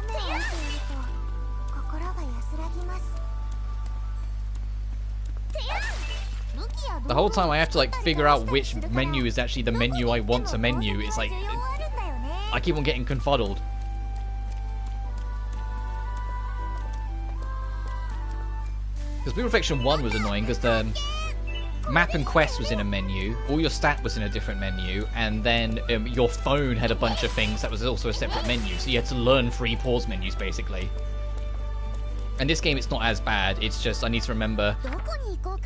The whole time I have to like figure out which menu is actually the menu I want to menu. It's like I keep on getting confuddled. Because Blue Reflection 1 was annoying because the map and quest was in a menu, all your stat was in a different menu, and then your phone had a bunch of things that was also a separate menu. So you had to learn 3 pause menus basically. And this game, it's not as bad. It's just I need to remember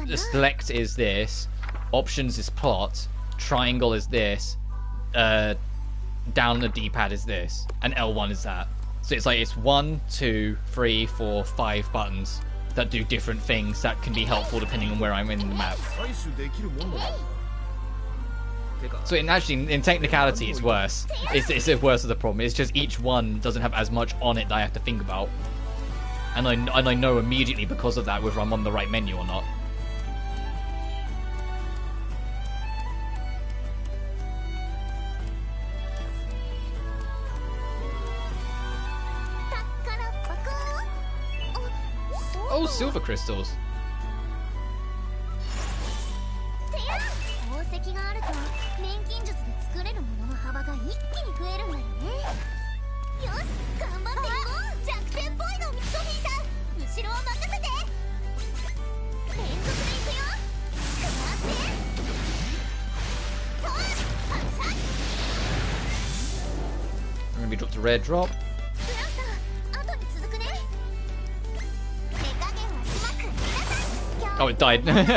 the select is this, options is plot, triangle is this, down the D-pad is this, and L1 is that. So it's like it's 1, 2, 3, 4, 5 buttons that do different things that can be helpful depending on where I'm in the map. So in technicality, it's worse. It's the worse of the problem. It's just each one doesn't have as much on it that I have to think about. And I know immediately because of that whether I'm on the right menu or not. Oh, silver crystals. We dropped a red drop. Oh, it died. Let's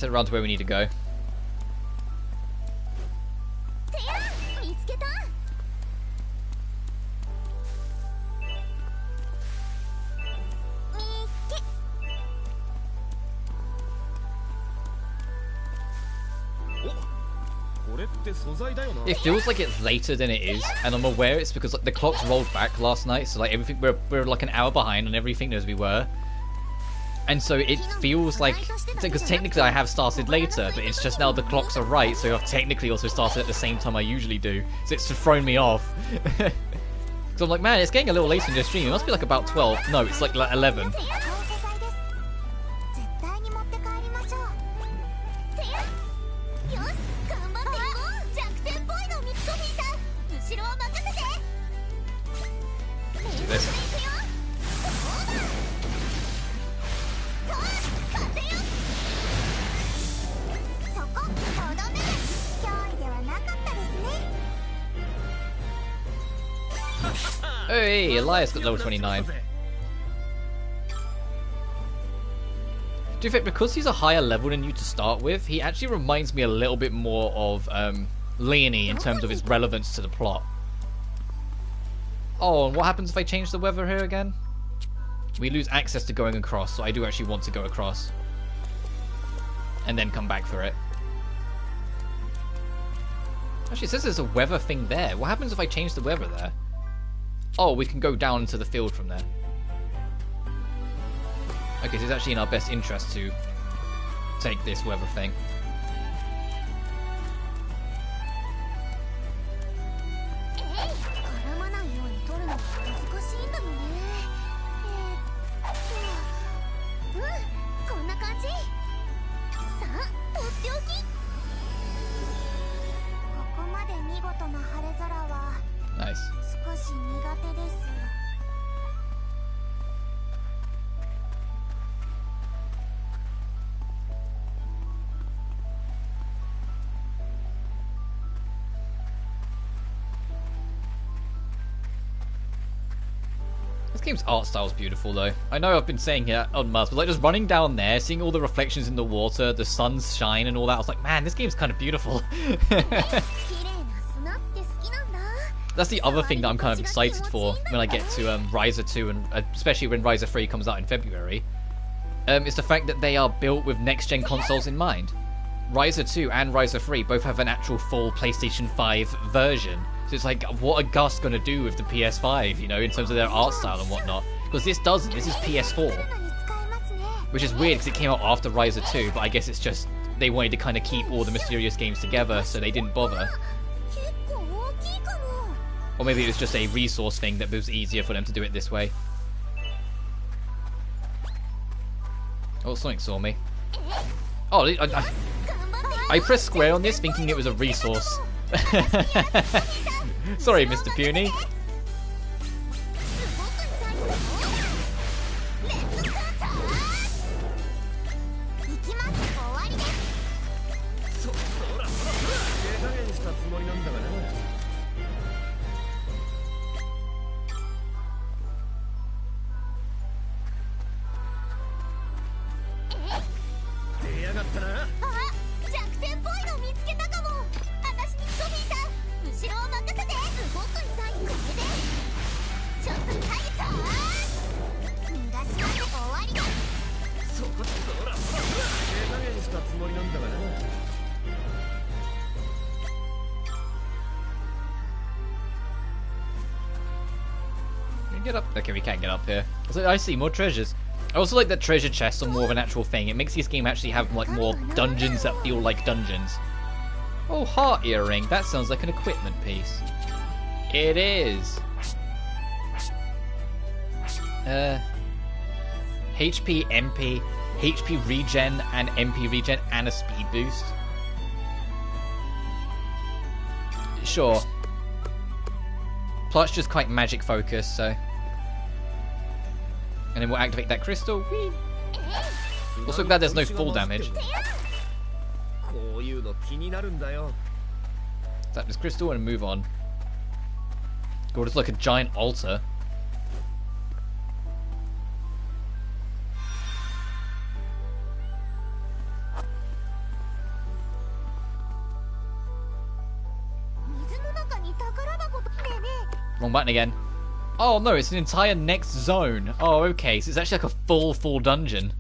head around to where we need to go. It feels like it's later than it is, and I'm aware it's because like, the clocks rolled back last night, so like everything we're like an hour behind on everything as we were, and so it feels like because technically I have started later, but it's just now the clocks are right, so I've technically also started at the same time I usually do, so it's thrown me off. So I'm like, man, it's getting a little later in the stream. It must be like about 12. No, it's like 11. Hey, Elias got level 29. Because he's a higher level than you to start with, he actually reminds me a little bit more of Leonie in terms of his relevance to the plot. Oh, and what happens if I change the weather here again? We lose access to going across, so I do actually want to go across. And then come back for it. Actually, it says there's a weather thing there. What happens if I change the weather there? Oh, we can go down into the field from there. Okay, so it's actually in our best interest to take this weather thing. Nice. This game's art style is beautiful though. I know I've been saying it on Mars, but like just running down there, seeing all the reflections in the water, the sun's shine and all that, I was like, man, this game's kind of beautiful. That's the other thing that I'm kind of excited for when I get to Ryza 2 and especially when Ryza 3 comes out in February. Is the fact that they are built with next-gen consoles in mind. Ryza 2 and Ryza 3 both have an actual full PlayStation 5 version. So it's like, what are Gus going to do with the PS5, you know, in terms of their art style and whatnot? Because this doesn't. This is PS4. Which is weird because it came out after Ryza 2, but I guess it's just they wanted to kind of keep all the mysterious games together, so they didn't bother. Or maybe it was just a resource thing that was easier for them to do it this way. Oh, something saw me. Oh, I pressed square on this thinking it was a resource. Sorry, Mr. Puny. Get up. Okay, we can't get up here. So I see more treasures. I also like that treasure chests are more of an actual thing. It makes this game actually have like more dungeons that feel like dungeons. Oh, heart earring. That sounds like an equipment piece. It is. HP, MP, HP regen and MP regen and a speed boost. Sure. Plus just quite magic focused, so. And then we'll activate that crystal. Whee! Also glad there's no full damage. Tap this crystal and move on. God, it's like a giant altar. Wrong button again. Oh no, it's an entire next zone. Oh, okay, so it's actually like a full dungeon.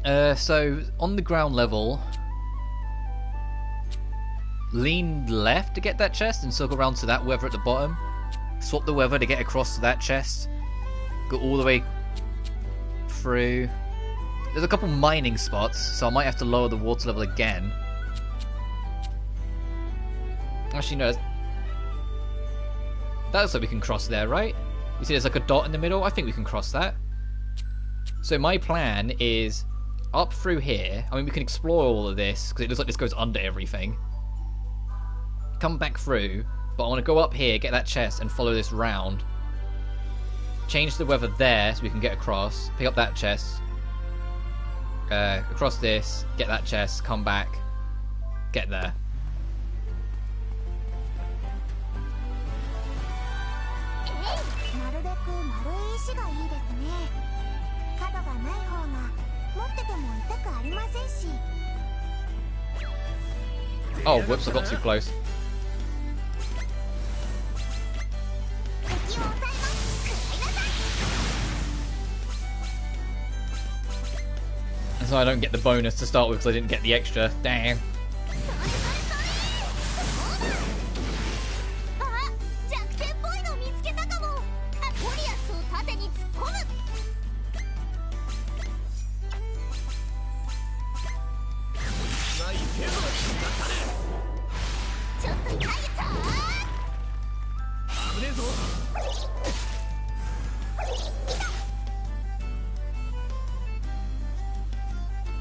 So, on the ground level, lean left to get that chest and circle around to that weather at the bottom. Swap the weather to get across to that chest. Go all the way through. There's a couple mining spots, so I might have to lower the water level again. Actually, no. That looks like we can cross there, right? You see there's like a dot in the middle? I think we can cross that. So my plan is up through here. I mean, we can explore all of this, because it looks like this goes under everything. Come back through, but I want to go up here, get that chest, and follow this round. Change the weather there so we can get across. Pick up that chest. Across this, get that chest, come back, get there. Oh, whoops, I got too close. And so I don't get the bonus to start with because I didn't get the extra. Damn.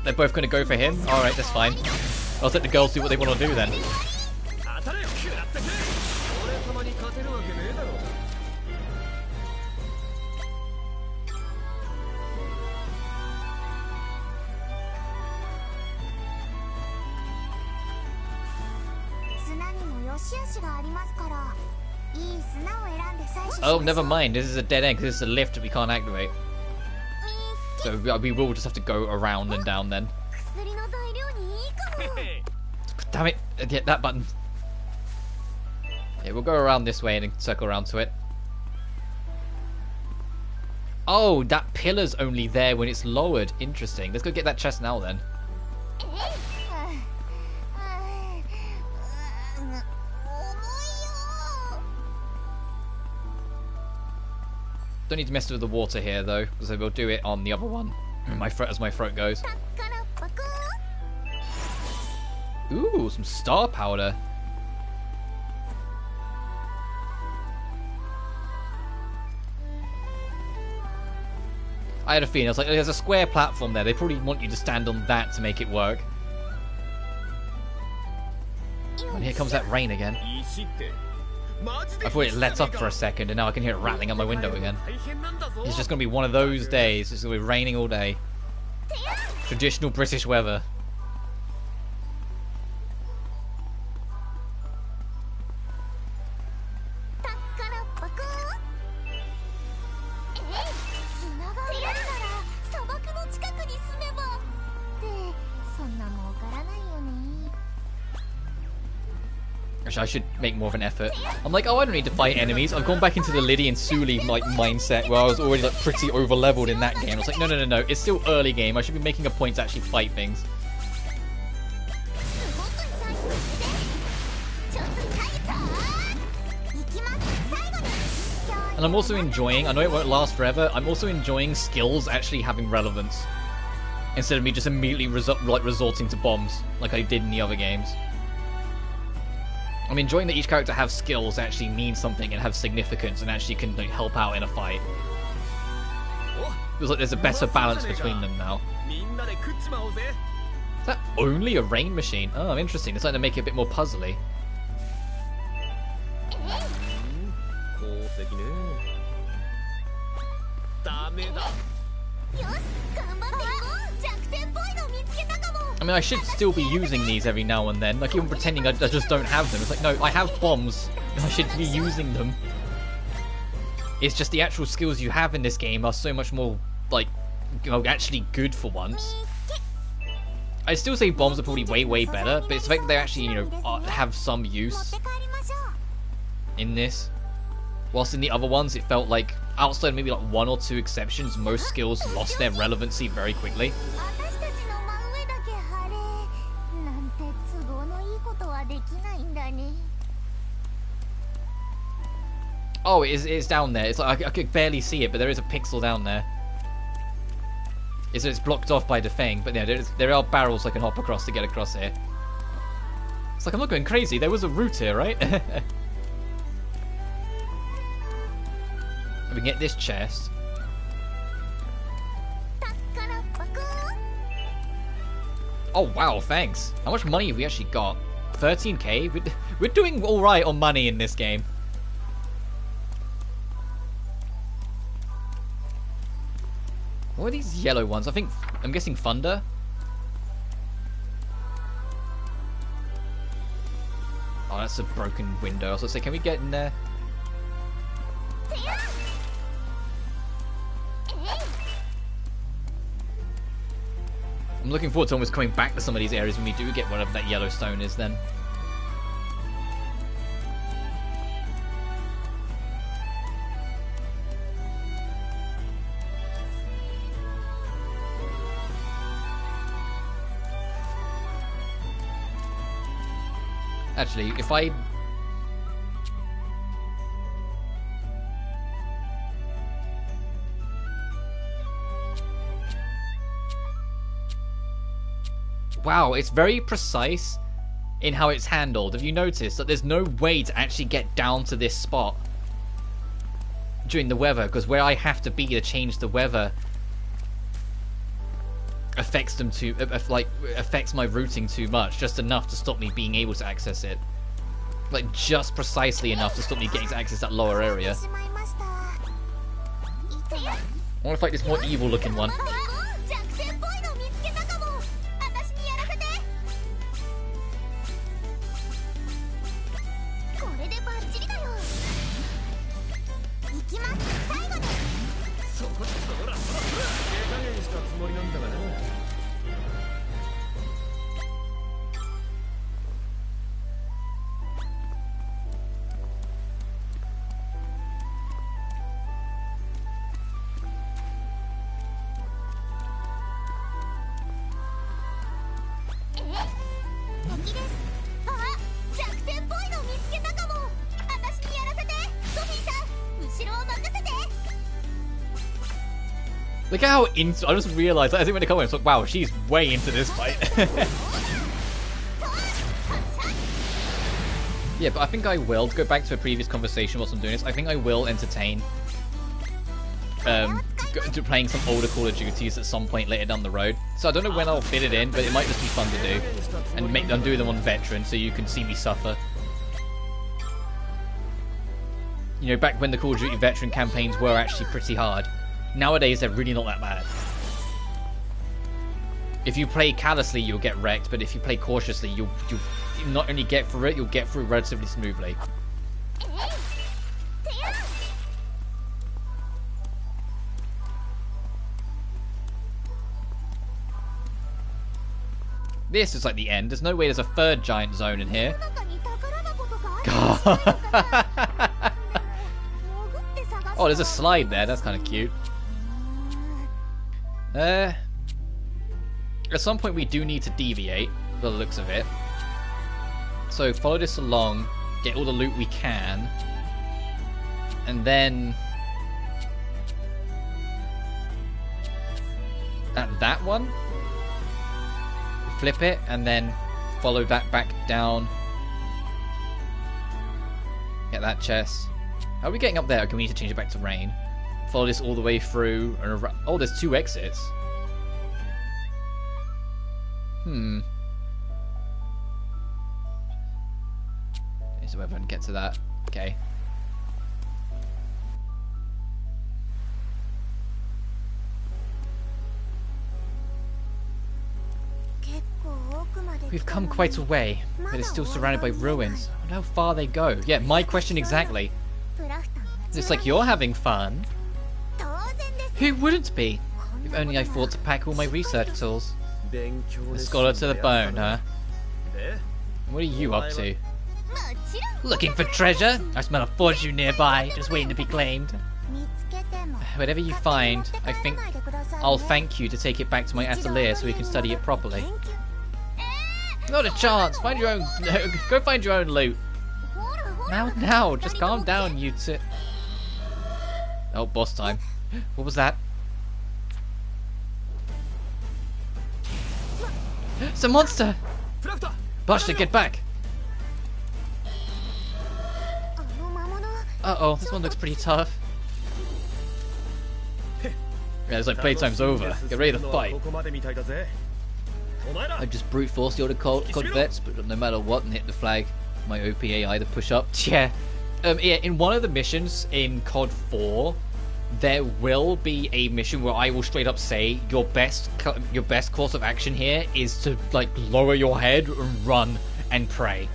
they're both going to go for him? Alright, that's fine. I'll let the girls do what they want to do then. Oh, never mind. This is a dead end because this is a lift that we can't activate. So we will just have to go around and down then. Damn it! Get that button. Yeah, we'll go around this way and then circle around to it. Oh, that pillar's only there when it's lowered. Interesting. Let's go get that chest now then. Don't need to mess with the water here though, because we'll do it on the other one. As my throat goes. Ooh, some star powder. I had a feeling. I was like, there's a square platform there. They probably want you to stand on that to make it work. And here comes that rain again. I thought it let up for a second, and now I can hear it rattling out my window again. It's just going to be one of those days. It's going to be raining all day. Traditional British weather. I should make more of an effort. I'm like, oh, I don't need to fight enemies. I've gone back into the Liddy and Sully like mindset where I was already like pretty over leveled in that game. I was like, no. It's still early game. I should be making a point to actually fight things. And I'm also enjoying, I know it won't last forever, I'm also enjoying skills actually having relevance. Instead of me just immediately resorting to bombs like I did in the other games. I'm enjoying that each character has skills that actually mean something and have significance and actually can like, help out in a fight. Feels like there's a better balance between them now. Is that only a rain machine? Oh, interesting. They're starting to make it a bit more puzzly. I mean, I should still be using these every now and then. Like, even pretending I just don't have them. It's like, no, I have bombs. I should be using them. It's just the actual skills you have in this game are so much more, like, you know, actually good for once. I still say bombs are probably way better, but it's the fact that they actually, you know, have some use in this. Whilst in the other ones, it felt like, outside of maybe like one or two exceptions, most skills lost their relevancy very quickly. Oh, it's down there. It's like I could barely see it, but there is a pixel down there. It's blocked off by the thing, but yeah, there are barrels I can hop across to get across here. It's like I'm not going crazy. There was a route here, right? We can get this chest. Oh wow, thanks. How much money have we actually got? 13k? We're doing alright on money in this game. What are these yellow ones? I'm guessing thunder? Oh, that's a broken window. I was gonna say, can we get in there? I'm looking forward to almost coming back to some of these areas when we do get whatever that yellow stone is then. Actually, if I... Wow, it's very precise in how it's handled. Have you noticed that there's no way to actually get down to this spot during the weather? Because where I have to be to change the weather affects them too, like affects my routing too much, just enough to stop me being able to access it. Like just precisely enough to stop me getting to access that lower area. I want to fight this more evil looking one. Look at how into. I just realised, I think when the comments, like, wow, she's way into this fight. Yeah, but I think I will, to go back to a previous conversation whilst I'm doing this, I think I will entertain playing some older Call of Duties at some point later down the road. So I don't know when I'll fit it in, but it might just be fun to do. And do them on Veteran so you can see me suffer. You know, back when the Call of Duty Veteran campaigns were actually pretty hard. Nowadays, they're really not that bad. If you play callously, you'll get wrecked, but if you play cautiously, you'll not only get through it, you'll get through relatively smoothly. This is like the end. There's no way there's a third giant zone in here. Oh, there's a slide there. That's kind of cute. At some point we do need to deviate, by the looks of it. So follow this along, get all the loot we can, and then at that one, flip it, and then follow that back down. Get that chest. How are we getting up there? Okay, we need to change it back to rain. Follow this all the way through and around. Oh, there's 2 exits. So whether I can get to that. Okay. We've come quite a way, but it's still surrounded by ruins. I wonder how far they go. Yeah, my question exactly. Looks like you're having fun. Who wouldn't be? If only I thought to pack all my research tools. A scholar to the bone, huh? What are you up to? Looking for treasure? I smell a fortune nearby, just waiting to be claimed. Whatever you find, I think I'll thank you to take it back to my atelier so we can study it properly. Not a chance. Find your own. Go find your own loot. Now, just calm down, you two. Oh, boss time. What was that? It's a monster! Buster, get back! Uh-oh, this one looks pretty tough. Yeah, it's like playtime's over. Get ready to fight. I just brute force the older COD vets, but no matter what, and hit the flag. My OPA either push up. Yeah. Yeah, in one of the missions in COD 4, there will be a mission where I will straight up say your best course of action here is to like lower your head and run and pray.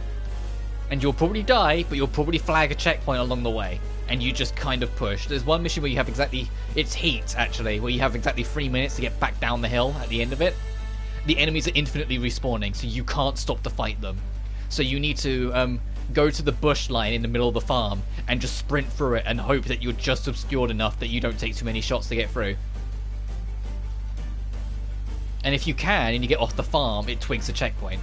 And you'll probably die, but you'll probably flag a checkpoint along the way. And you just kind of push. There's one mission where you have exactly... It's heat, actually, where you have exactly 3 minutes to get back down the hill at the end of it. The enemies are infinitely respawning, so you can't stop to fight them. So you need to go to the bush line in the middle of the farm and just sprint through it and hope that you're just obscured enough that you don't take too many shots to get through. And if you can, and you get off the farm, it twigs the checkpoint.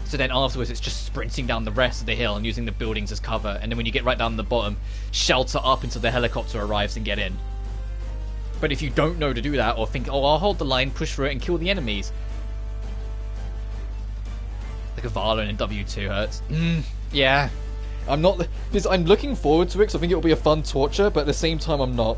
So then afterwards it's just sprinting down the rest of the hill and using the buildings as cover. And then when you get right down the bottom, shelter up until the helicopter arrives and get in. But if you don't know to do that, or think, oh, I'll hold the line, push through it, and kill the enemies. Like a Valorant in W2 hurts. Yeah. I'm not... Because I'm looking forward to it, because I think it'll be a fun torture, but at the same time I'm not.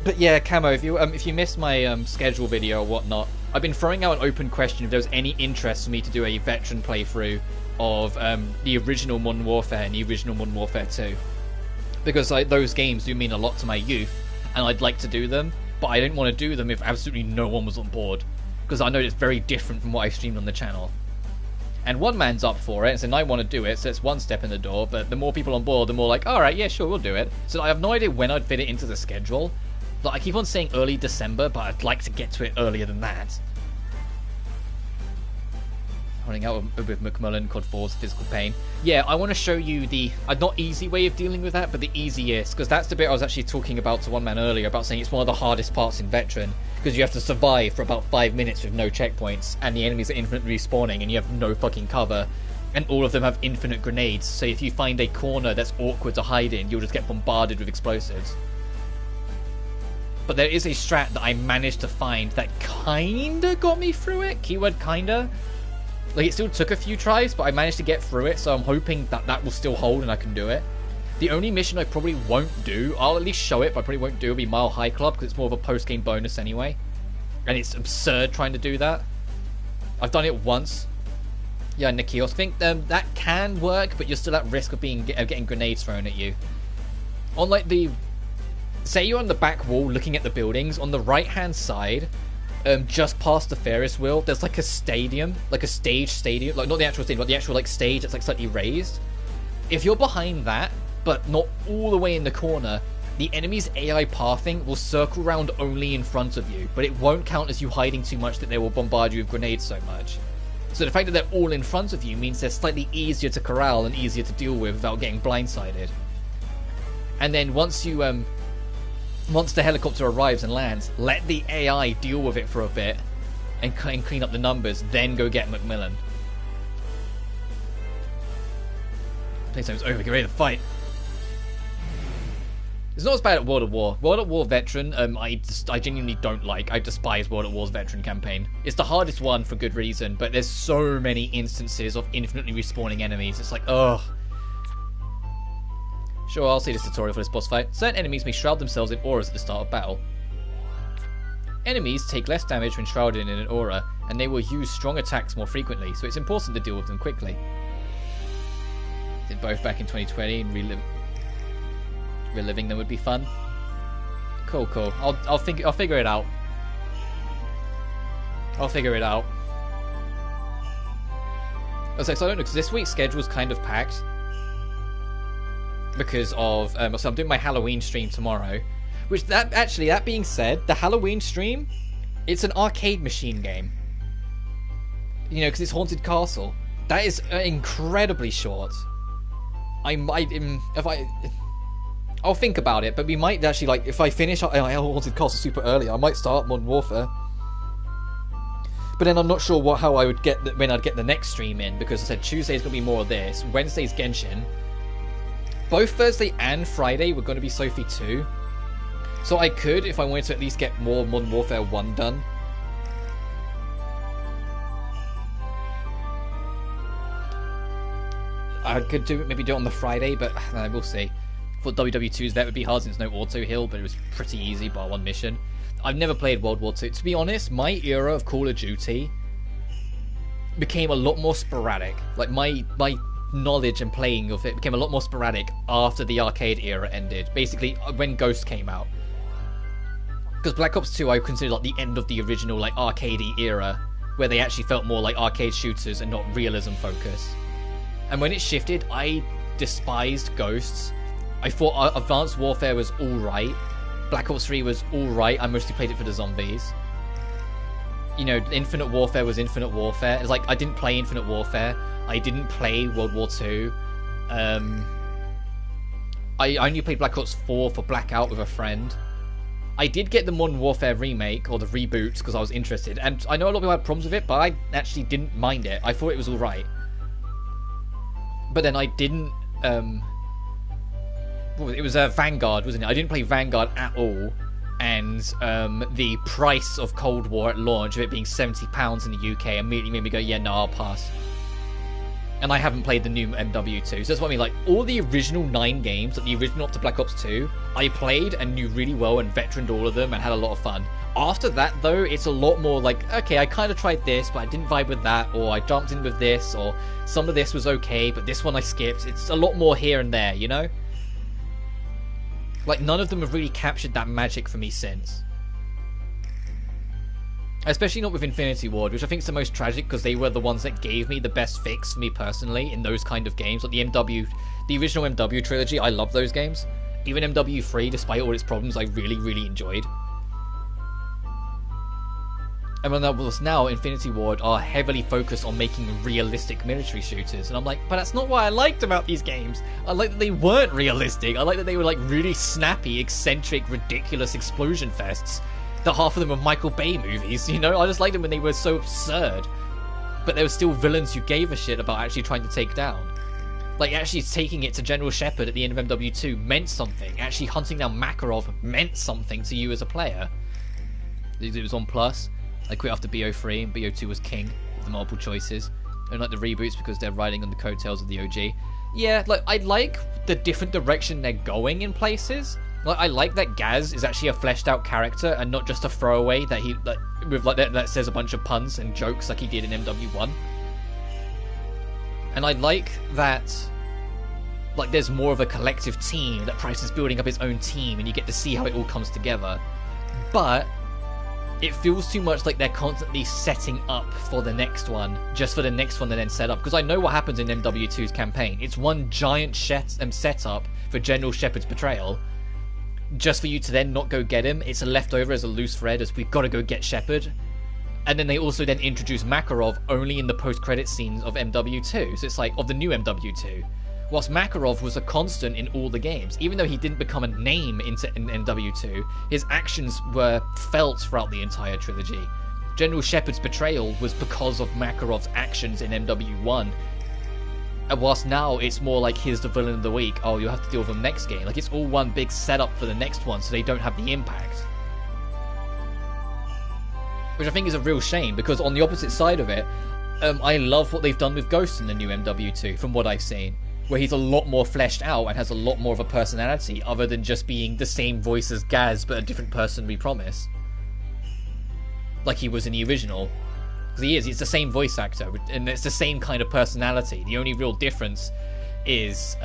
But yeah, Camo, if you missed my schedule video or whatnot, I've been throwing out an open question if there was any interest for me to do a veteran playthrough of the original Modern Warfare and the original Modern Warfare 2. Because like, those games do mean a lot to my youth, and I'd like to do them, but I didn't want to do them if absolutely no one was on board. Because I know it's very different from what I've streamed on the channel. And one man's up for it, and I want to do it, so it's one step in the door, but the more people on board, the more like, alright, yeah, sure, we'll do it. So I have no idea when I'd fit it into the schedule. Like, I keep on saying early December, but I'd like to get to it earlier than that. Running out with Macmillan, COD 4's physical pain. Yeah, I want to show you the not easy way of dealing with that, but the easiest, because that's the bit I was actually talking about to one man earlier, about saying it's one of the hardest parts in Veteran, because you have to survive for about 5 minutes with no checkpoints, and the enemies are infinitely respawning, and you have no fucking cover, and all of them have infinite grenades, so if you find a corner that's awkward to hide in, you'll just get bombarded with explosives. But there is a strat that I managed to find that kinda got me through it, keyword kinda. Like, it still took a few tries, but I managed to get through it, so I'm hoping that that will still hold and I can do it. The only mission I probably won't do, I'll at least show it, but I probably won't do, will be Mile High Club, because it's more of a post-game bonus anyway. And it's absurd trying to do that. I've done it once. Yeah, Nikki, I think that can work, but you're still at risk of getting grenades thrown at you. On, like, say you're on the back wall looking at the buildings, on the right-hand side, just past the Ferris wheel, there's like a stadium, like a stage stadium, like not the actual stadium, but the actual like stage that's like slightly raised. If you're behind that, but not all the way in the corner, the enemy's AI pathing will circle around only in front of you, but it won't count as you hiding too much that they will bombard you with grenades so much. So the fact that they're all in front of you means they're slightly easier to corral and easier to deal with without getting blindsided. And then once the helicopter arrives and lands, let the AI deal with it for a bit and clean up the numbers, then go get Macmillan. Playtime's over, get ready to fight. It's not as bad at World at War. World at War Veteran, I genuinely don't like. I despise World at War's Veteran campaign. It's the hardest one for good reason, but there's so many instances of infinitely respawning enemies. It's like, ugh. Sure, I'll see this tutorial for this boss fight. Certain enemies may shroud themselves in auras at the start of battle. Enemies take less damage when shrouded in an aura, and they will use strong attacks more frequently, so it's important to deal with them quickly. Did both back in 2020, and reliving them would be fun. Cool. I'll figure it out. I'll figure it out. I was like, so I don't know, because this week's schedule is kind of packed. Because of so I'm doing my Halloween stream tomorrow, which that being said, the Halloween stream, it's an arcade machine game, you know, because it's Haunted Castle. That is incredibly short. I'll think about it, but we might actually, like, if I finish Haunted Castle super early, I might start Modern Warfare. But then I'm not sure how I would when I'd get the next stream in, because I said Tuesday's gonna be more of this, Wednesday's Genshin. Both Thursday and Friday were going to be Sophie 2. So I could, if I wanted to at least get more Modern Warfare 1 done. I could maybe do it on the Friday, but we'll see. I thought WW2's that would be hard since no auto heal, but it was pretty easy bar one mission. I've never played World War 2. To be honest, my era of Call of Duty became a lot more sporadic. Like, my knowledge and playing of it became a lot more sporadic after the arcade era ended, basically when Ghost came out, because Black Ops 2 I consider like the end of the original like arcadey era, where they actually felt more like arcade shooters and not realism focused. And when it shifted, I despised Ghosts. I thought Advanced Warfare was alright, Black Ops 3 was alright, I mostly played it for the zombies. You know, Infinite Warfare was Infinite Warfare. It's like I didn't play Infinite Warfare, I didn't play World War 2. I only played Black Ops 4 for Blackout with a friend. I did get the Modern Warfare remake, or the reboot, because I was interested. And I know a lot of people had problems with it, but I actually didn't mind it. I thought it was alright. But then I didn't... it was Vanguard, wasn't it? I didn't play Vanguard at all. And the price of Cold War at launch, of it being £70 in the UK, immediately made me go, yeah, no, I'll pass. And I haven't played the new MW2, so that's what I mean, like, all the original 9 games, like the original up to Black Ops 2, I played and knew really well and veteraned all of them and had a lot of fun. After that, though, it's a lot more like, okay, I kind of tried this, but I didn't vibe with that, or I jumped in with this, or some of this was okay, but this one I skipped. It's a lot more here and there, you know? Like, none of them have really captured that magic for me since. Especially not with Infinity Ward, which I think is the most tragic because they were the ones that gave me the best fix for me personally in those kind of games. Like the original MW trilogy, I love those games. Even MW3, despite all its problems, I really, really enjoyed. And when that was now, Infinity Ward are heavily focused on making realistic military shooters. And I'm like, but that's not what I liked about these games. I liked that they weren't realistic. I liked that they were like really snappy, eccentric, ridiculous explosion fests. That half of them were Michael Bay movies, you know? I just liked them when they were so absurd. But there were still villains who gave a shit about actually trying to take down. Like, actually taking it to General Shepard at the end of MW2 meant something. Actually hunting down Makarov meant something to you as a player. It was on Plus. I quit after BO3, and BO2 was king with the multiple choices. I don't like the reboots because they're riding on the coattails of the OG. Yeah, like, I like the different direction they're going in places. Like, I like that Gaz is actually a fleshed out character and not just a throwaway that he that says a bunch of puns and jokes like he did in MW1. And I like that, like, there's more of a collective team, that Price is building up his own team and you get to see how it all comes together. But it feels too much like they're constantly setting up for the next one, just for the next one to then set up. Because I know what happens in MW2's campaign. It's one giant setup for General Shepard's betrayal, just for you to then not go get him. It's a leftover as a loose thread, as we've got to go get Shepard. And then they also then introduce Makarov only in the post-credit scenes of MW2. So it's like, of the new MW2. Whilst Makarov was a constant in all the games, even though he didn't become a name in MW2, his actions were felt throughout the entire trilogy. General Shepard's betrayal was because of Makarov's actions in MW1. And whilst now it's more like, here's the villain of the week, oh, you'll have to deal with him next game. Like, it's all one big setup for the next one, so they don't have the impact. Which I think is a real shame, because on the opposite side of it, I love what they've done with Ghost in the new MW2, from what I've seen. Where he's a lot more fleshed out and has a lot more of a personality, other than just being the same voice as Gaz, but a different person, we promise. Like he was in the original. Because he's the same voice actor, and it's the same kind of personality. The only real difference is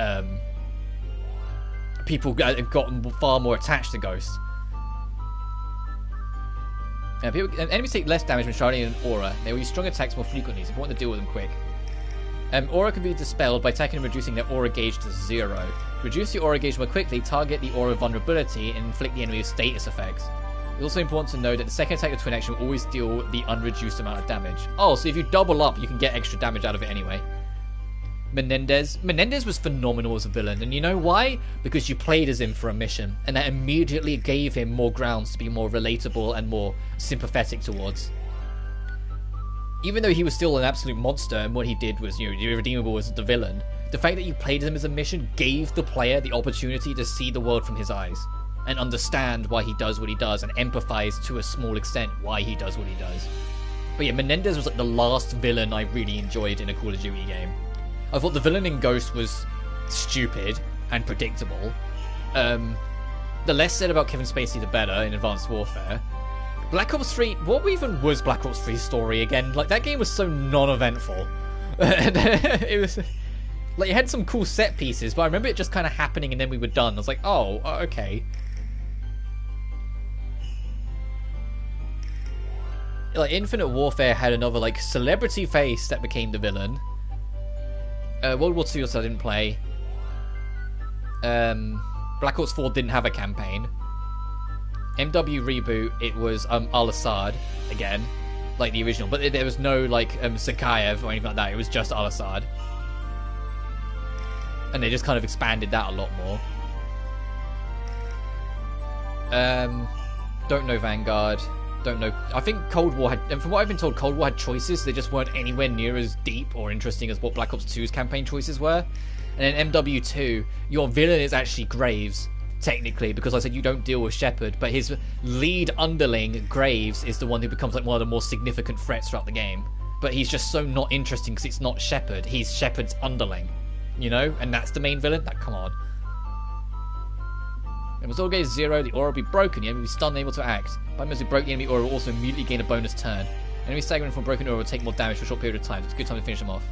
people have gotten far more attached to Ghost. Enemies take less damage when sharding an aura. They will use strong attacks more frequently, so important to deal with them quick. Aura can be dispelled by attacking and reducing their aura gauge to 0. To reduce the aura gauge more quickly, target the aura vulnerability and inflict the enemy with status effects. It's also important to know that the second attack of Twin Action will always deal the unreduced amount of damage. Oh, so if you double up, you can get extra damage out of it anyway. Menendez was phenomenal as a villain, and you know why? Because you played as him for a mission, and that immediately gave him more grounds to be more relatable and more sympathetic towards. Even though he was still an absolute monster, and what he did was, you know, irredeemable as the villain, the fact that you played him as a mission gave the player the opportunity to see the world from his eyes, and understand why he does what he does, and empathize to a small extent why he does what he does. But yeah, Menendez was like the last villain I really enjoyed in a Call of Duty game. I thought the villain in Ghost was stupid and predictable. The less said about Kevin Spacey, the better in Advanced Warfare. Black Ops 3, what even was Black Ops 3's story again? Like, that game was so non-eventful. It was... like, it had some cool set pieces, but I remember it just kind of happening and then we were done. I was like, oh, okay. Like, Infinite Warfare had another, like, celebrity face that became the villain. World War 2 also didn't play. Black Ops 4 didn't have a campaign. MW reboot, it was Al-Assad again, like the original, but there was no like Sakayev or anything like that. It was just Al-Assad, and they just kind of expanded that a lot more. Don't know Vanguard. Don't know. I think Cold War had, and from what I've been told, Cold War had choices. They just weren't anywhere near as deep or interesting as what Black Ops 2's campaign choices were. And in MW2, your villain is actually Graves, technically, because I said you don't deal with Shepard, but his lead underling, Graves, is the one who becomes like one of the more significant threats throughout the game. but he's just so not interesting because it's not Shepard. He's Shepard's underling, you know, and that's the main villain. Like, come on. If the sword gains 0, the aura will be broken. The enemy will be stunned and able to act. By means who broke the enemy aura will also immediately gain a bonus turn. Enemy staggering from broken aura will take more damage for a short period of time. It's a good time to finish them off.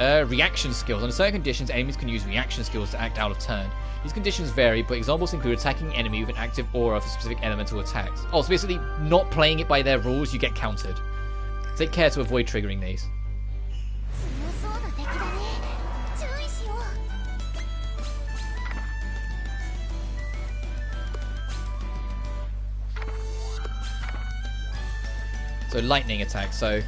Reaction skills. Under certain conditions, enemies can use reaction skills to act out of turn. These conditions vary, but examples include attacking an enemy with an active aura for specific elemental attacks. Oh, so basically, not playing it by their rules, you get countered. Take care to avoid triggering these. So lightning attack, so...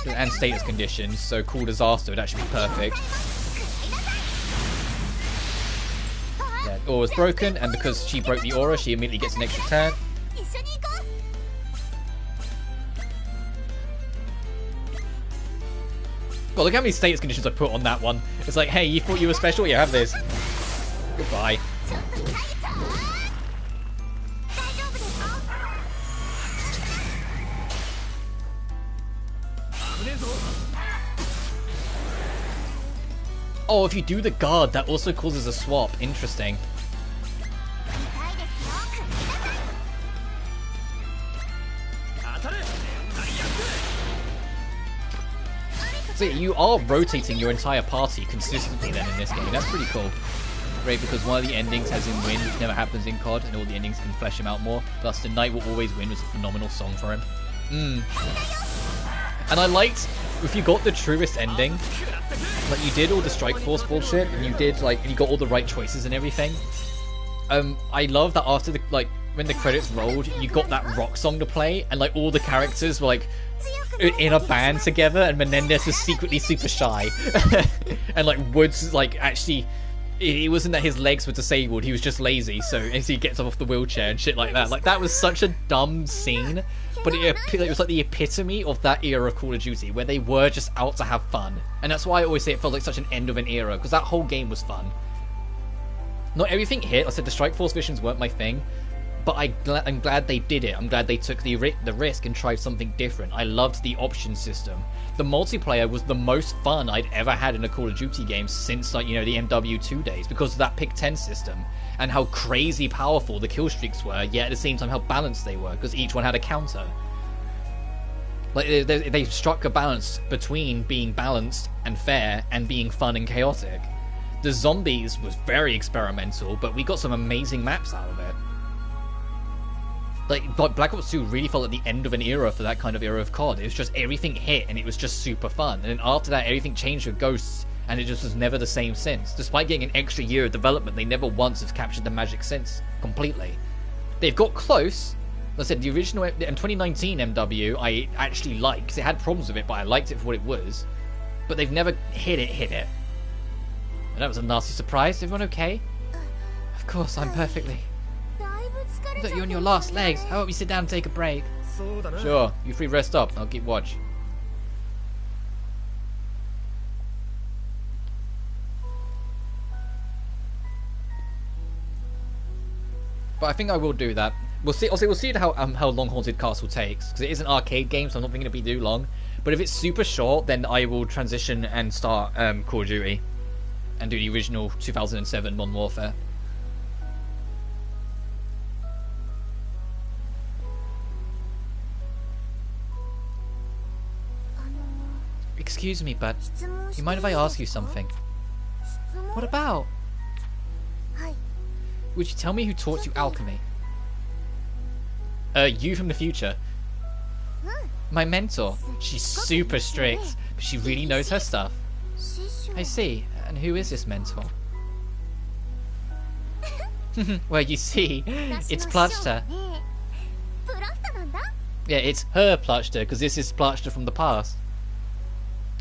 and status conditions, so cool disaster would actually be perfect. Yeah, aura's broken, and because she broke the aura, she immediately gets an extra turn. God, look how many status conditions I put on that one. It's like, hey, you thought you were special? Yeah, have this. Goodbye. Oh, if you do the guard, that also causes a swap. Interesting. So you are rotating your entire party consistently then in this game. That's pretty cool. Great, because one of the endings has him win, which never happens in COD, and all the endings can flesh him out more. Thus, The Knight Will Always Win was a phenomenal song for him. And I liked, if you got the truest ending, like you did all the Strike Force bullshit, and you did like, and you got all the right choices and everything. I love that after the, like, when the credits rolled, you got that rock song to play, and like all the characters were like in a band together, and Menendez was secretly super shy, and like Woods like actually. It wasn't that his legs were disabled, he was just lazy, so as he gets off the wheelchair and shit like that. Like, that was such a dumb scene, but it was like the epitome of that era of Call of Duty, where they were just out to have fun. And that's why I always say it felt like such an end of an era, because that whole game was fun. Not everything hit. I said the Strike Force missions weren't my thing, but I'm glad they did it. I'm glad they took the risk and tried something different. I loved the option system. The multiplayer was the most fun I'd ever had in a Call of Duty game since, like, you know, the MW2 days, because of that pick 10 system and how crazy powerful the kill streaks were, yet at the same time how balanced they were, because each one had a counter. Like, they struck a balance between being balanced and fair and being fun and chaotic. The zombies was very experimental, but we got some amazing maps out of it. Like, Black Ops 2 really felt like the end of an era for that kind of era of COD. It was just everything hit, and it was just super fun. And then after that, everything changed with Ghosts, and it just was never the same since. Despite getting an extra year of development, they never once have captured the magic since, completely. They've got close. Like I said, the original in 2019 MW, I actually liked. It had problems with it, but I liked it for what it was. But they've never hit it. And that was a nasty surprise. Everyone okay? Of course, I'm perfectly. That you're on your last legs. How about we sit down and take a break? Sure, you free rest up. I'll keep watch. But I think I will do that. We'll see. We'll see how long Haunted Castle takes, because it is an arcade game, so I'm not thinking it'll be too long. But if it's super short, then I will transition and start Call of Duty and do the original 2007 Modern Warfare. Excuse me, but you mind if I ask you something? What about? Would you tell me who taught you alchemy? You from the future. My mentor. She's super strict, but she really knows her stuff. I see. And who is this mentor? Well, you see, it's Plachta. Yeah, it's her Plachta, because this is Plachta from the past.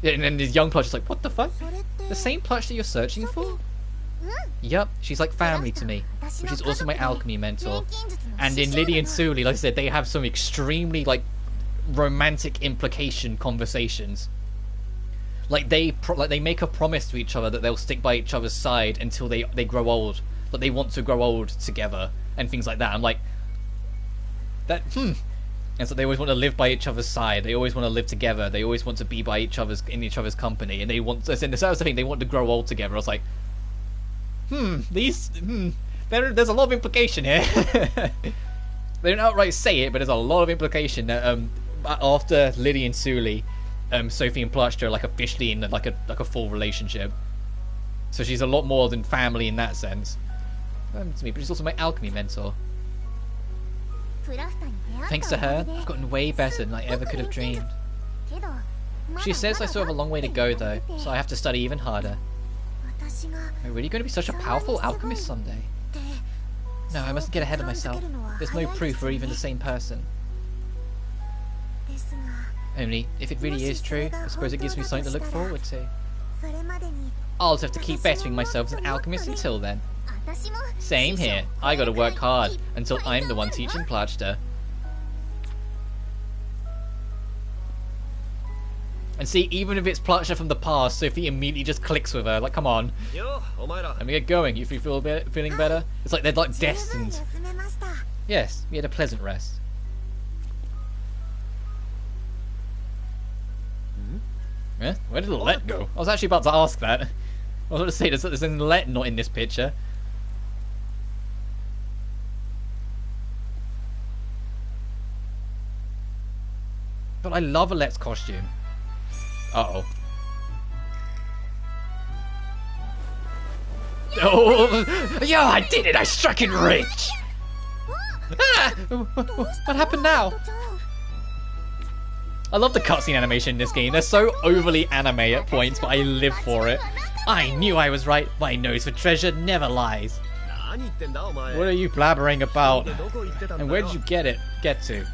Yeah, and then the young Plachta's like, what the fuck? The same Plachta you're searching for? Yup, she's like family to me, which is also my alchemy mentor. And in Liddy and Sully, like I said, they have some extremely, like, romantic implication conversations. Like, they make a promise to each other that they'll stick by each other's side until they grow old. but they want to grow old together and things like that. I'm like, that, And so they always want to live by each other's side. They always want to live together. They always want to be by each other's company, and they want. As in, that was the thing. They want to grow old together. I was like, there's a lot of implication here. They don't outright say it, but there's a lot of implication that after Lily and Suli, Sophie and Plutch are like officially in like a full relationship. So she's a lot more than family in that sense. To me, but she's also my alchemy mentor. Thanks to her, I've gotten way better than I ever could have dreamed. She says I still have a long way to go though, so I have to study even harder. Am I really going to be such a powerful alchemist someday? No, I mustn't get ahead of myself. There's no proof we're even the same person. Only, if it really is true, I suppose it gives me something to look forward to. I'll just have to keep bettering myself as an alchemist until then. Same here. I gotta work hard until I'm the one teaching Plutch. And see, even if it's Plutch from the past, Sophie immediately just clicks with her. Like, come on. Let me get going. You feeling better? It's like they're like destined. Yes, we had a pleasant rest. Yeah? Where did the let go? I was actually about to ask that. I was going to say, there's an let not in this picture. But I love Alette's costume. Uh-oh. Oh, yeah, I did it! I struck it rich! Ah, what happened now? I love the cutscene animation in this game. They're so overly anime at points, but I live for it. I knew I was right. My nose for treasure never lies. What are you blabbering about? And where did you get to?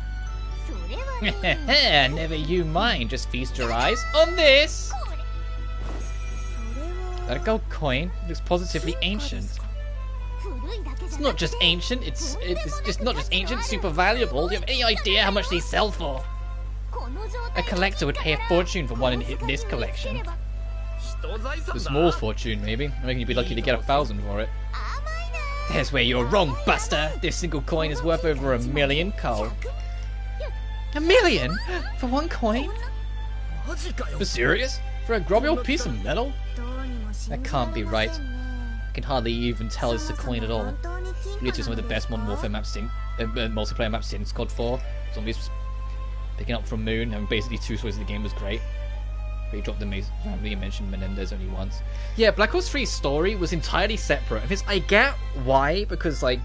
Never you mind. Just feast your eyes on this. That gold coin looks positively ancient. It's not just ancient. It's just not just ancient. Super valuable. Do you have any idea how much they sell for? A collector would pay a fortune for one in this collection. A small fortune, maybe. I reckon you'd be lucky to get 1,000 for it. There's where you're wrong, Buster. This single coin is worth over 1 million coal. 1 million? For one coin? For serious? For a grubby old piece of metal? That can't be right. I can hardly even tell it's a coin at all. Literally some of the best Modern Warfare maps multiplayer maps since COD 4. Zombies picking up from Moon, and basically 2 stories of the game was great. But he dropped the family and mentioned Menendez only once. Yeah, Black Ops 3's story was entirely separate. I get why, because like,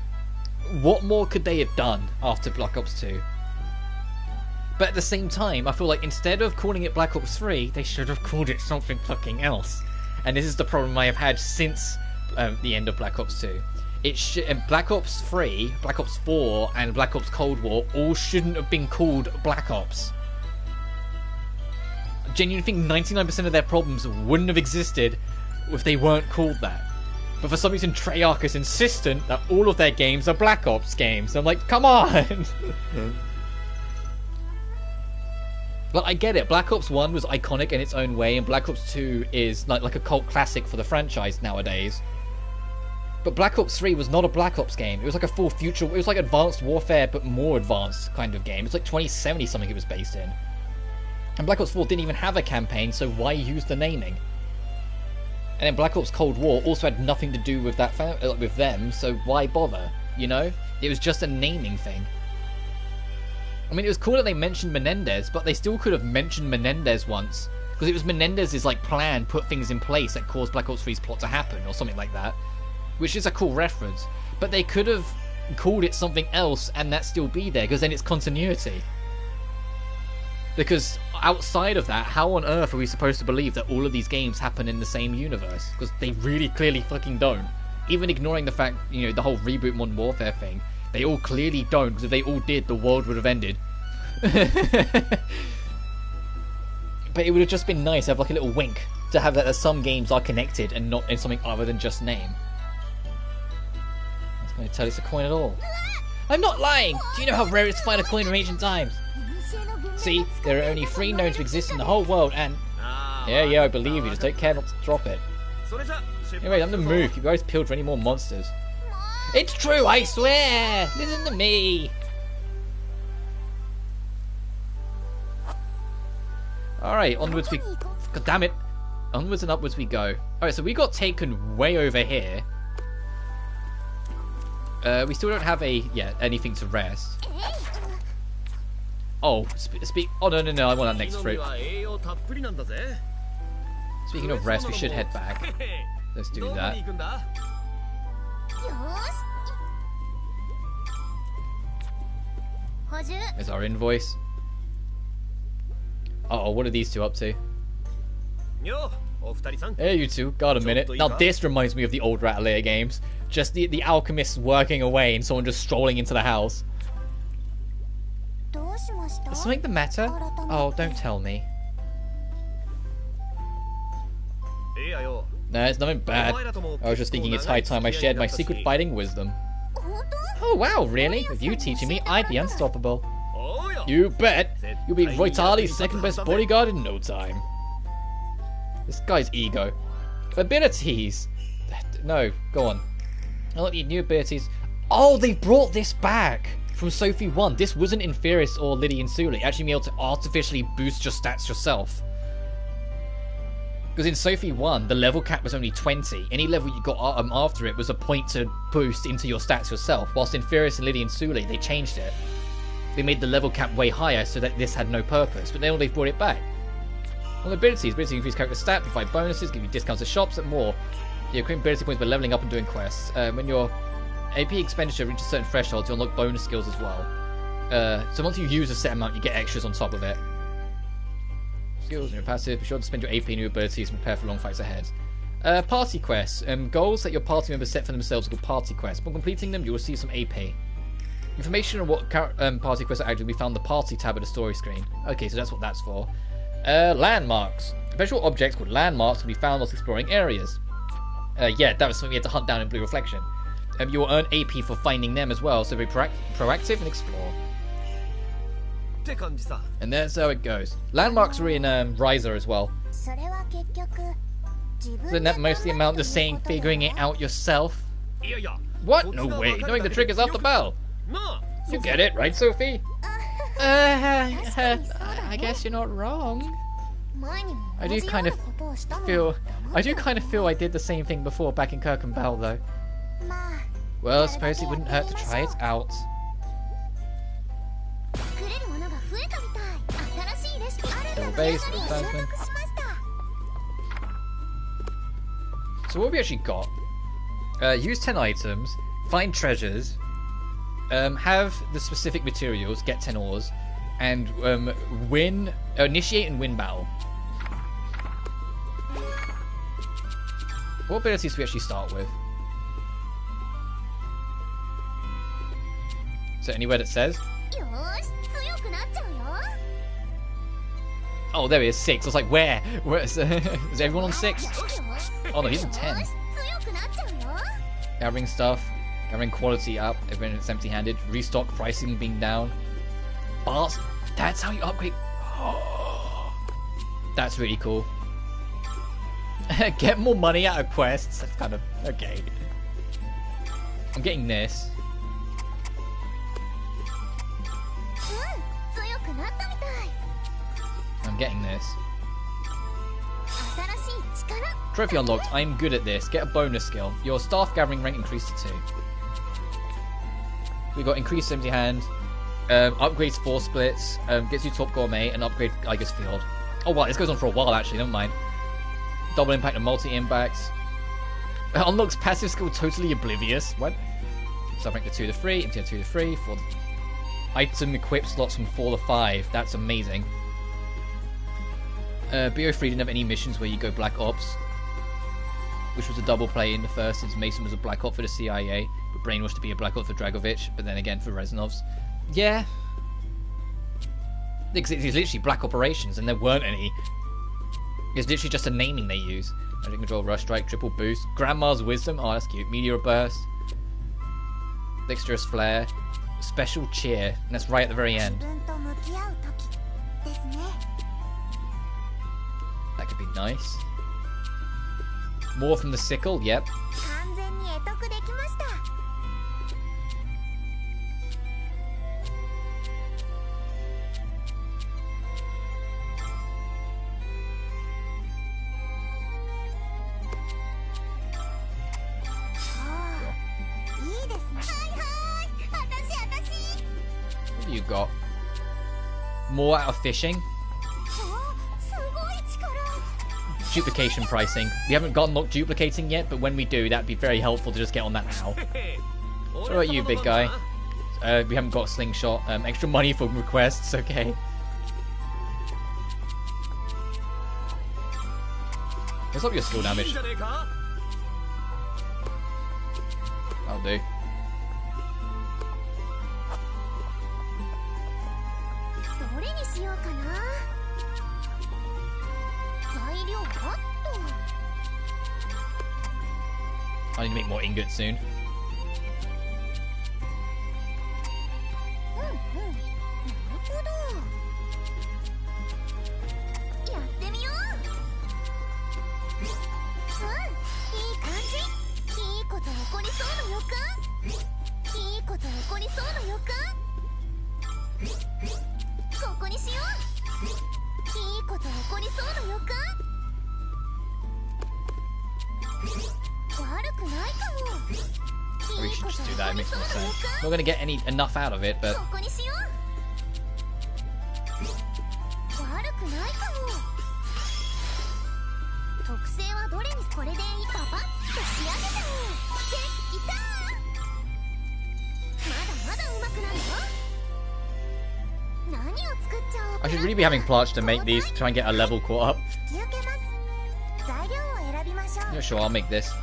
what more could they have done after Black Ops 2? But at the same time, I feel like instead of calling it Black Ops 3, they should have called it something fucking else. And this is the problem I have had since the end of Black Ops 2. Black Ops 3, Black Ops 4, and Black Ops Cold War all shouldn't have been called Black Ops. I genuinely think 99% of their problems wouldn't have existed if they weren't called that. But for some reason, Treyarch is insistent that all of their games are Black Ops games. I'm like, come on! But I get it. Black Ops 1 was iconic in its own way, and Black Ops 2 is like a cult classic for the franchise nowadays. But Black Ops 3 was not a Black Ops game. It was like a full future. It was like Advanced Warfare, but more advanced kind of game. It's like 2070 something it was based in. And Black Ops 4 didn't even have a campaign, so why use the naming? And then Black Ops Cold War also had nothing to do with that with them, so why bother? You know, it was just a naming thing. I mean, it was cool that they mentioned Menendez, but they still could have mentioned Menendez once, because it was Menendez's like plan, put things in place that caused Black Ops 3's plot to happen, or something like that. Which is a cool reference, but they could have called it something else and that still be there, because then it's continuity. Because outside of that, how on earth are we supposed to believe that all of these games happen in the same universe? Because they really clearly fucking don't. Even ignoring the fact, you know, the whole reboot Modern Warfare thing, they all clearly don't, because if they all did, the world would have ended. But it would have just been nice to have like a little wink to have that some games are connected and not in something other than just name. That's going to tell it's a coin at all. I'm not lying! Do you know how rare it is to find a coin from ancient times? See, there are only 3 known to exist in the whole world, and... Yeah, I believe you, just take care not to drop it. Anyway, I'm gonna move. You guys peeled for any more monsters. It's true, I swear! Listen to me! Alright, onwards we... God damn it! Onwards and upwards we go. Alright, so we got taken way over here. We still don't have anything to rest. Oh, oh no, I want that next fruit. Speaking of rest, we should head back. Let's do that. There's our invoice. Uh oh, what are these two up to? Hey, you two, got a minute. Now this reminds me of the old Atelier games. Just the alchemists working away and someone just strolling into the house. Is something the matter? Oh, don't tell me. No, it's nothing bad. I was just thinking it's high time I shared my secret fighting wisdom. Oh wow, really? With you teaching me, I'd be unstoppable. You bet! You'll be Roitali's second best bodyguard in no time. This guy's ego. Abilities! No, go on. I don't need new abilities. Oh, they brought this back from Sophie 1. This wasn't in Firis or Lydian Suli. Actually being able to artificially boost your stats yourself. Because in Sophie 1, the level cap was only 20. Any level you got after it was a point to boost into your stats yourself. Whilst in Firis and Lydian Suli, they changed it. They made the level cap way higher so that this had no purpose. But now they've brought it back. On abilities, increase character stat, provide bonuses, give you discounts at shops, and more. You accrue ability points by leveling up and doing quests. When your AP expenditure reaches certain thresholds, you unlock bonus skills as well. So once you use a set amount, you get extras on top of it. Skills and your passive. Be sure to spend your AP and new abilities and prepare for long fights ahead. Party quests. Goals that your party members set for themselves are called party quests. Upon completing them, you will receive some AP. Information on what party quests are active will be found in the party tab of the story screen. Okay, so that's what that's for. Landmarks. Special objects called landmarks can be found whilst exploring areas. Yeah, that was something we had to hunt down in Blue Reflection. You will earn AP for finding them as well, so be proactive and explore. And that's how it goes. Landmarks are in Riser as well. Isn't that mostly amount to saying figuring it out yourself? What? No way. Knowing the trick is off the bell. You get it, right, Sophie? I guess you're not wrong. I do kind of feel I did the same thing before back in Kirkenbell, though. Well, I suppose it wouldn't hurt to try it out. Base, so what have we actually got? Use 10 items, find treasures, have the specific materials, get 10 ores, and initiate and win battle. What abilities do we actually start with? Is there anywhere that says? Oh, there he is, 6. I was like, where? Is everyone on 6? Oh no, he's on 10. Gathering stuff, gathering quality up, everyone is empty-handed, restock, pricing being down. Bars, that's how you upgrade. Oh, that's really cool. Get more money out of quests. That's kind of okay. I'm getting this. I'm getting this. Trophy unlocked. I'm good at this. Get a bonus skill. Your staff gathering rank increased to 2. We got increased empty hand. Upgrades 4 splits. Gets you top gourmet and upgrade Geiger's field. Oh wow, this goes on for a while actually. Never mind. Double impact and multi impacts. Unlocks passive skill totally oblivious. What? Staff rank to 2 to 3. Empty hand 2 to 3. 4 to... Item equip slots from 4 to 5. That's amazing. BO3 didn't have any missions where you go Black Ops, which was a double play in the first, since Mason was a Black Op for the CIA, but Brainwashed to be a Black Op for Dragovich, but then again for Rezanovs. Yeah. It's literally Black Operations, and there weren't any. It's literally just a naming they use. Magic Control, Rush Strike, Triple Boost, Grandma's Wisdom, oh that's cute, Meteor Burst, Dexterous Flare, Special Cheer, and that's right at the very end. That could be nice. More from the sickle, yep. What have you got? More out of fishing. すごい力 Duplication pricing. We haven't gotten duplicating yet, but when we do, that'd be very helpful to just get on that now. What about you, big guy? We haven't got slingshot. Extra money for requests, okay. Let's up your skill damage. That'll do. どれにしようかな。材料はっと。 I need to make more ingots soon. なるほど。やってみよう。いい感じ。いいこと起こりそうな予感。いいこと起こりそうな予感。ここにしよう。いいこと起こりそうな予感。悪くないかも。 We should just do that, it makes more sense. Not gonna get enough out of it, but ここにしよう。悪くないかも。特性はどれにこれでいいパパッと仕上げちゃおう。できたー。まだまだ上手くなるよ。何を作っちゃおうか I な。 should really be having Plotch to make these, try and get a level caught up. 引き受けます。材料を選びましょう。 Yeah, sure, I'll make this.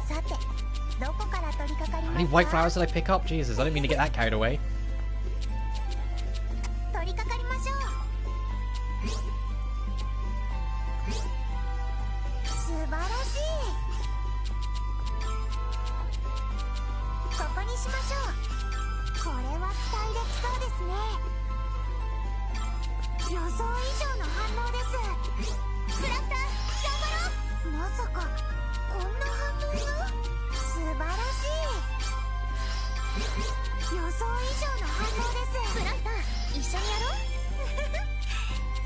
さて、どこから取り掛かり How ま many す white か。 flowers did I pick up? Jesus, I didn't mean to get that carried away. 取り掛かりましょう。素晴らしい。ここにしましょう。これは期待できそうですね。予想以上の反応です。クラフター頑張ろう。まさかこんな反応が。素晴らしい。予想以上の反応です。クラフター一緒にやろう。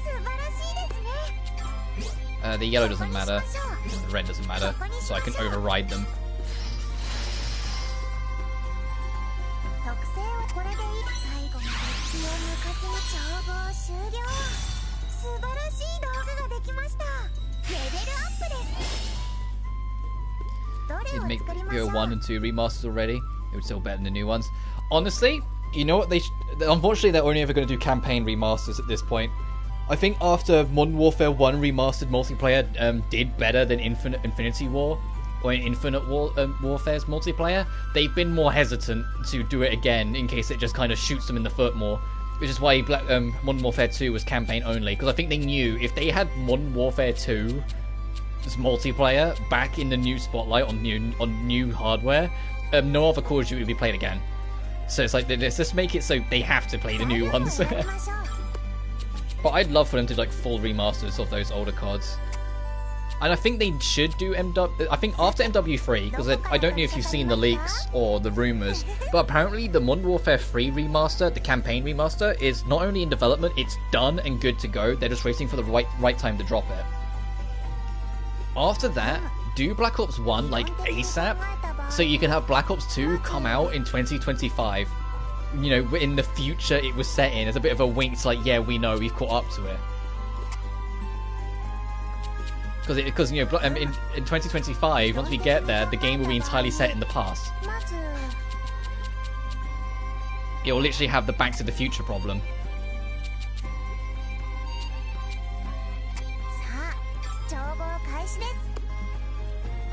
素晴らしいですね。 The yellow doesn't matter, and the red doesn't matter, so I can override them. 特性はこれでいい。最後に敵を抜かずに調合終了。素晴らしい道具ができました。レベルアップです。ど Did れを make 作りましょう。 Go 1 and 2 remasters already. It would still better than the new ones. Honestly, you know what unfortunately they're only ever going to do campaign remasters at this point. I think after Modern Warfare 1 remastered multiplayer did better than Infinity War or Infinite Warfare's multiplayer, they've been more hesitant to do it again in case it just kind of shoots them in the foot more. Which is why Modern Warfare 2 was campaign only, because I think they knew if they had Modern Warfare 2 as multiplayer back in the new spotlight on new hardware, no other Call of Duty would be played again. So it's like, let's just make it so they have to play the new ones. But I'd love for them to do like full remasters of those older cards. And I think they should do I think after MW3, because I don't know if you've seen the leaks or the rumours, but apparently the Modern Warfare 3 remaster, the campaign remaster, is not only in development, it's done and good to go. They're just waiting for the right time to drop it. After that, do Black Ops 1 like ASAP, so you can have Black Ops 2 come out in 2025. You know, in the future it was set in as a bit of a wink. It's like, yeah, we know, we've caught up to it. Because you know, in 2025, once we get there, the game will be entirely set in the past. It will literally have the Back to the Future problem.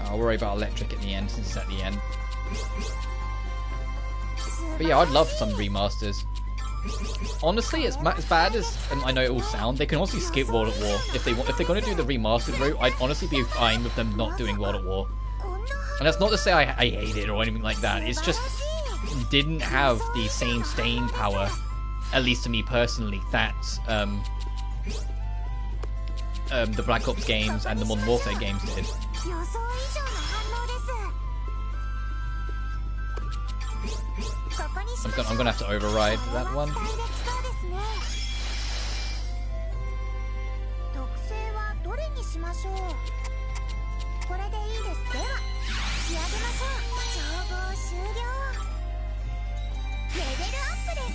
I'll worry about electric at the end, since it's at the end. But yeah, I'd love some remasters. Honestly, as bad as I know it will sound, they can also skip World at War if they want. If they're going to do the remastered route, I'd honestly be fine with them not doing World at War. And that's not to say I hate it or anything like that. It's just didn't have the same staying power, at least to me personally, that the Black Ops games and the Modern Warfare games did. I'm gonna have to override that one. しましょう。これでいいです。では仕上げましょう。調合終了。レベルアップです。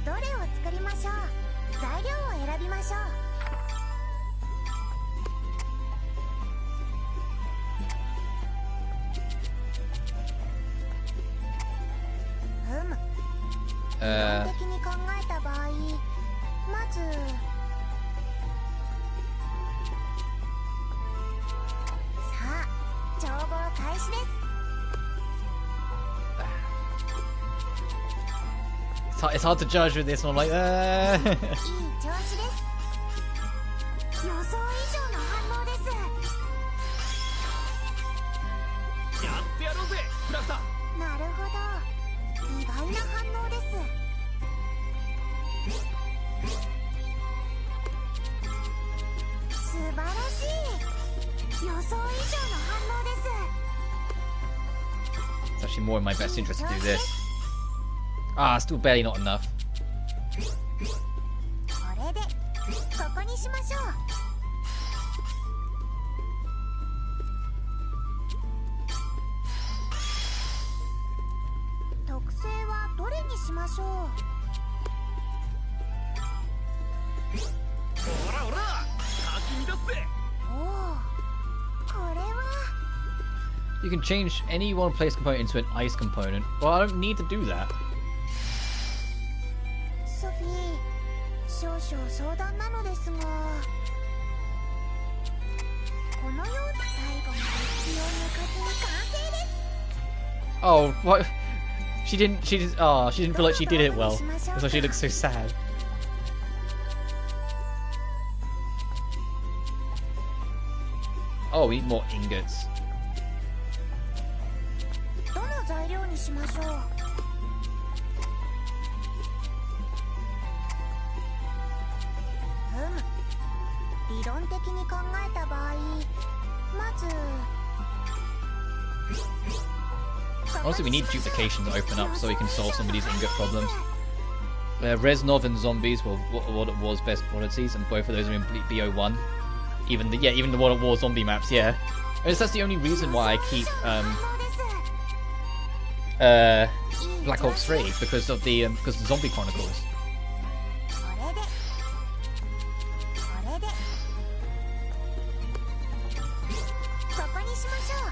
どれを作りましょう。材料を選びましょう。理論的に考えた場合、まずさあ調合開始です。It's hard to judge with this one, like, いい調子です。予想以上の反応です。やってやろうぜクラフター。なるほど、意外な反応です。素晴らしい。予想以上の反応です。 it's actually more in my best interest to do this. Ah, still barely not enough. これでここにしましょう。特性はどれにしましょう。ほらほらかき乱すぜ。おお、これは You can change any one place component into an ice component. Well, I don't need to do that. ソフィー、少々相談なのですが、このように最後まで気を抜かずに完成です。 Oh, what? She didn't feel like she did it well. That's why she looks so sad. Oh, we need more ingots. どの材料にしましょう。理論的に考えた場合、まず Honestly, we need duplication to open up so we can solve some of these ingot problems. Reznov and zombies were World at War's best qualities, and both of those are in BO1. Even the World at War zombie maps, yeah. I guess that's the only reason why I keep Black Ops 3 because of the Zombie Chronicles. ここにしましょう。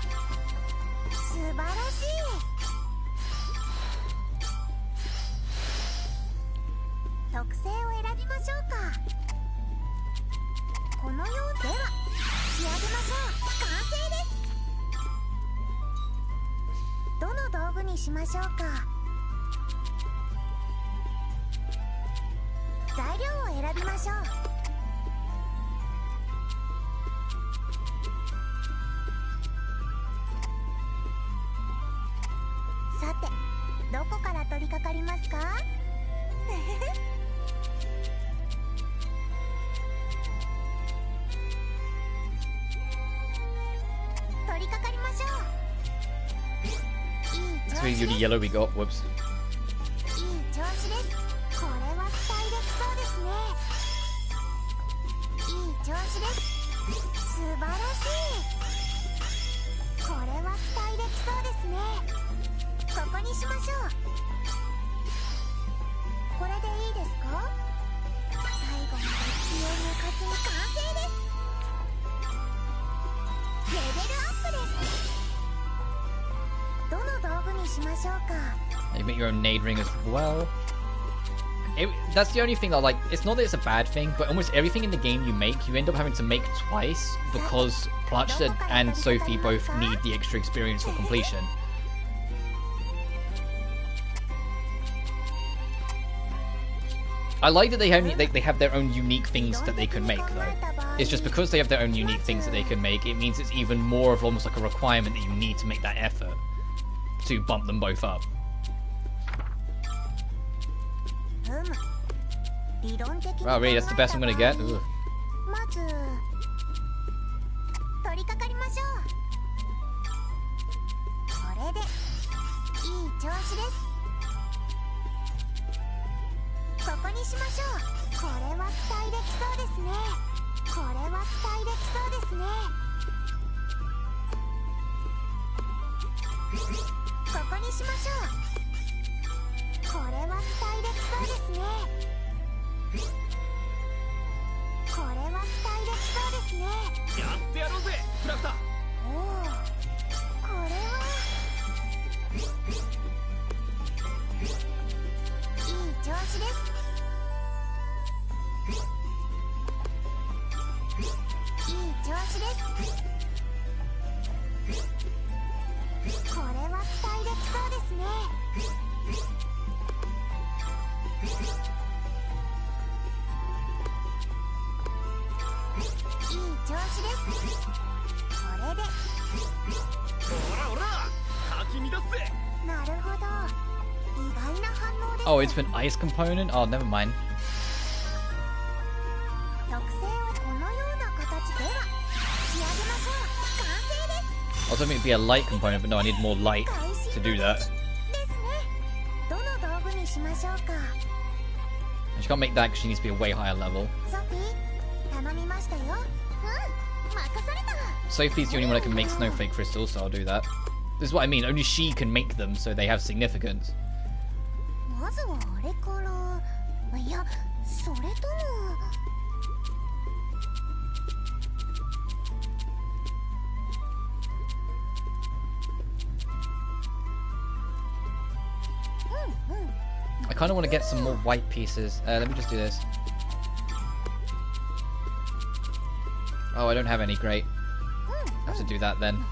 素晴らしい。特性を選びましょうか。このようでは仕上げましょう。完成です。どの道具にしましょうか。材料を選びましょう。さて、どこから取り掛かりますか？取り掛かりましょう。It's really the yellow we got. Whoops. いい調子です。これは期待できそうですね。いい調子です。素晴らしい。これは期待できそうですね。ここにしましょう。これでいいですか？最後まで気を抜かずに完成です。レベルアップです。どの道具にしましょうか。 You make your own nade ring as well. That's the only thing that, like, it's not that it's a bad thing, but almost everything in the game you make, you end up having to make twice because Plutch and Sophie both need the extra experience for completion. I like that they have their own unique things that they can make, though. It's just because they have their own unique things that they can make, it means it's even more of almost like a requirement that you need to make that effort to bump them both up. 理論的に Wow, really, that's the best I'm gonna get? Ugh. まず取り掛かりましょう。これでいい調子です。ここにしましょう。これは期待できそうですね。ここれは期待できそうですね。いい調子です。これでほらほらかき乱せ。なるほど、意外な反応です。 Oh, it's been ice component? Oh, never mind. 特性をこのような形では仕上げましょう。完成です。I was hoping it'd be a light component, but no, I need more light to do that. ですね。どの道具にしましょうか。 And she can't make that because she needs to be a way higher level. ソフィー、頼みましたよ。うん、任された。 Sophie's the only one that can make snowflake crystals, so I'll do that. This is what I mean, only she can make them, so they have significance. まずはあれから、いや、それとも。I kind of want to get some more white pieces. Let me just do this. Oh, I don't have any. Great. I have to do that then.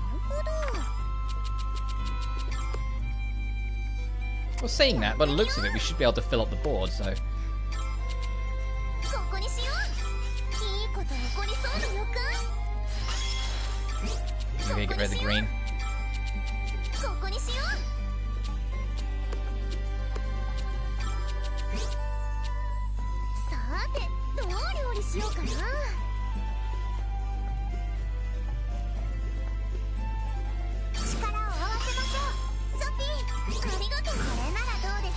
Well, saying that, by the looks of it, we should be able to fill up the board, so... ここにしよう。いいこと起こりそうな予感。 Maybe get rid of the green. ここにしよう。さて、どう料理しようかな。力を合わせましょう。ソフィー、ありがとう。これならどうです？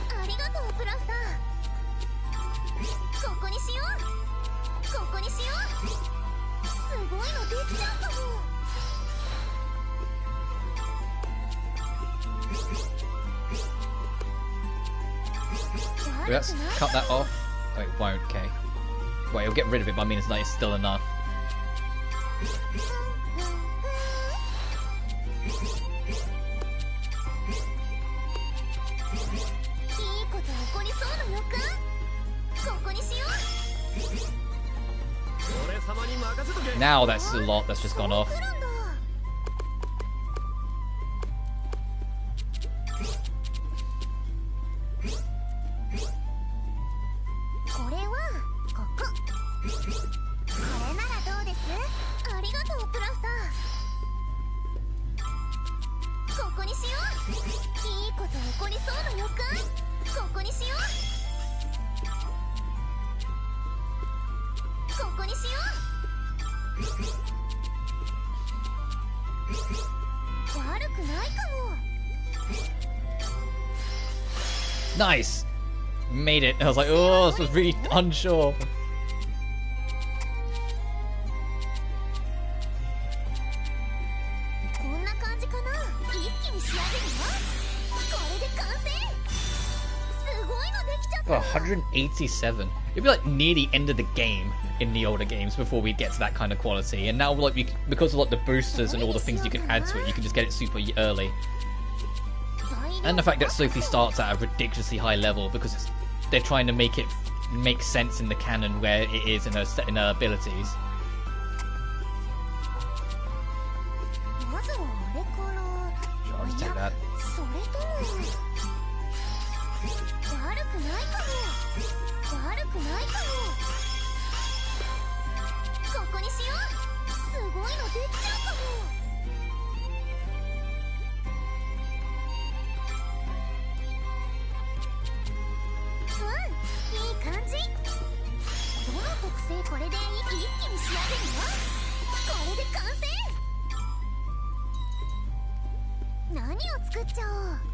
ありがとう、プラフター。ここにしよう。ここにしよう。すごいのできちゃうかも。 Let's cut that off. Oh, it won't, okay. Well, it'll get rid of it, but I mean it's still enough. Now that's a lot that's just gone off. Nice! Made it. I was like, oh, this was really unsure. Oh, 187. It'd be like near the end of the game in the older games before we get to that kind of quality. And now, like, because of like the boosters and all the things you can add to it, you can just get it super early. And the fact that Sophie starts at a ridiculously high level because they're trying to make it make sense in the canon where it is in her abilities. Sure, I'll just take that.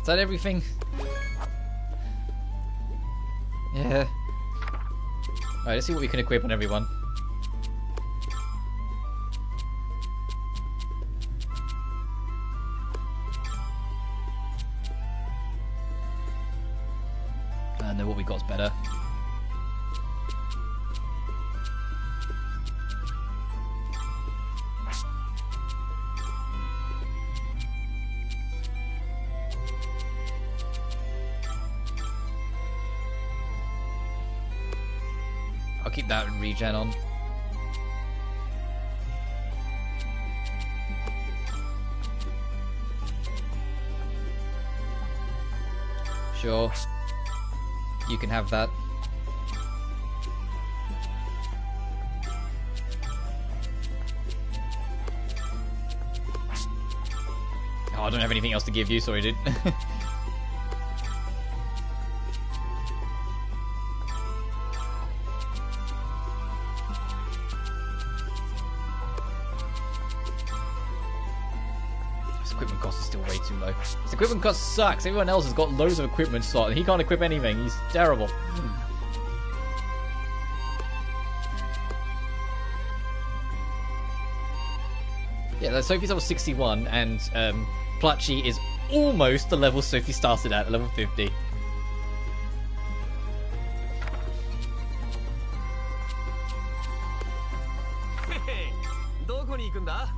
Is that everything? Yeah. Alright, let's see what we can equip on everyone. And then what we got's better. I'll keep that regen on. Sure. You can have that. Oh, I don't have anything else to give you, sorry dude. This equipment cost is still way too low. This equipment cost sucks. Everyone else has got loads of equipment slot and he can't equip anything. He's terrible. Yeah, Sophie's level 61 and Pluchy is almost the level Sophie started at, level 50. どこに行くんだ?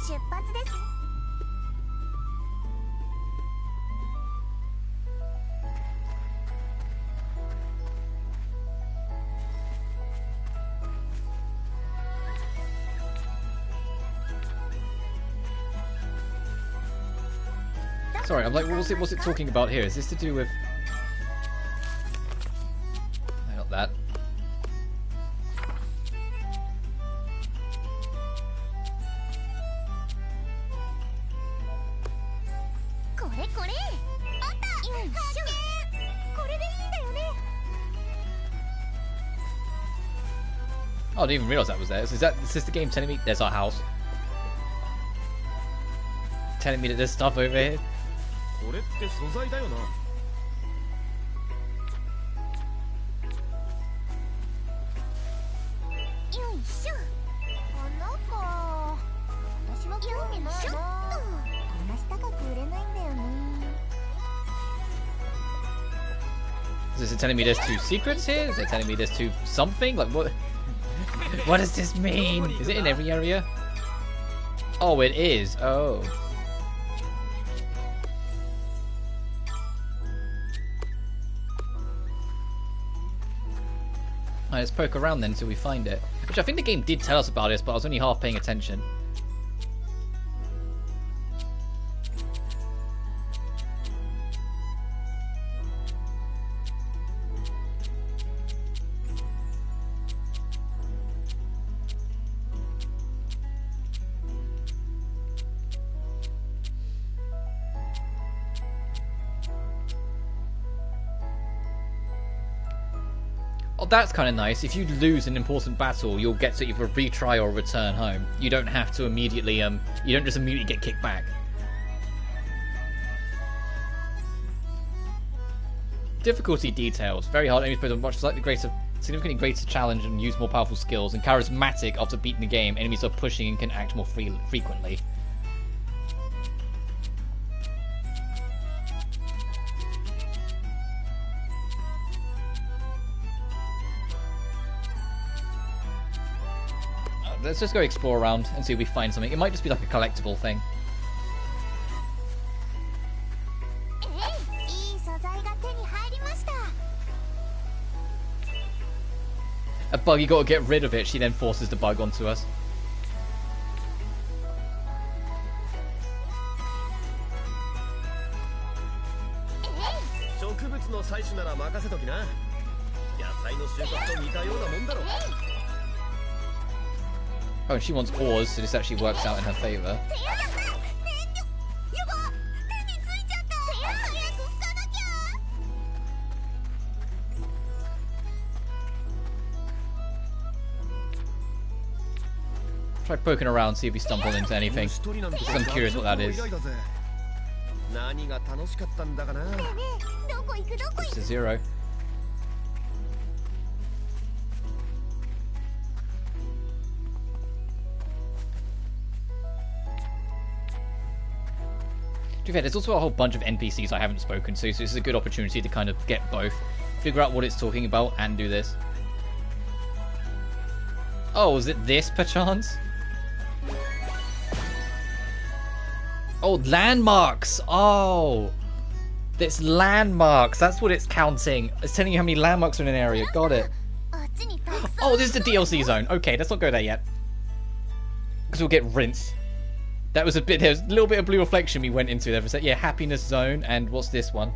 出発です。 Sorry, I'm like, what's it talking about here? Is this to do with... No, not that. Oh, I didn't even realise that was there. Is this the game telling me there's our house? Telling me that there's stuff over here? これって素材だよな。 Is it telling me there's two secrets here? Is it telling me there's two something? Like what? What does this mean? Is it in every area? Oh, it is. Oh. Alright, let's poke around then until we find it. Which I think the game did tell us about this, but I was only half paying attention. Oh, that's kind of nice. If you lose an important battle, you'll get to either retry or return home. You don't have to immediately, you don't just immediately get kicked back. Difficulty details. Very hard enemies pose a much significantly greater challenge and use more powerful skills. And charismatic after beating the game, enemies are pushing and can act more frequently. Let's just go explore around and see if we find something. It might just be like a collectible thing. A bug, you gotta get rid of it. She then forces the bug onto us. Oh, she wants ores, so this actually works out in her favour. Try poking around, see if we stumble into anything. Because I'm curious what that is. It's a 0. To be fair, there's also a whole bunch of NPCs I haven't spoken to, so this is a good opportunity to kind of get both. Figure out what it's talking about and do this. Oh, is it this, perchance? Oh, landmarks! Oh! It's landmarks, that's what it's counting. It's telling you how many landmarks are in an area, got it. Oh, this is the DLC zone. Okay, let's not go there yet. Because we'll get rinsed. That was a bit, there's a little bit of blue reflection we went into there for a sec. Yeah, happiness zone, and what's this one?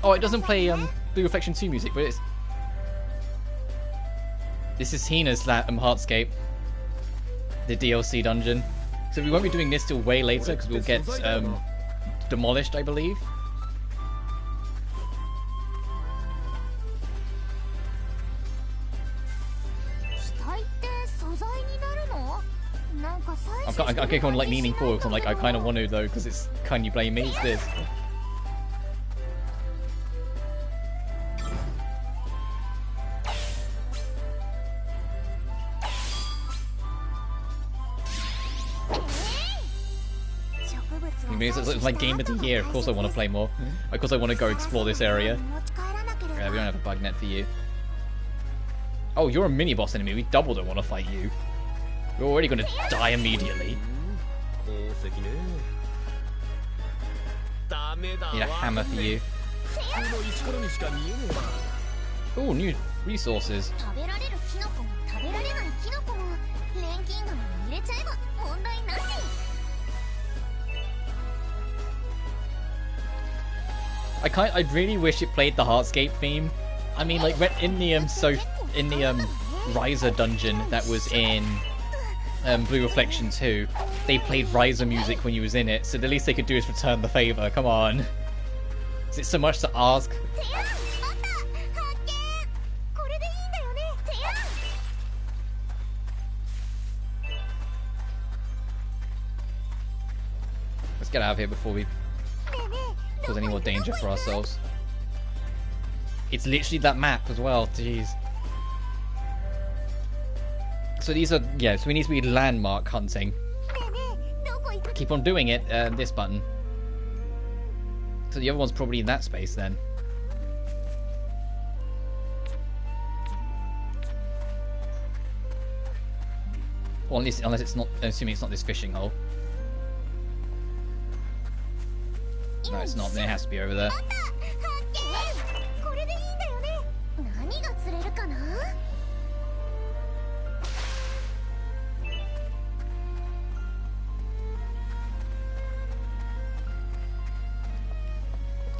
Oh, it doesn't play Blue Reflection 2 music, but it's... This is Hina's Heartscape. The DLC dungeon. So we won't be doing this till way later, because we'll get demolished, I believe. I keep on like leaning forward because I'm like, I kind of want to though, because it's Can You Blame Me? It's this. I mean, it's like game of the year. Of course I want to play more. Of course I want to go explore this area. Yeah, we don't have a bug net for you. Oh, you're a mini boss enemy. We double don't want to fight you. We're already going to die immediately. Need a hammer for you. Oh, new resources. I really wish it played the Heartscape theme. I mean, like in the Riser dungeon that was in Blue Reflection 2, they played Riser music when you was in it, so the least they could do is return the favor. Come on. Is it so much to ask? Let's get out of here before we cause any more danger for ourselves. It's literally that map as well, jeez. So these are, yeah, so we need to be landmark hunting. Keep on doing it, this button. So the other one's probably in that space then. Well, unless it's not, assuming it's not this fishing hole. No, it's not, then it has to be over there.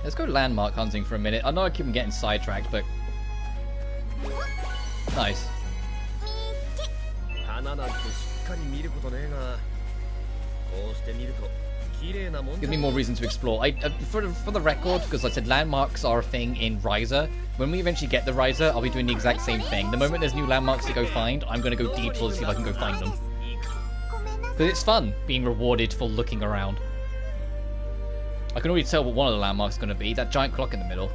Let's go landmark hunting for a minute. I know I keep getting sidetracked, but... Nice. Gives me more reason to explore. For the record, because I said landmarks are a thing in Riser. When we eventually get the Riser, I'll be doing the exact same thing. The moment there's new landmarks to go find, I'm going to go detour to see if I can go find them. Because it's fun being rewarded for looking around. I can already tell what one of the landmarks is going to be. That giant clock in the middle.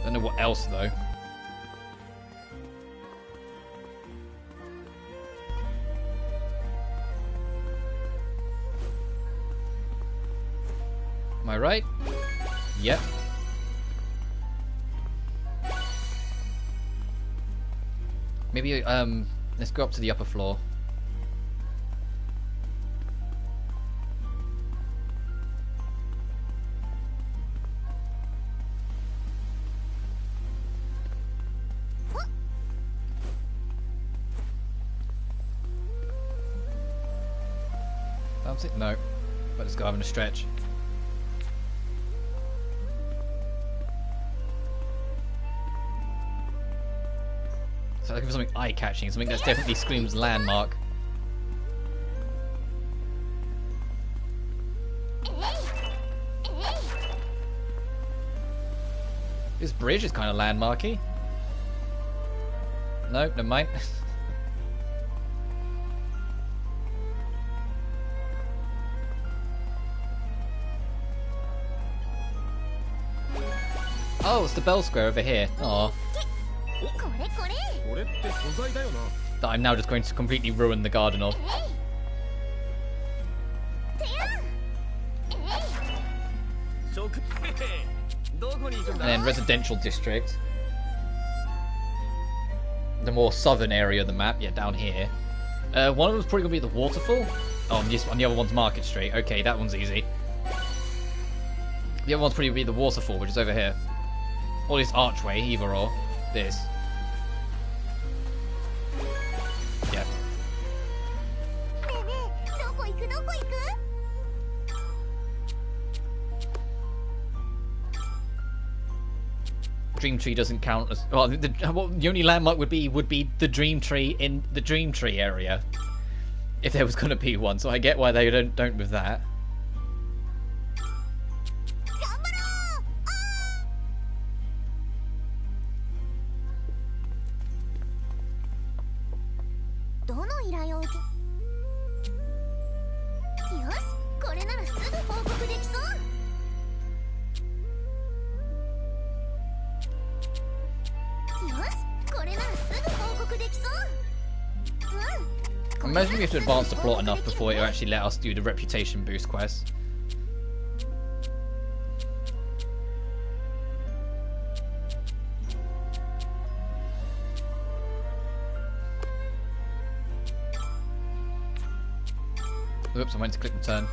Don't know what else though. Am I right? Yep. Maybe let's go up to the upper floor. Bounce it? No. But let's go having a stretch. So looking for something eye-catching, something that definitely screams landmark. This bridge is kind of landmarky. No, never mind. Oh, it's the bell square over here. Aww. That I'm now just going to completely ruin the garden of. And then residential district. The more southern area of the map, yeah, down here. One of them's probably going to be the waterfall. Oh, and the other one's Market Street. Okay, that one's easy. The other one's probably be the waterfall, which is over here. Or this archway, either or. This. Yeah. ねえねえ、どこ行くどこ行く？ Dream Tree doesn't count as well. The only landmark would be the Dream Tree in the Dream Tree area, if there was going to be one. So I get why they don't with that. 頑張ろう！どの依頼を受け？よし、これならすぐ報告できそう。 Imagine we have to advance the plot enough before it actually let us do the reputation boost quest. Oops, I went to click return.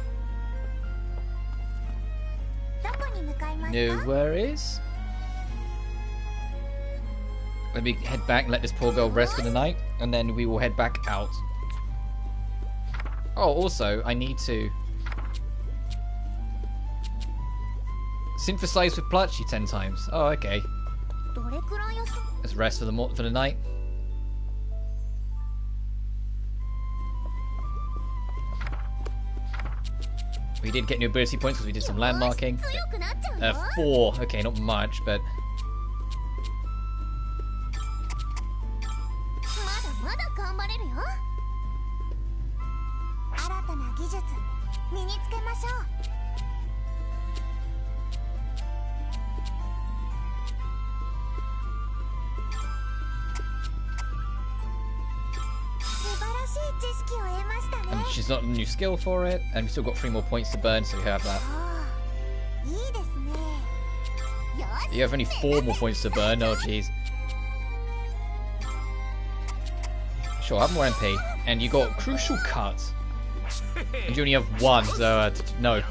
No worries. Let me head back and let this poor girl rest for the night, and then we will head back out. Oh, also, I need to synthesize with Pluchy 10 times. Oh, okay. Let's rest for the night. We did get new ability points because we did some landmarking. 4. Okay, not much, but... 身につけましょう。素晴らしい知識を得ましたね。 And she's got a new skill for it, and we've still got 3 more points to burn, so we have that. いいですね。よし。 You have only 4 more points to burn. Oh, jeez. Sure, have more MP, and you got crucial cut. And you only have 1, so no.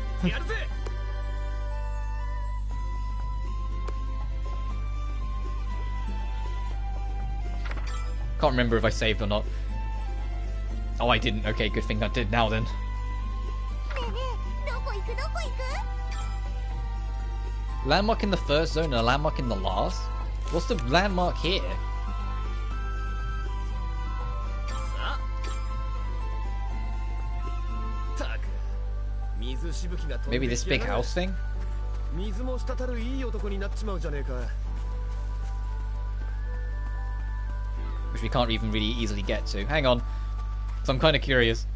Can't remember if I saved or not. Oh, I didn't. Okay, good thing I did now then. Landmark in the first zone and a landmark in the last? What's the landmark here? Maybe this big house thing? Which we can't even really easily get to. Hang on. So I'm kind of curious.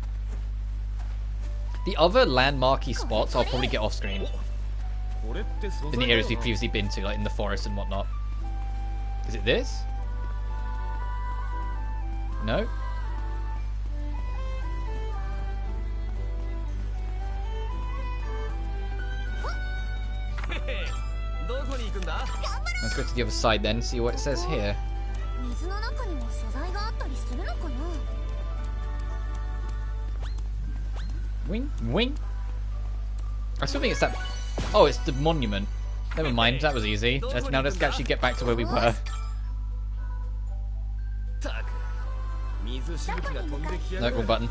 The other landmarky spots I'll probably get off screen. In the areas we've previously been to, like in the forest and whatnot. Is it this? No? Let's go to the other side then, see what it says here. Wing, wing. I still think it's that. Oh, it's the monument. Never mind, that was easy. Now let's actually get back to where we were. No, wrong button.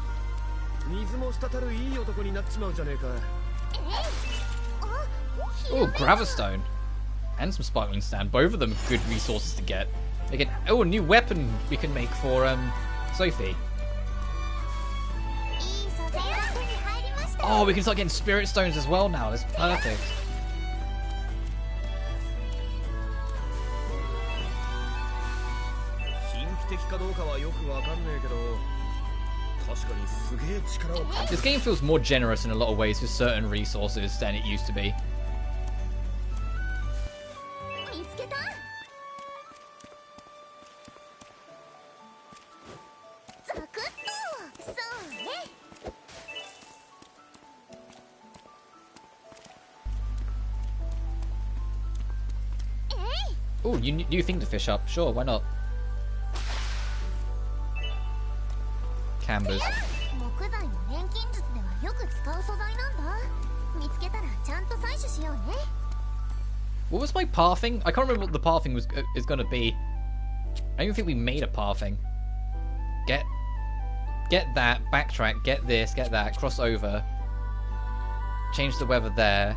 Oh, Gravistone. And some Sparkling Sand. Both of them are good resources to get. Again, oh, a new weapon we can make for Sophie. Oh, we can start getting Spirit Stones as well now. That's perfect. This game feels more generous in a lot of ways with certain resources than it used to be. Oh, new thing to fish up. Sure, why not? Cambers. What was my pathing? I can't remember what the pathing is going to be. I don't even think we made a pathing. Get that, backtrack, get this, get that, cross over. Change the weather there.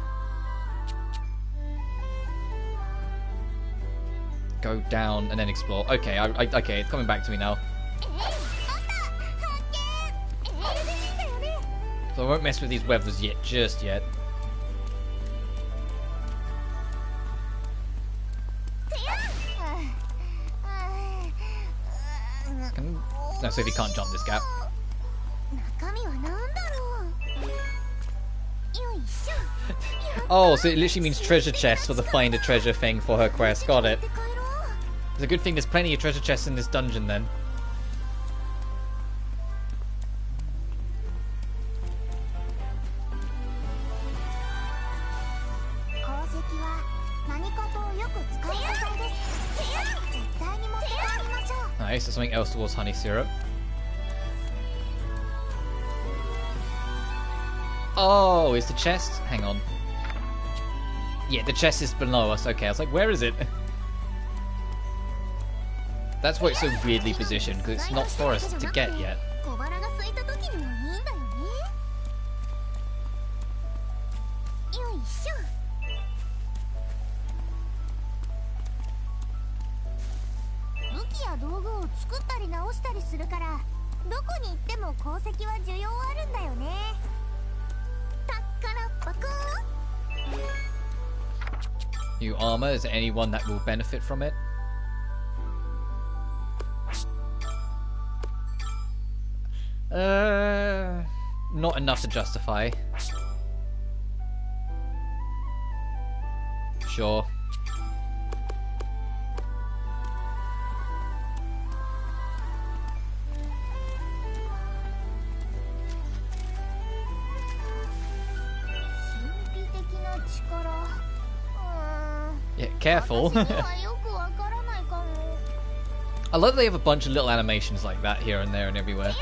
Go down and then explore. Okay, okay, it's coming back to me now. So I won't mess with these weathers yet, just yet. No, Sophie can't jump this gap. Oh, so it literally means treasure chest for the find a treasure thing for her quest. Got it. It's a good thing there's plenty of treasure chests in this dungeon then. Nice, there's something else towards honey syrup. Oh, is the chest? Hang on. Yeah, the chest is below us. Okay, I was like, where is it? That's why it's so weirdly positioned, because it's not for us to get yet. New armor, is there anyone that will benefit from it? Not enough to justify. Sure. Yeah, careful. I love that they have a bunch of little animations like that here and there and everywhere.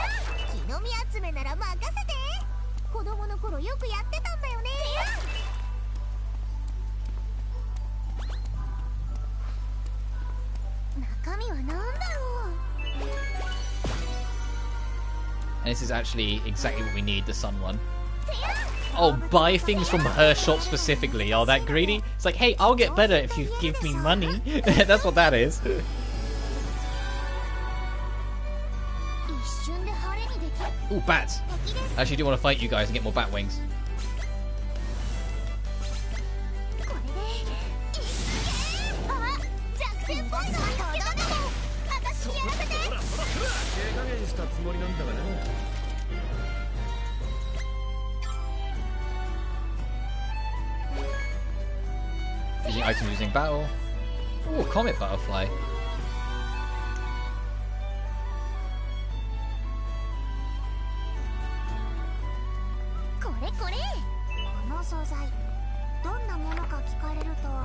And this is actually exactly what we need, the sun one. Oh, buy things from her shop specifically. Oh, that greedy? It's like, hey, I'll get better if you give me money. That's what that is. Ooh, bats. I actually do want to fight you guys and get more bat wings. Using items using battle. Ooh, comet butterfly.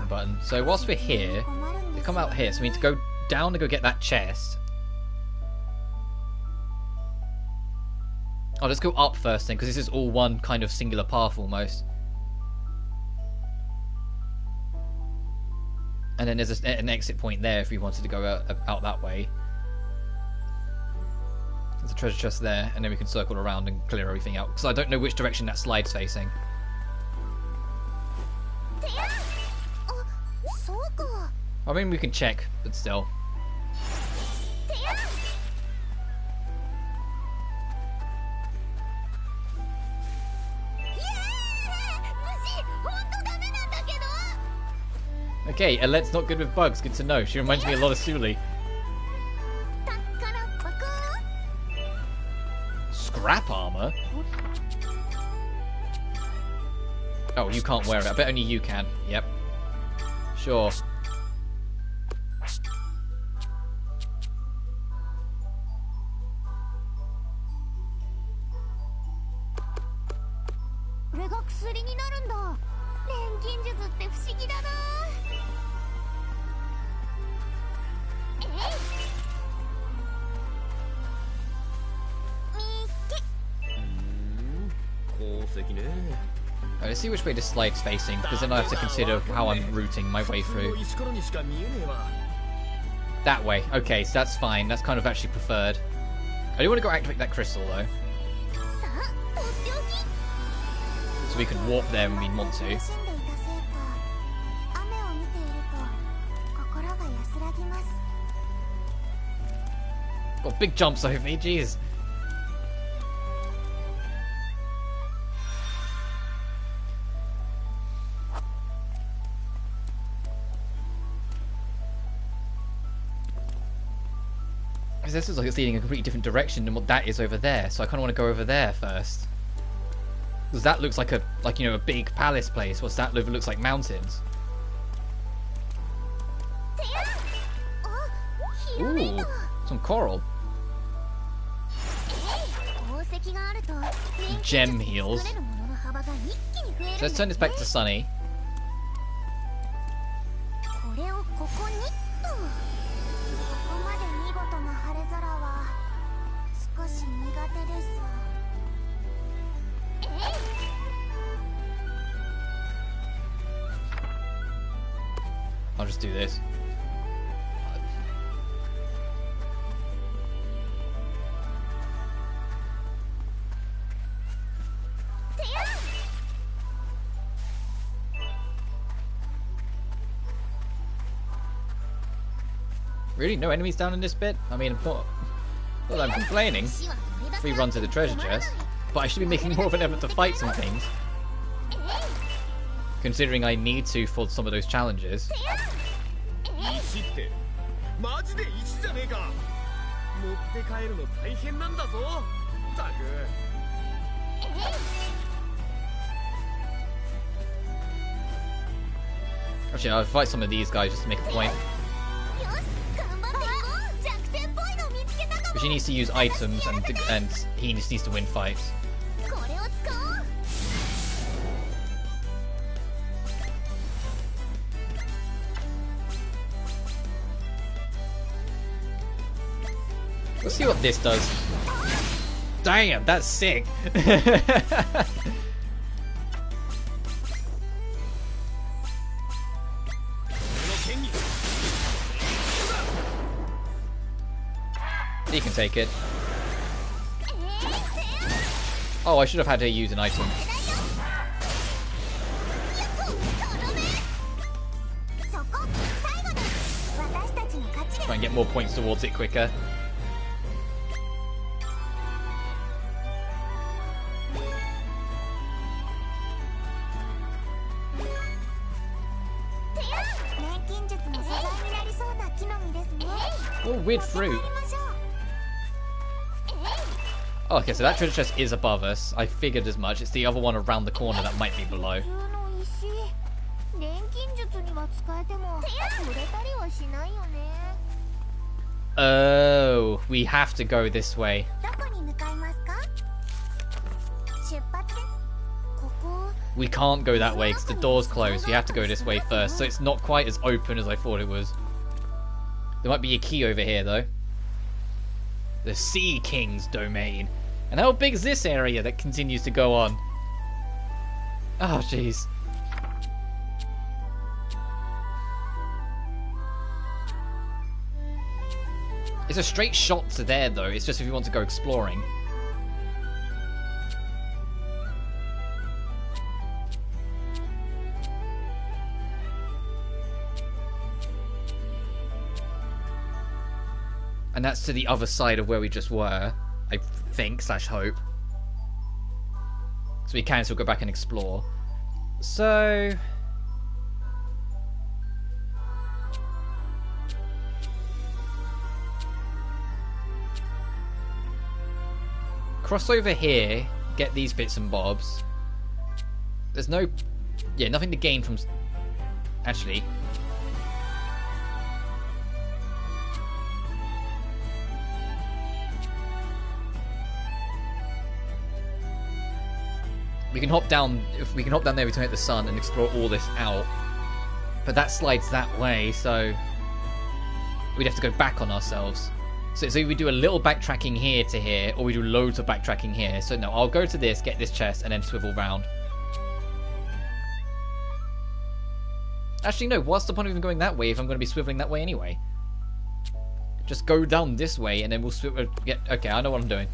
Button. So whilst we're here, we come out here, so we need to go down to go get that chest. Oh, let's go up first then, because this is all one kind of singular path almost. And then there's an exit point there if we wanted to go out that way. There's a treasure chest there, and then we can circle around and clear everything out. Because I don't know which direction that slide's facing. I mean, we can check, but still. Okay, Alette's not good with bugs. Good to know. She reminds me a lot of Suli. Scrap armor? Oh, you can't wear it. I bet only you can. Yep. Sure. Alright, let's see which way this slide's facing, because then I have to consider how I'm routing my way through. That way. Okay, so that's fine. That's kind of actually preferred. I do want to go activate that crystal, though. So we can warp there when we want to. Got big jumps, Sophie, jeez. This is like it's leading a completely different direction than what that is over there, so I kind of want to go over there first. Because that looks like a a big palace place. What's that looks like mountains. Ooh, some coral. Gem heals. So let's turn this back to Sunny. I'll just do this. Really? No enemies down in this bit? I mean, well, I'm complaining if we run to the treasure chest, but I should be making more of an effort to fight some things. Considering I need to for some of those challenges. Actually, I'll fight some of these guys just to make a point. Because he needs to use items and he just needs to win fights. Let's see what this does. Damn, that's sick. He can take it. Oh, I should have had to use an item. Try and get more points towards it quicker. Oh, weird fruit. Oh, okay, so that treasure chest is above us. I figured as much. It's the other one around the corner that might be below. Oh, we have to go this way. We can't go that way because the door's closed. We have to go this way first. So it's not quite as open as I thought it was. There might be a key over here, though. The Sea King's domain. And how big is this area that continues to go on? Oh, jeez. It's a straight shot to there, though. It's just if you want to go exploring. And that's to the other side of where we just were, I think, slash hope. So we can still go back and explore. So... cross over here, get these bits and bobs. There's no... yeah, nothing to gain from... actually... we can hop down, if we can hop down there, we can hit the sun and explore all this out. But that slides that way, so we'd have to go back on ourselves. So we do a little backtracking here to here, or we do loads of backtracking here. So no, I'll go to this, get this chest, and then swivel round. Actually, no. What's the point of even going that way if I'm going to be swiveling that way anyway? Just go down this way and then we'll swivel. Okay, I know what I'm doing.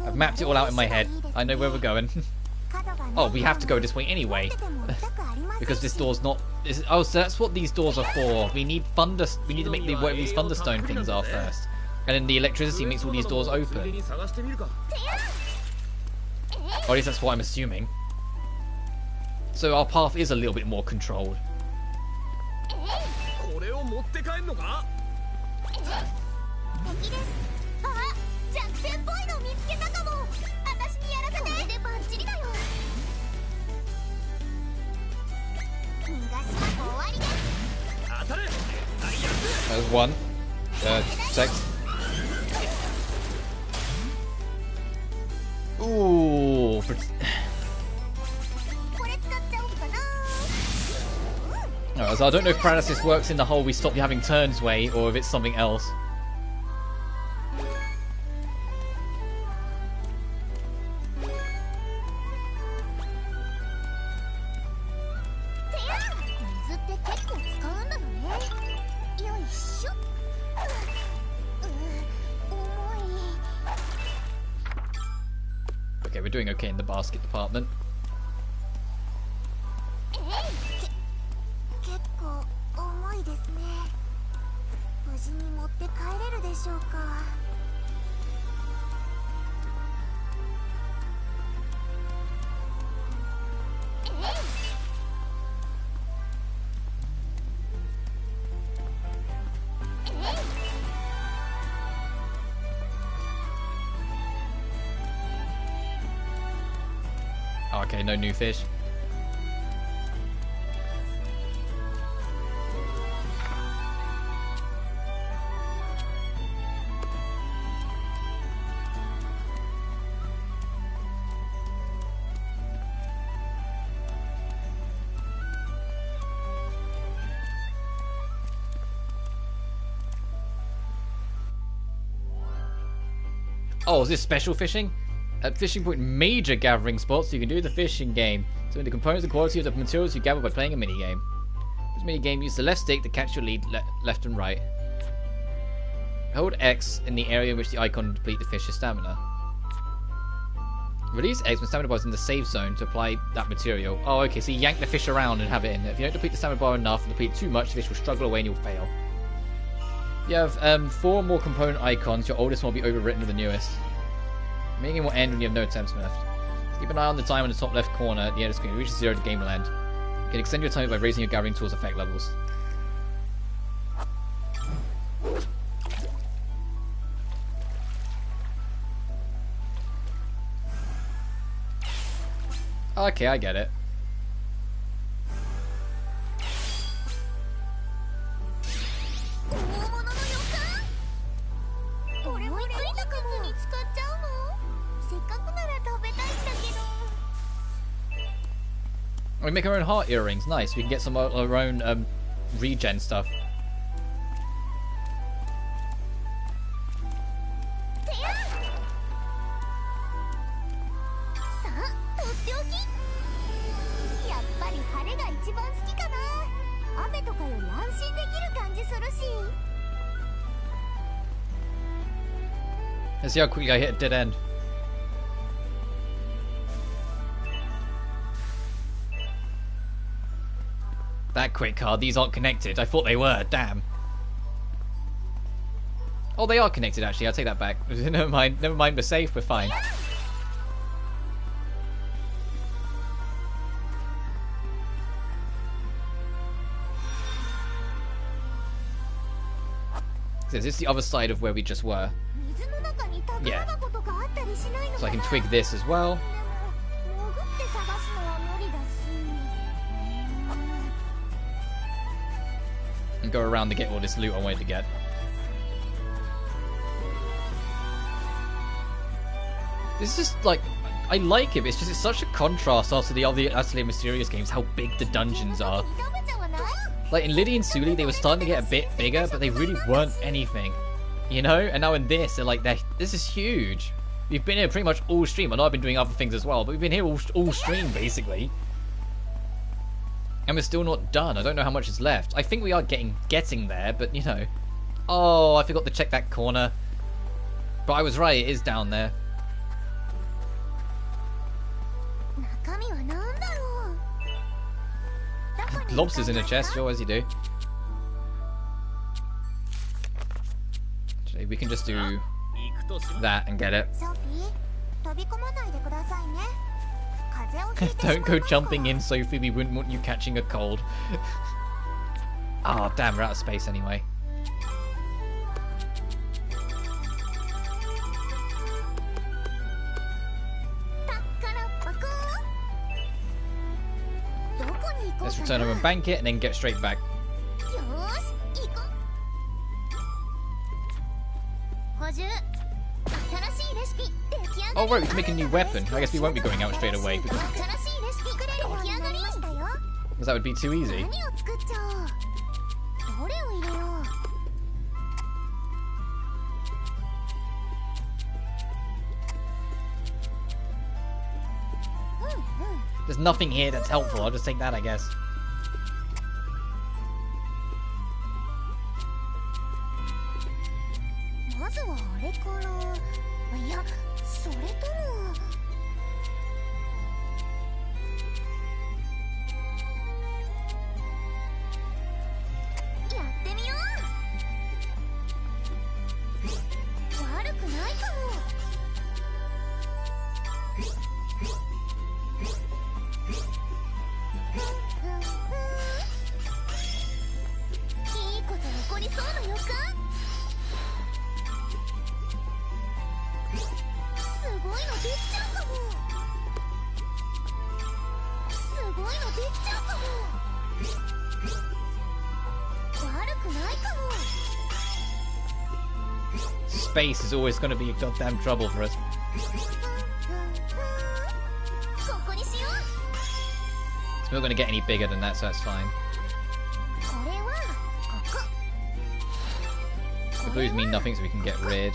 I've mapped it all out in my head. I know where we're going. Oh, we have to go this way anyway. Because this door's not... oh, so that's what these doors are for. We need thunder... We need to make whatever these thunderstone things are first. And then the electricity makes all these doors open. Or at least that's what I'm assuming. So our path is a little bit more controlled. There's one. Six. Ooh. Oh, so I don't know if paralysis works in the whole we stop you having turns way, or if it's something else. Okay, we're doing okay in the basket department. Oh, okay, no new fish. Oh, is this special fishing? At fishing point major gathering spots, you can do the fishing game. So the components and quality of the materials you gather by playing a minigame. This minigame uses the left stick to catch your lead left and right. Hold X in the area in which the icon deplete the fish's stamina. Release X when stamina bar is in the save zone to apply that material. Oh, okay, so you yank the fish around and have it in there. If you don't deplete the stamina bar enough and deplete too much, the fish will struggle away and you'll fail. You have 4 more component icons. Your oldest one will be overwritten with the newest. Making will end when you have no attempts left. Keep an eye on the time on the top left corner at the end of the screen. It reaches 0 to game will end. You can extend your time by raising your gathering tools effect levels. Okay, I get it. We make our own heart earrings. Nice. We can get some of our own regen stuff. Let's see how quickly I hit a dead end. That quick card. These aren't connected. I thought they were. Damn. Oh, they are connected actually. I'll take that back. Never mind. Never mind. We're safe. We're fine. Is this the other side of where we just were? Yeah. So I can twig this as well. And go around to get all this loot I wanted to get. This is like, I like it, but it's just it's such a contrast after the other Atelier Mysterious games, how big the dungeons are. Like in Liddy and Suli, they were starting to get a bit bigger, but they really weren't anything. You know? And now in this, they're like, this is huge. We've been here pretty much all stream. I know I've been doing other things as well, but we've been here all stream, basically. And we're still not done. I don't know how much is left. I think we are getting there, but you know. Oh, I forgot to check that corner. But I was right, it is down there. Lobsters in a chest, sure, as you do. Actually, we can just do that and get it. Don't go jumping in, Sophie. We wouldn't want you catching a cold. Ah, oh, damn, we're out of space anyway. Let's return home and bank it, and then get straight back. Oh right, we can make a new weapon. I guess we won't be going out straight away because that would be too easy. There's nothing here that's helpful. I'll just take that, I guess. Space is always going to be a goddamn trouble for us. It's not going to get any bigger than that, so that's fine. The blues mean nothing, so we can get rid.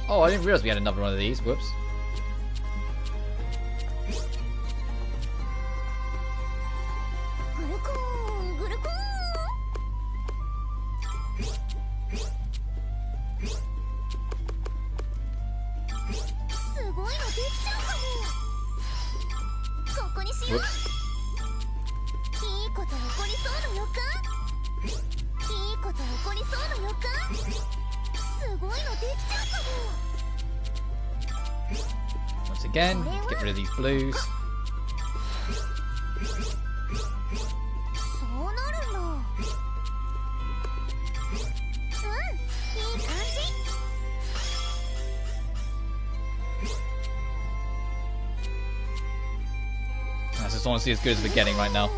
Oh, I didn't realize we had another one of these. Whoops. Once again, get rid of these blues. That's just honestly as good as we're getting right now.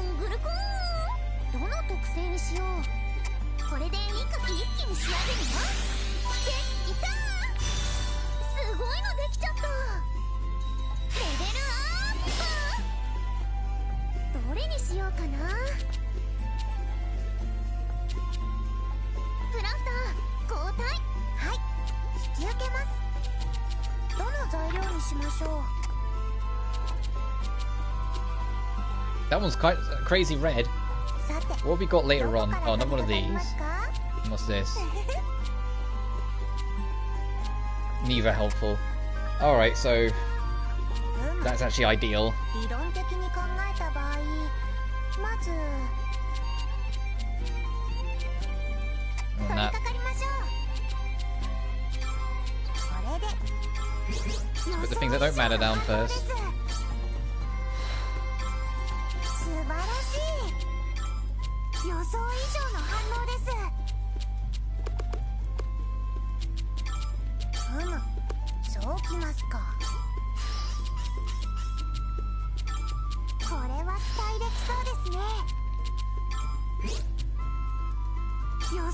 That one's quite crazy red. What have we got later on? Oh, not one of these. What's this? Neither helpful. Alright, so that's actually ideal. And that. Let's put the things that don't matter down first.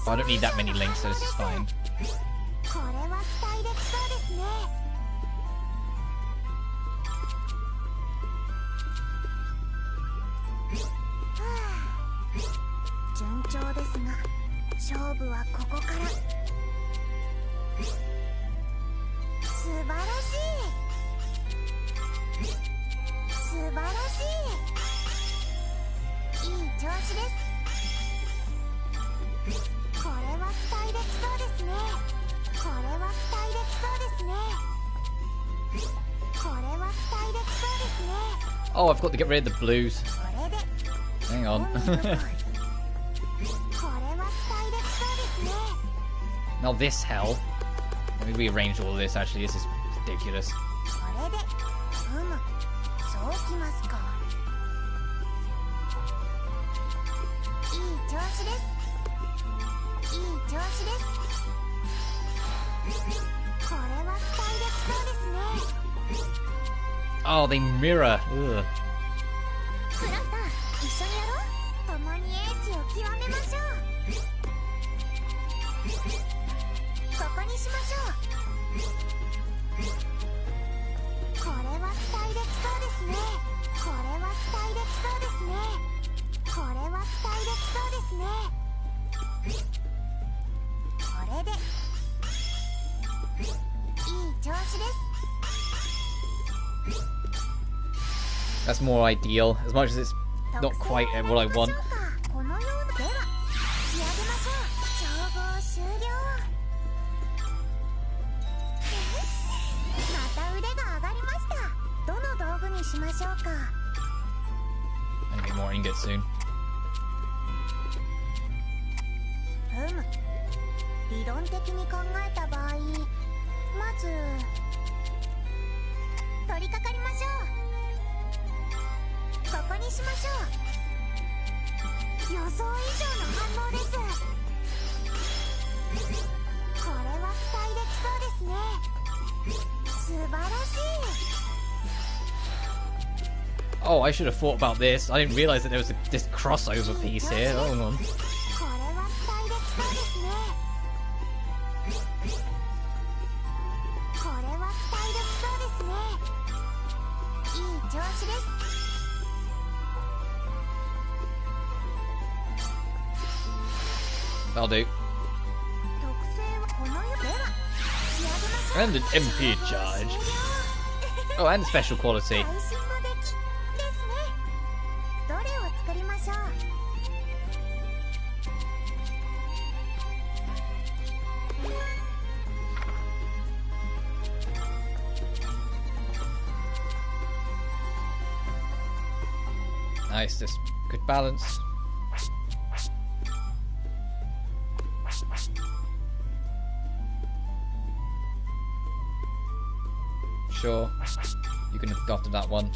Oh, I don't need that many links, so this is fine. 調子です。これは期待できそうですね。これは期待できそうですね。これは期待できそうですね。 Oh, I've got to get rid of the blues. これで Hang on. これは期待できそうですね。 Now this hell. Let me rearrange all of this, actually. This is ridiculous. これでそうきますか。いい調子です。いい調子です。これは期待できそうですね。 Oh, they mirror. Ugh. フランタン、一緒にやろう。共に英知を極めましょう。ここにしましょう。これは期待できそうですね。これは期待できそうですね。これは期待できそうですね。これでいい調子です。 That's more ideal, as much as it's not quite what I want. このようなでは仕上げましょう。調合終了。また腕が上がりました。どの道具にしましょうか。 I need more ingots soon. 理論的に考えた場合、まず取り掛かりましょう。ここにしましょう。予想以上の反応です。これは期待できそうですね。素晴らしい。 Oh, I should have thought about this. I didn't realize that there was this crossover piece here. Oh, hang on. これは期待できそうですね。これは期待できそうですね。いい調子です。 That'll do. 特性はこの世では仕上げましょう。 And an MP charge. Oh, and special quality. 最新の出来ですね。どれを作りましょう。 Nice, just good balance. Sure, you can go after that one.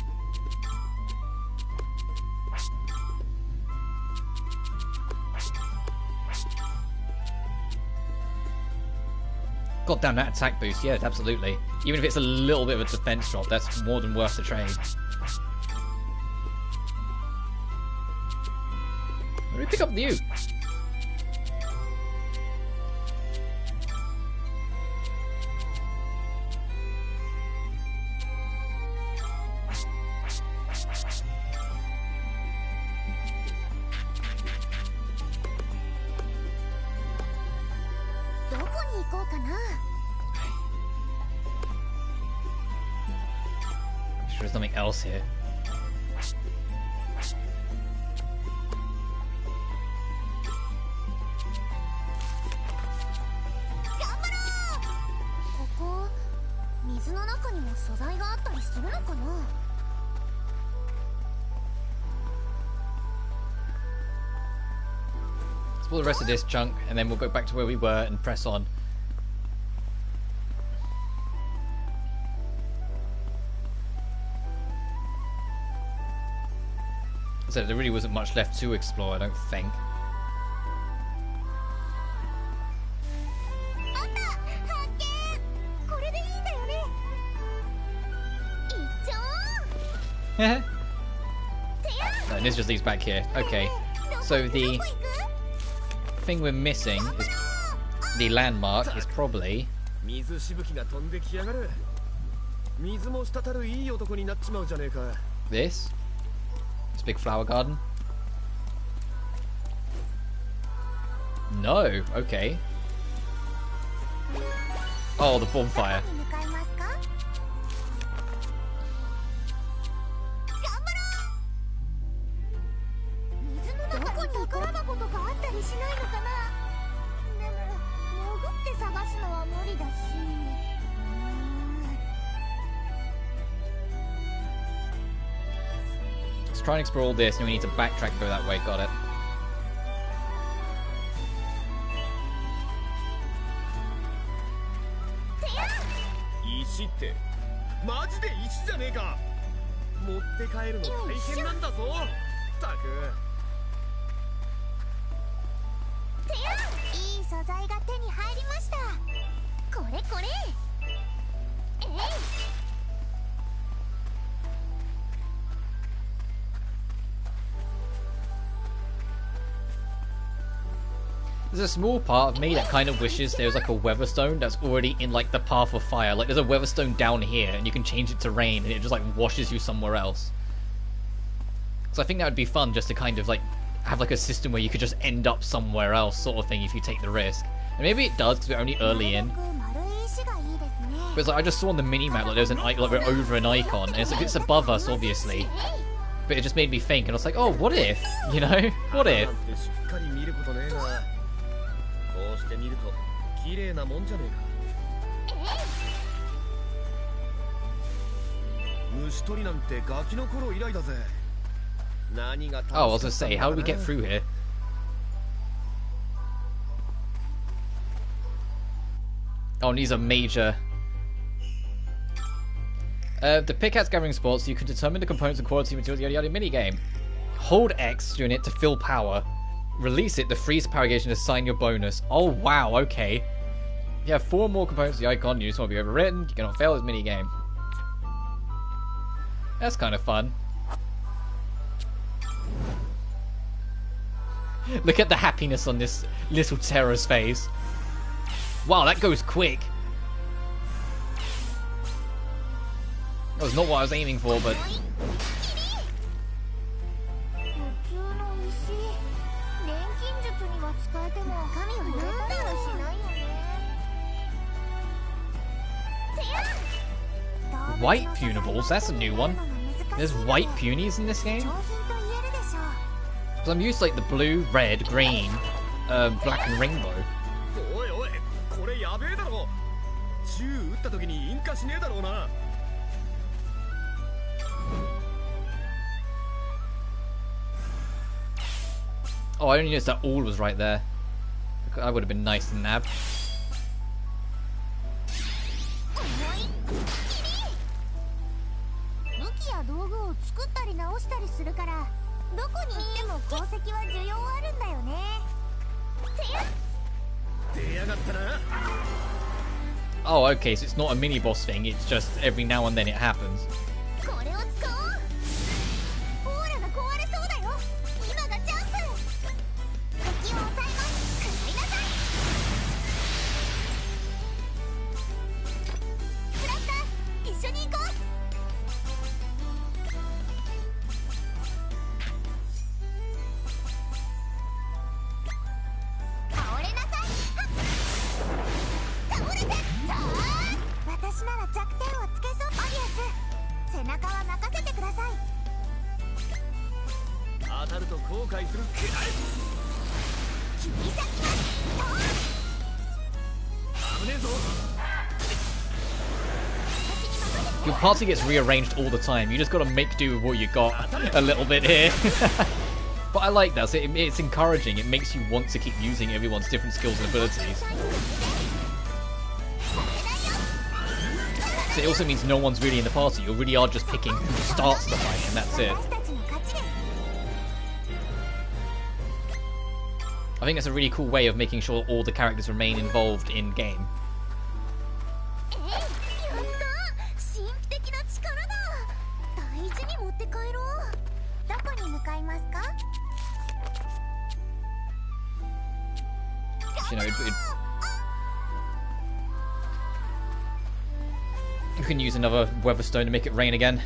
God damn, that attack boost, yeah, absolutely. Even if it's a little bit of a defense drop, that's more than worth the trade. Where do we pick up you? There's nothing else here. Explore the rest of this chunk, and then we'll go back to where we were and press on. So there really wasn't much left to explore, I don't think. And this just leads back here. Okay, so the thing we're missing is the landmark is probably this big flower garden. No, okay. Oh, the bonfire. Let's try and explore all this, and we need to backtrack, go that way. Got it. 石ってマジで石じゃねえか。持って帰るの大変なんだぞ。ったく。いい素材が手に入りました。これこれ。There's a small part of me that kind of wishes there was like a Weatherstone that's already in like the path of fire. Like there's a Weatherstone down here and you can change it to rain and it just like washes you somewhere else. So I think that would be fun just to kind of like have like a system where you could just end up somewhere else sort of thing if you take the risk. And maybe it does because we're only early in. Because like, I just saw on the mini-map like there's an icon, like we're over an icon and it's like it's above us obviously. But it just made me think and I was like, oh what if? You know? What if? こうして見ると綺麗なもんじゃねえか。虫取りなんてガキの頃以来だぜ。何が楽しかったんだかな。 Oh, I was gonna say, how do we get through here? Oh, and these are major. The pickaxe gathering spots, you can determine the components and quality materials yada yada minigame. Hold X during it to fill power. Release it to freeze power gauge and assign your bonus. Oh wow, okay. You have 4 more components of the icon, you just want to be overwritten, you cannot fail this minigame. That's kind of fun. Look at the happiness on this little terror's face. Wow, that goes quick. That was not what I was aiming for, but... White Punables, that's a new one. There's white punies in this game? Because I'm used to like the blue, red, green, black and rainbow. Oh, I only noticed that all was right there. That would have been nice to nab. Oh, okay, so it's not a mini-boss thing, it's just every now and then it happens. Your party gets rearranged all the time. You just gotta make do with what you got a little bit here. But I like that. So it's encouraging. It makes you want to keep using everyone's different skills and abilities. So it also means no one's really in the party. You really are just picking who starts the fight, and that's it. I think that's a really cool way of making sure all the characters remain involved in game. You know, you can use another Weatherstone to make it rain again.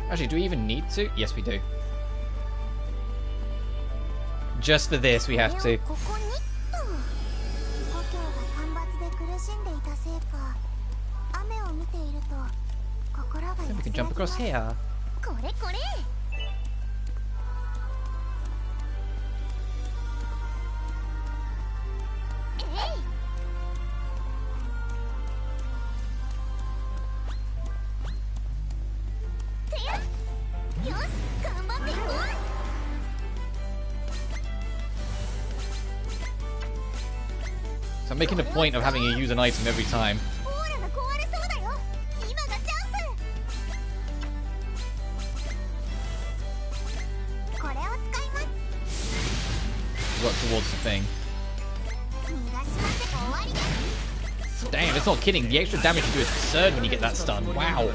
Actually, do we even need to? Yes, we do. Just for this, we have to. Then we can jump across here. So I'm making a point of having you use an item every time. オーラが壊れそうだよ。今がチャンス。これを使います。 Work towards the thing. 逃がしません。終わりです。 Damn, it's not kidding. The extra damage you do is absurd when you get that stun. Wow.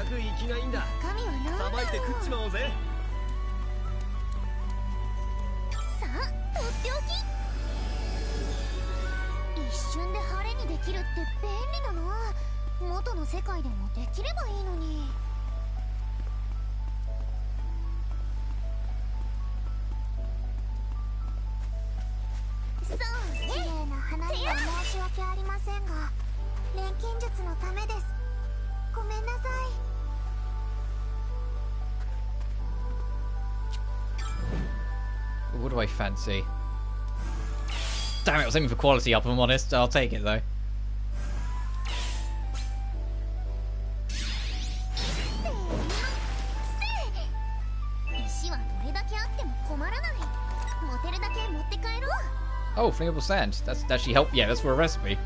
生きがいいんだ。さばいて食っちまおうぜ。さあ、とっておき。一瞬で晴れにできるって便利だな。元の世界でもできればいいのに。そうね。綺麗な花には申し訳ありませんが、錬金術のためです。ごめんなさい。What do I fancy? Damn it, I was aiming for quality up, if I'm honest. I'll take it though. 石はどれだけあっても困らない。持てるだけ持って帰ろう。 Oh, flammable sand. That's actually help. Yeah, that's for a recipe.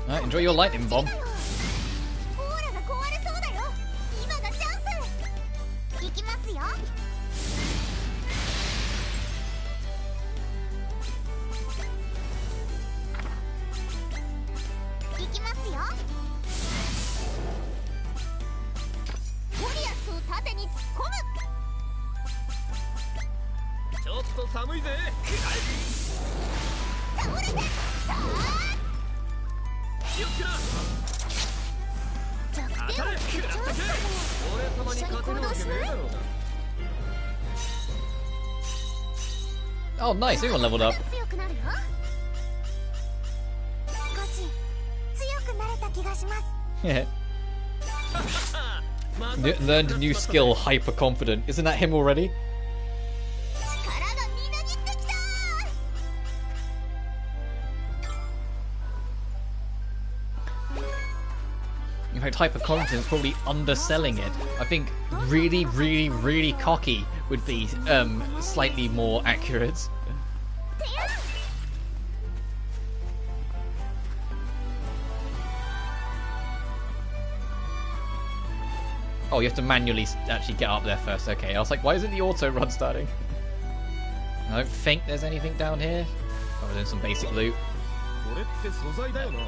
Alright, enjoy your lightning bomb. オーラが壊れそうだよ。今がチャンス。行きますよ。行きますよ。ゴリアスを縦に突っ込む。ちょっと寒いぜ。倒れて。さあ。 気をつけな。弱点を食らったけ。俺様に勝てるわけねえだろうな。 Oh, nice. Everyone leveled up. 強くなるよ。少し強くなれた気がします。Yeah. Learned a new skill, hyper confident. Isn't that him already? 力がみなぎってきた。 In fact, hyper confidence is probably underselling it. I think really, really, really cocky would be slightly more accurate. Oh, you have to manually actually get up there first. Okay, I was like, why isn't the auto run starting? I don't think there's anything down here. Other than some basic loot.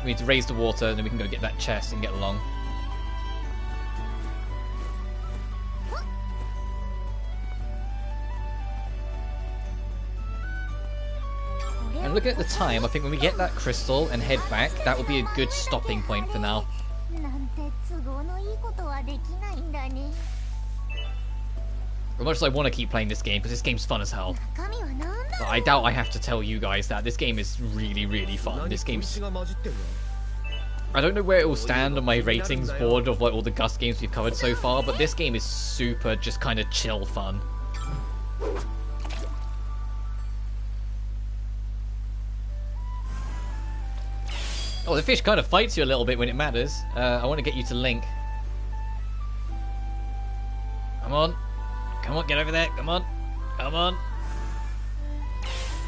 We need to raise the water, and then we can go get that chest and get along. And looking at the time, I think when we get that crystal and head back, that will be a good stopping point for now. As much as I want to keep playing this game, because this game's fun as hell. But I doubt I have to tell you guys that this game is really, really fun. This game's... I don't know where it will stand on my ratings board of like all the Gust games we've covered so far, but this game is super just kind of chill fun. Oh, the fish kind of fights you a little bit when it matters. I want to get you to Link. Come on. Come on, get over there. Come on. Come on.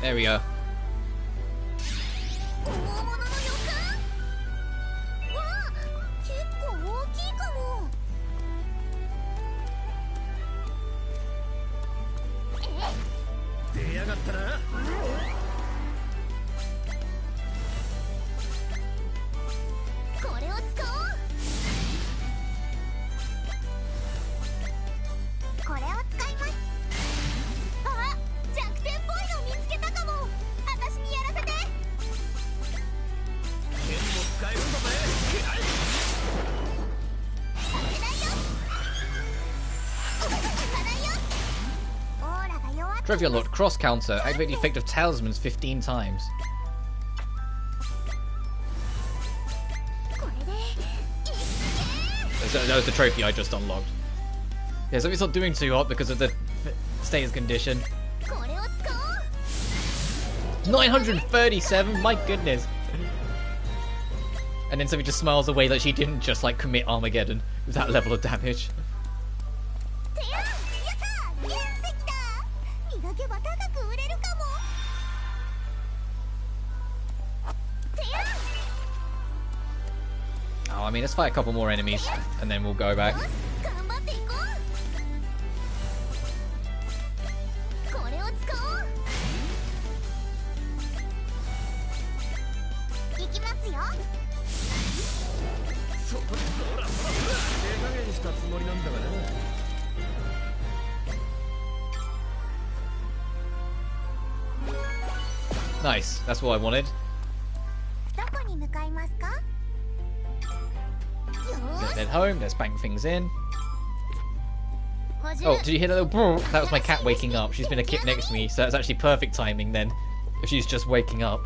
There we go. Trophy unlocked. Cross counter. Activate the effect of talismans 15 times. これで That was the trophy I just unlocked. Yeah, so it's not doing too hot because of the status condition. これを使おう 937, my goodness. And then Sophie just smiles away that she didn't just like commit Armageddon with that level of damage. てややった原石だ磨けば高く売れるかもてや Oh, I mean, let's fight a couple more enemies and then we'll go back. よし頑張っていこうこれを使おういきますよそら手加減したつもりなんだがな。 Nice, that's what I wanted. どこに向かいますかよ Let's ーし head home, let's bank things in. 補充 Oh, did you hear that little brrr? That was my cat waking up. She's been a kit next to me, so it's actually perfect timing then. If she's just waking up.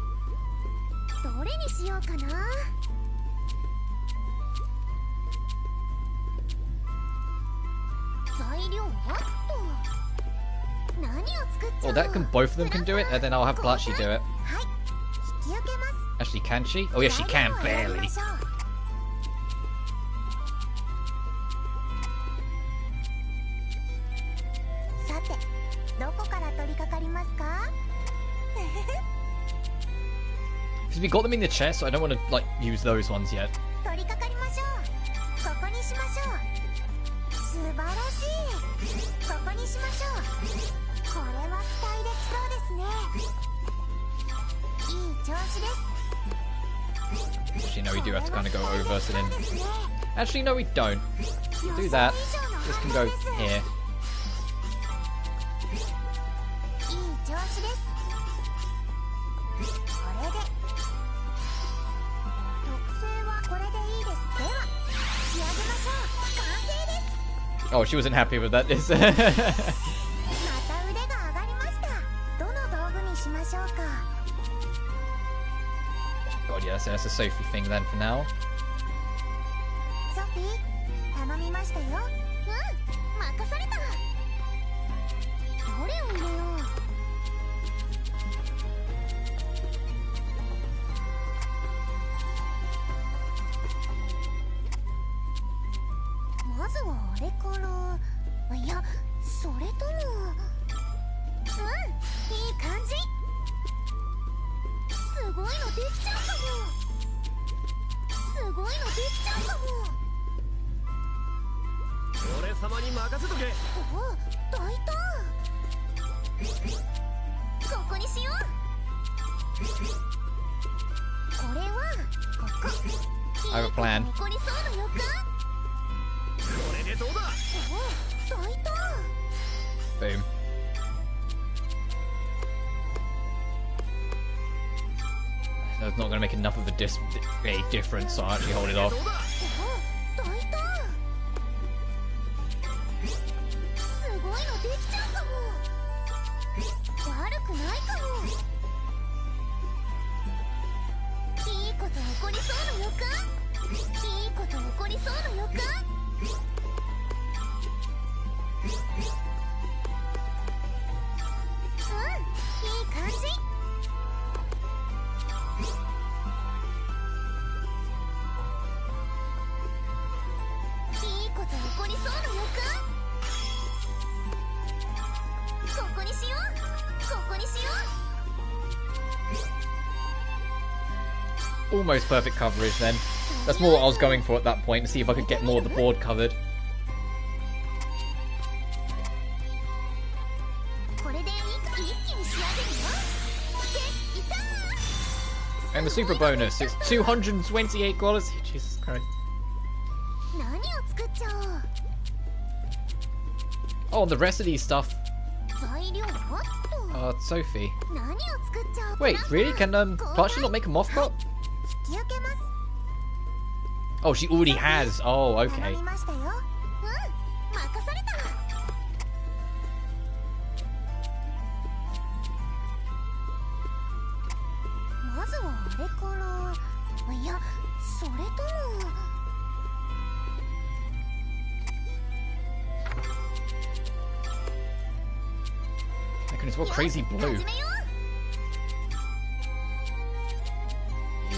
どれにしようかな材料はっと何を作っちゃ Oh, おう that can both of them can do it, and then I'll have Blatchy do it. はい引き受けます Actually, can she? Oh, yes, she can, 材料を選び barely. ましょうさてどこから取り掛かりますか Because we got them in the chest, so I don't want to like use those ones yet. 取り掛かりましょうここにしましょう素晴らしいここにしましょうこれは期待できそうですねいい調子です Actually, no, we do have to kind of go over, so then... そうですね Actually, no, we don't. We'll do that. This can go here. いい調子ですこれで特性はこれでいいですでは仕上げましょう完成です Oh, she wasn't happy with that. また腕が上がりましたどの道具にしましょうか God, yeah, so that's a Sophie thing then for now. ソフィー頼みましたようん任されたどれを入れようまずはあれからいやそれともいい感じすごいのできちゃうかもすごいのできちゃうかも俺様に任せとけ。おお大胆ここにしようこれはここ I have a plan. 起こりそうな予感これでどうだ。おお大胆 Boom. That's not going to make enough of a difference, so I'll actually hold it off. どうだ。おお大胆すごいのできちゃうかも悪くないかもいいこと起こりそうな予感いいこと起こりそうな予感いい感じいいこと起こりそうな予感ここにしようここにしよ Almost perfect coverage then. That's more what I was going for at that point, to see if I could get more of the board covered. うこれで一気に仕上げるよできた And the super bonus, it's $228 quality. Jesus Christ. 何を作っちゃおう Oh, and the rest of these stuff. 材料はっと Sophie. 何を作っちゃおうか Wait, な really? Can Blatchy not make a moth crop? 引き受けます Oh, she already has. Oh, 頼 okay. みましたよ任された Goodness, what crazy blue. 始めよ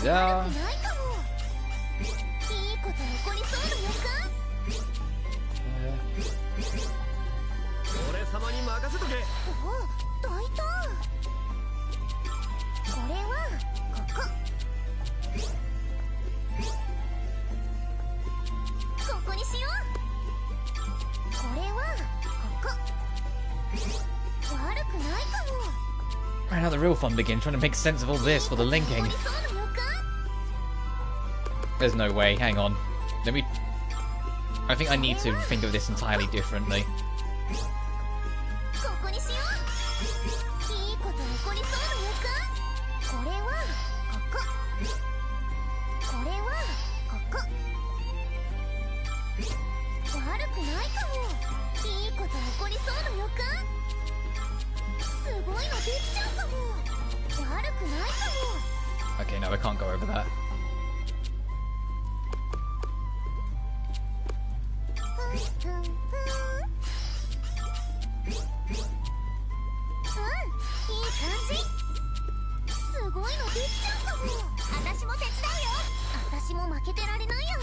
う。 Yeah. 悪くないかも。いいこと起こりそうな予感。俺様に任せとけ。おお、大胆。これはここ。ここにしよう。これはここ。悪くないかも。 Right now the real fun begins, trying to make sense of all this for the linking. 起こりそうな予感。 There's no way, hang on. Let me... I think I need to think of this entirely differently. ここにしよう。いいこと起こりそうな予感。これはここ。これはここ。悪くないかも。いいこと起こりそうな予感。すごいのできちゃうかも。悪くないかも。 Okay, no, I can't go over that. ふんふんふん。いい感じ。すごいのできちゃうかも。私も手伝うよ。私も負けてられないや。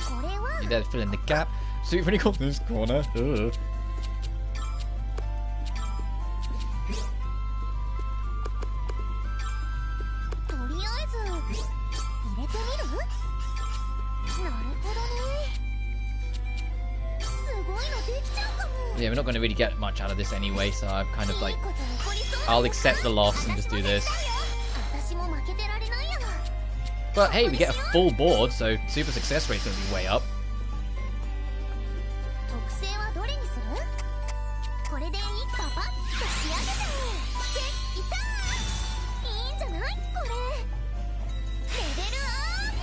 これは You there to fill in the gap. Suit for the this corner. Ugh. とりあえず入れてみる。なるほどね。すごいのできちゃうかも。 Yeah, we're not going to really get much out of this anyway, so I'm kind of like... いいこと起こりそうな I'll accept the loss and just do this. 私も負けてられないや。 But hey, we get a full board, so super success rate's going to be way up. 特性はどれにする？これでいいパパッと仕上げちゃえ。できたー。いいんじゃないこれ。レベルアッ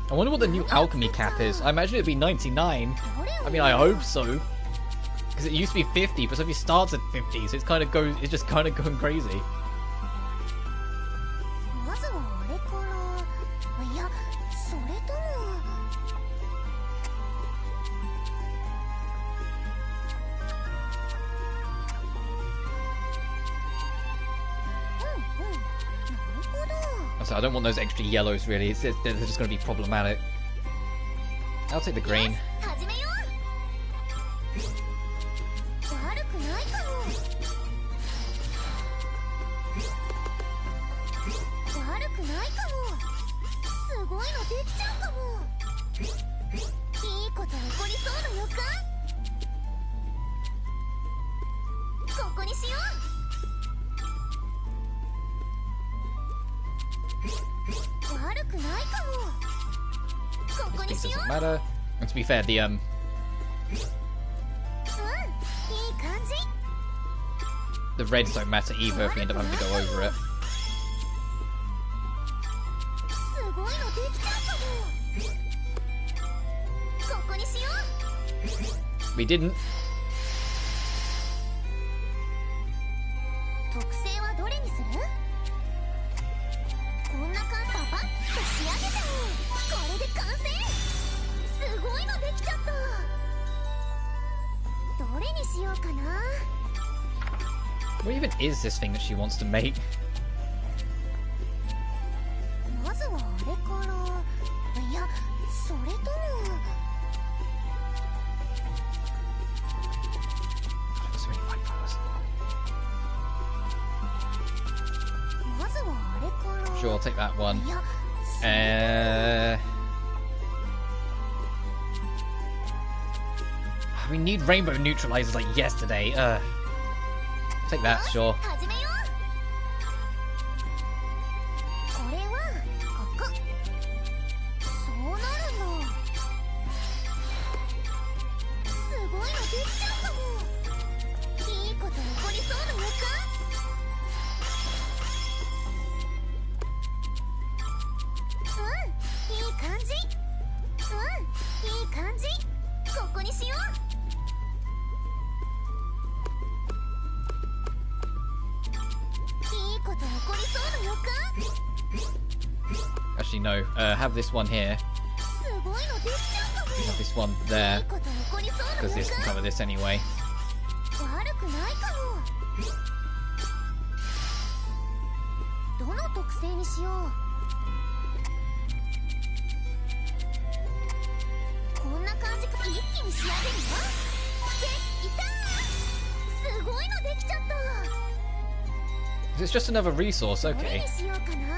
プ。 I wonder what the new alchemy cap is. I imagine it'd be 99. どれを I mean, I hope so. Because it used to be 50, but Sophie starts at 50, so it's just kind of going crazy. まずはあれかな。いや、それとも。うんうん。なるほど。 So I don't want those extra yellows really. They're just going to be problematic. I'll take the green. 始めよう。悪くないかも。悪くないかも。すごいのできちゃうかも。いいこと起こりそうな予感。ここにしよう。悪くないかも。ここに This しよ doesn't う。 matter. And to be fair, the いい感じ。 the reds don't matter either if we end up having to go over it. すごいのできちゃうかも。ここにしよう。 We didn't. 特性はどれにする？こんな感じ。パパッと仕上げちゃう。これで完成。すごいのできちゃった。どれにしようかな。 What even is this thing that she wants to make? まずはあれかな。いや、それとも。 So many white flowers. まずはあれかな。 Sure, I'll take that one. いや、We need rainbow neutralizers like yesterday. Take that, sure. 始めよう。これはここ。そうなるの。すごいのできちゃうかも。いいこと起こりそうな予感。いい感じ。いい感じ。ここにしよう。 いいこと起こりそうな予感。 Actually, no. Have this one here. すごいのできちゃうかも。 Have this one there. いいこと起こりそうな Because 予 this can 感。 cover this anyway. 悪くくないかも。どの特性にしよう。こんな感じか。一気に仕上げるわ。できたー。すごいのできちゃった。 It's just another resource, どれ okay. にしようかな。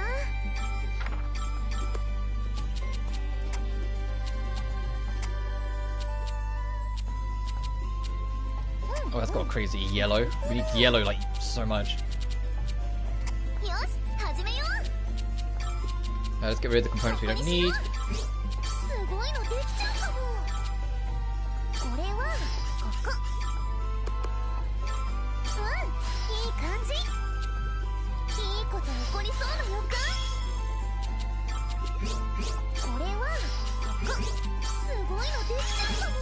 Oh, that's got crazy yellow. We need yellow like so much. よし、始めよう。 Let's get rid of the components we don't need. すごいのできちゃうかも。これはここ。いい感じ。いいこと起こりそうな予感。これはここ。すごいのできちゃうかも。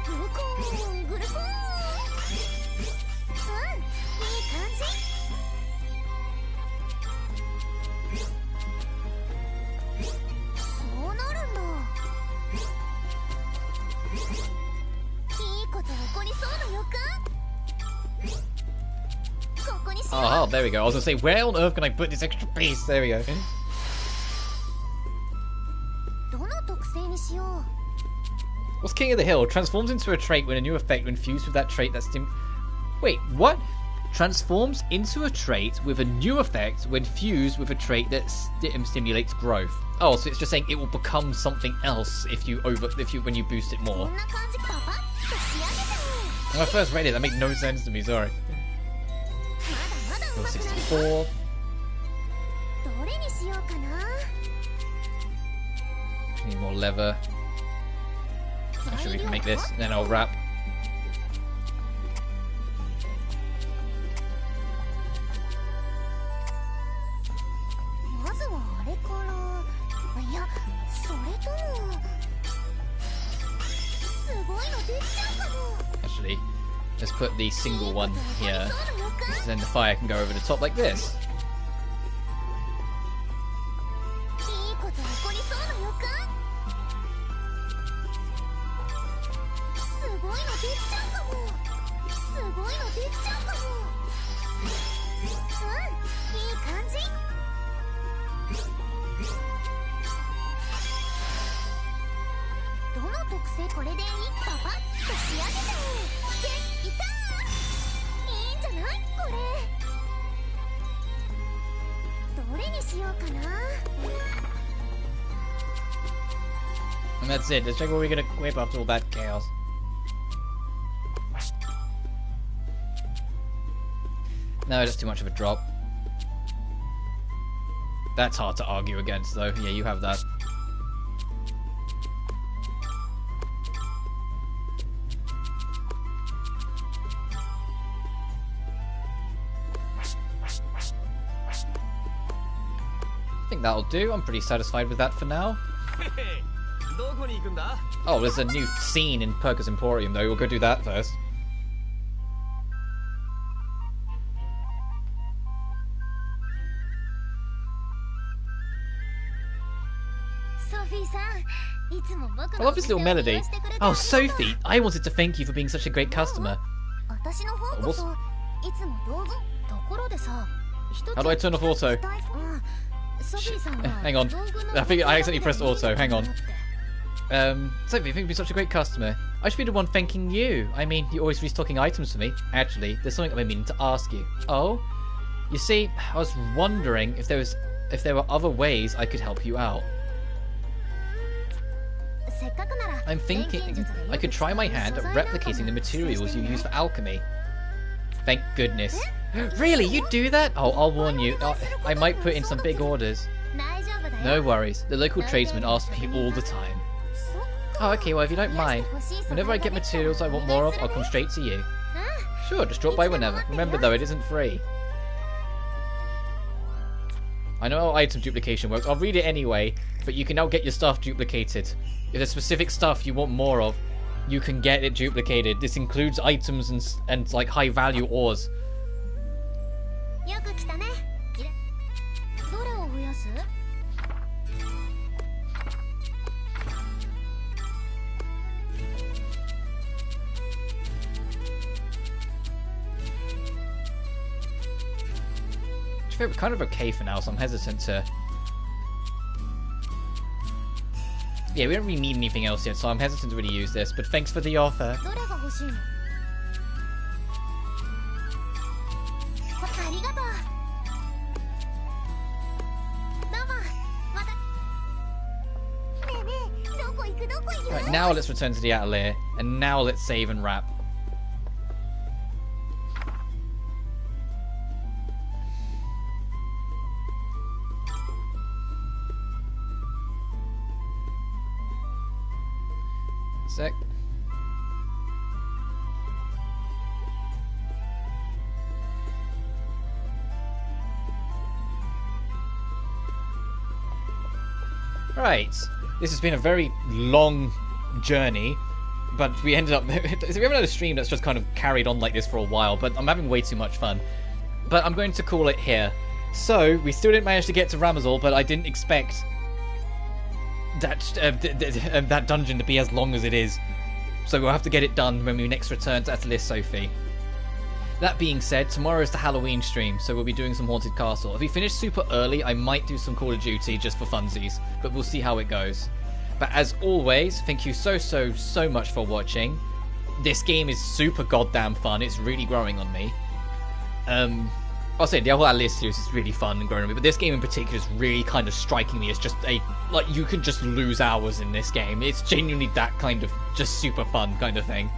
グルコーングルコーン。いい感じ。そうなるんだ。いいこと起こりそうな予感。ここにしよう。 Oh, there we go. I was gonna say, where on earth can I put this extra piece? There we go. どの特性にしよう。 What's King of the Hill? Transforms into a trait when a new effect when fused with that trait that Wait, what? Transforms into a trait with a new effect when fused with a trait that stimulates growth. Oh, so it's just saying it will become something else when you boost it こ more. んな感じ。パパッと仕上げちゃ When I first read it, that made no sense to me. Sorry. う。まだまだ Level 上手くなる。 64. どれにしようかな。 Need more leather. Actually, we can make this, and then I'll wrap. まずはあれから。いや、それとも。すごいのできちゃうかも。 Actually, let's put the single one いい here. こと起こりそうな予感。 So then the fire can go over the top like this. いいこと起こりそうな予感。すごいのできちゃうかも。すごいのできちゃうかも。いい感じ。どの特性。これでいい。パパッと仕上げちゃおう。できたー。いいんじゃないこれ。どれにしようかな。 And that's it. Let's check what we're gonna equip after all that chaos. No, that's too much of a drop. That's hard to argue against, though. Yeah, you have that. I think that'll do. I'm pretty satisfied with that for now. どこに行くんだ。 Oh, there's a new scene in Perka's Emporium, though. We'll go do that first. ソフィーさん、いつも僕 I の love this little melody. Oh, Sophie, I wanted to thank you for being such a great customer. 私の方こそいつもどうぞ。ところでさ、 How do I turn off auto? ソフィーさんは Hang on. I think I accidentally pressed auto. Hang on. Sophie, I think you've been such a great customer. I should be the one thanking you. I mean, you're always restocking items for me. Actually, there's something I've been meaning to ask you. Oh? You see, I was wondering if there were other ways I could help you out. I'm thinking I could try my hand at replicating the materials you use for alchemy. Thank goodness. Really? You do that? Oh, I'll warn you. I might put in some big orders. No worries. The local tradesmen ask me all the time. Oh, okay, well, if you don't mind, whenever I get materials I want more of, I'll come straight to you. Sure, just drop by whenever. Remember, though, it isn't free. I know how item duplication works. I'll read it anyway, but you can now get your stuff duplicated. If there's specific stuff you want more of, you can get it duplicated. This includes items and like high-value ores. It's kind of okay for now, so I'm hesitant to... Yeah, we don't really need anything else yet, so I'm hesitant to really use this, but thanks for the offer. どれが欲しいの？ありがとう。どうも。また。ねえねえ、どこ行くどこ行く？ Right, now let's return to the Atelier, and now let's save and wrap. Sec. Right, this has been a very long journey, but we ended up... we haven't had a stream that's just kind of carried on like this for a while, but I'm having way too much fun. But I'm going to call it here. So, we still didn't manage to get to Ramazal, but I didn't expect that dungeon to be as long as it is. So we'll have to get it done when we next return to Atelier Sophie. That being said, tomorrow is the Halloween stream, so we'll be doing some Haunted Castle. If we finish super early, I might do some Call of Duty just for funsies, but we'll see how it goes. But as always, thank you so much for watching. This game is super goddamn fun. It's really growing on me. I'll say the whole Atelier series is really fun and growing on me, but this game in particular is really kind of striking me as just a, like, you can just lose hours in this game. It's genuinely that kind of just super fun kind of thing.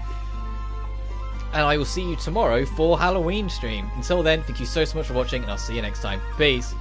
And I will see you tomorrow for Halloween stream. Until then, thank you so much for watching, and I'll see you next time. Peace.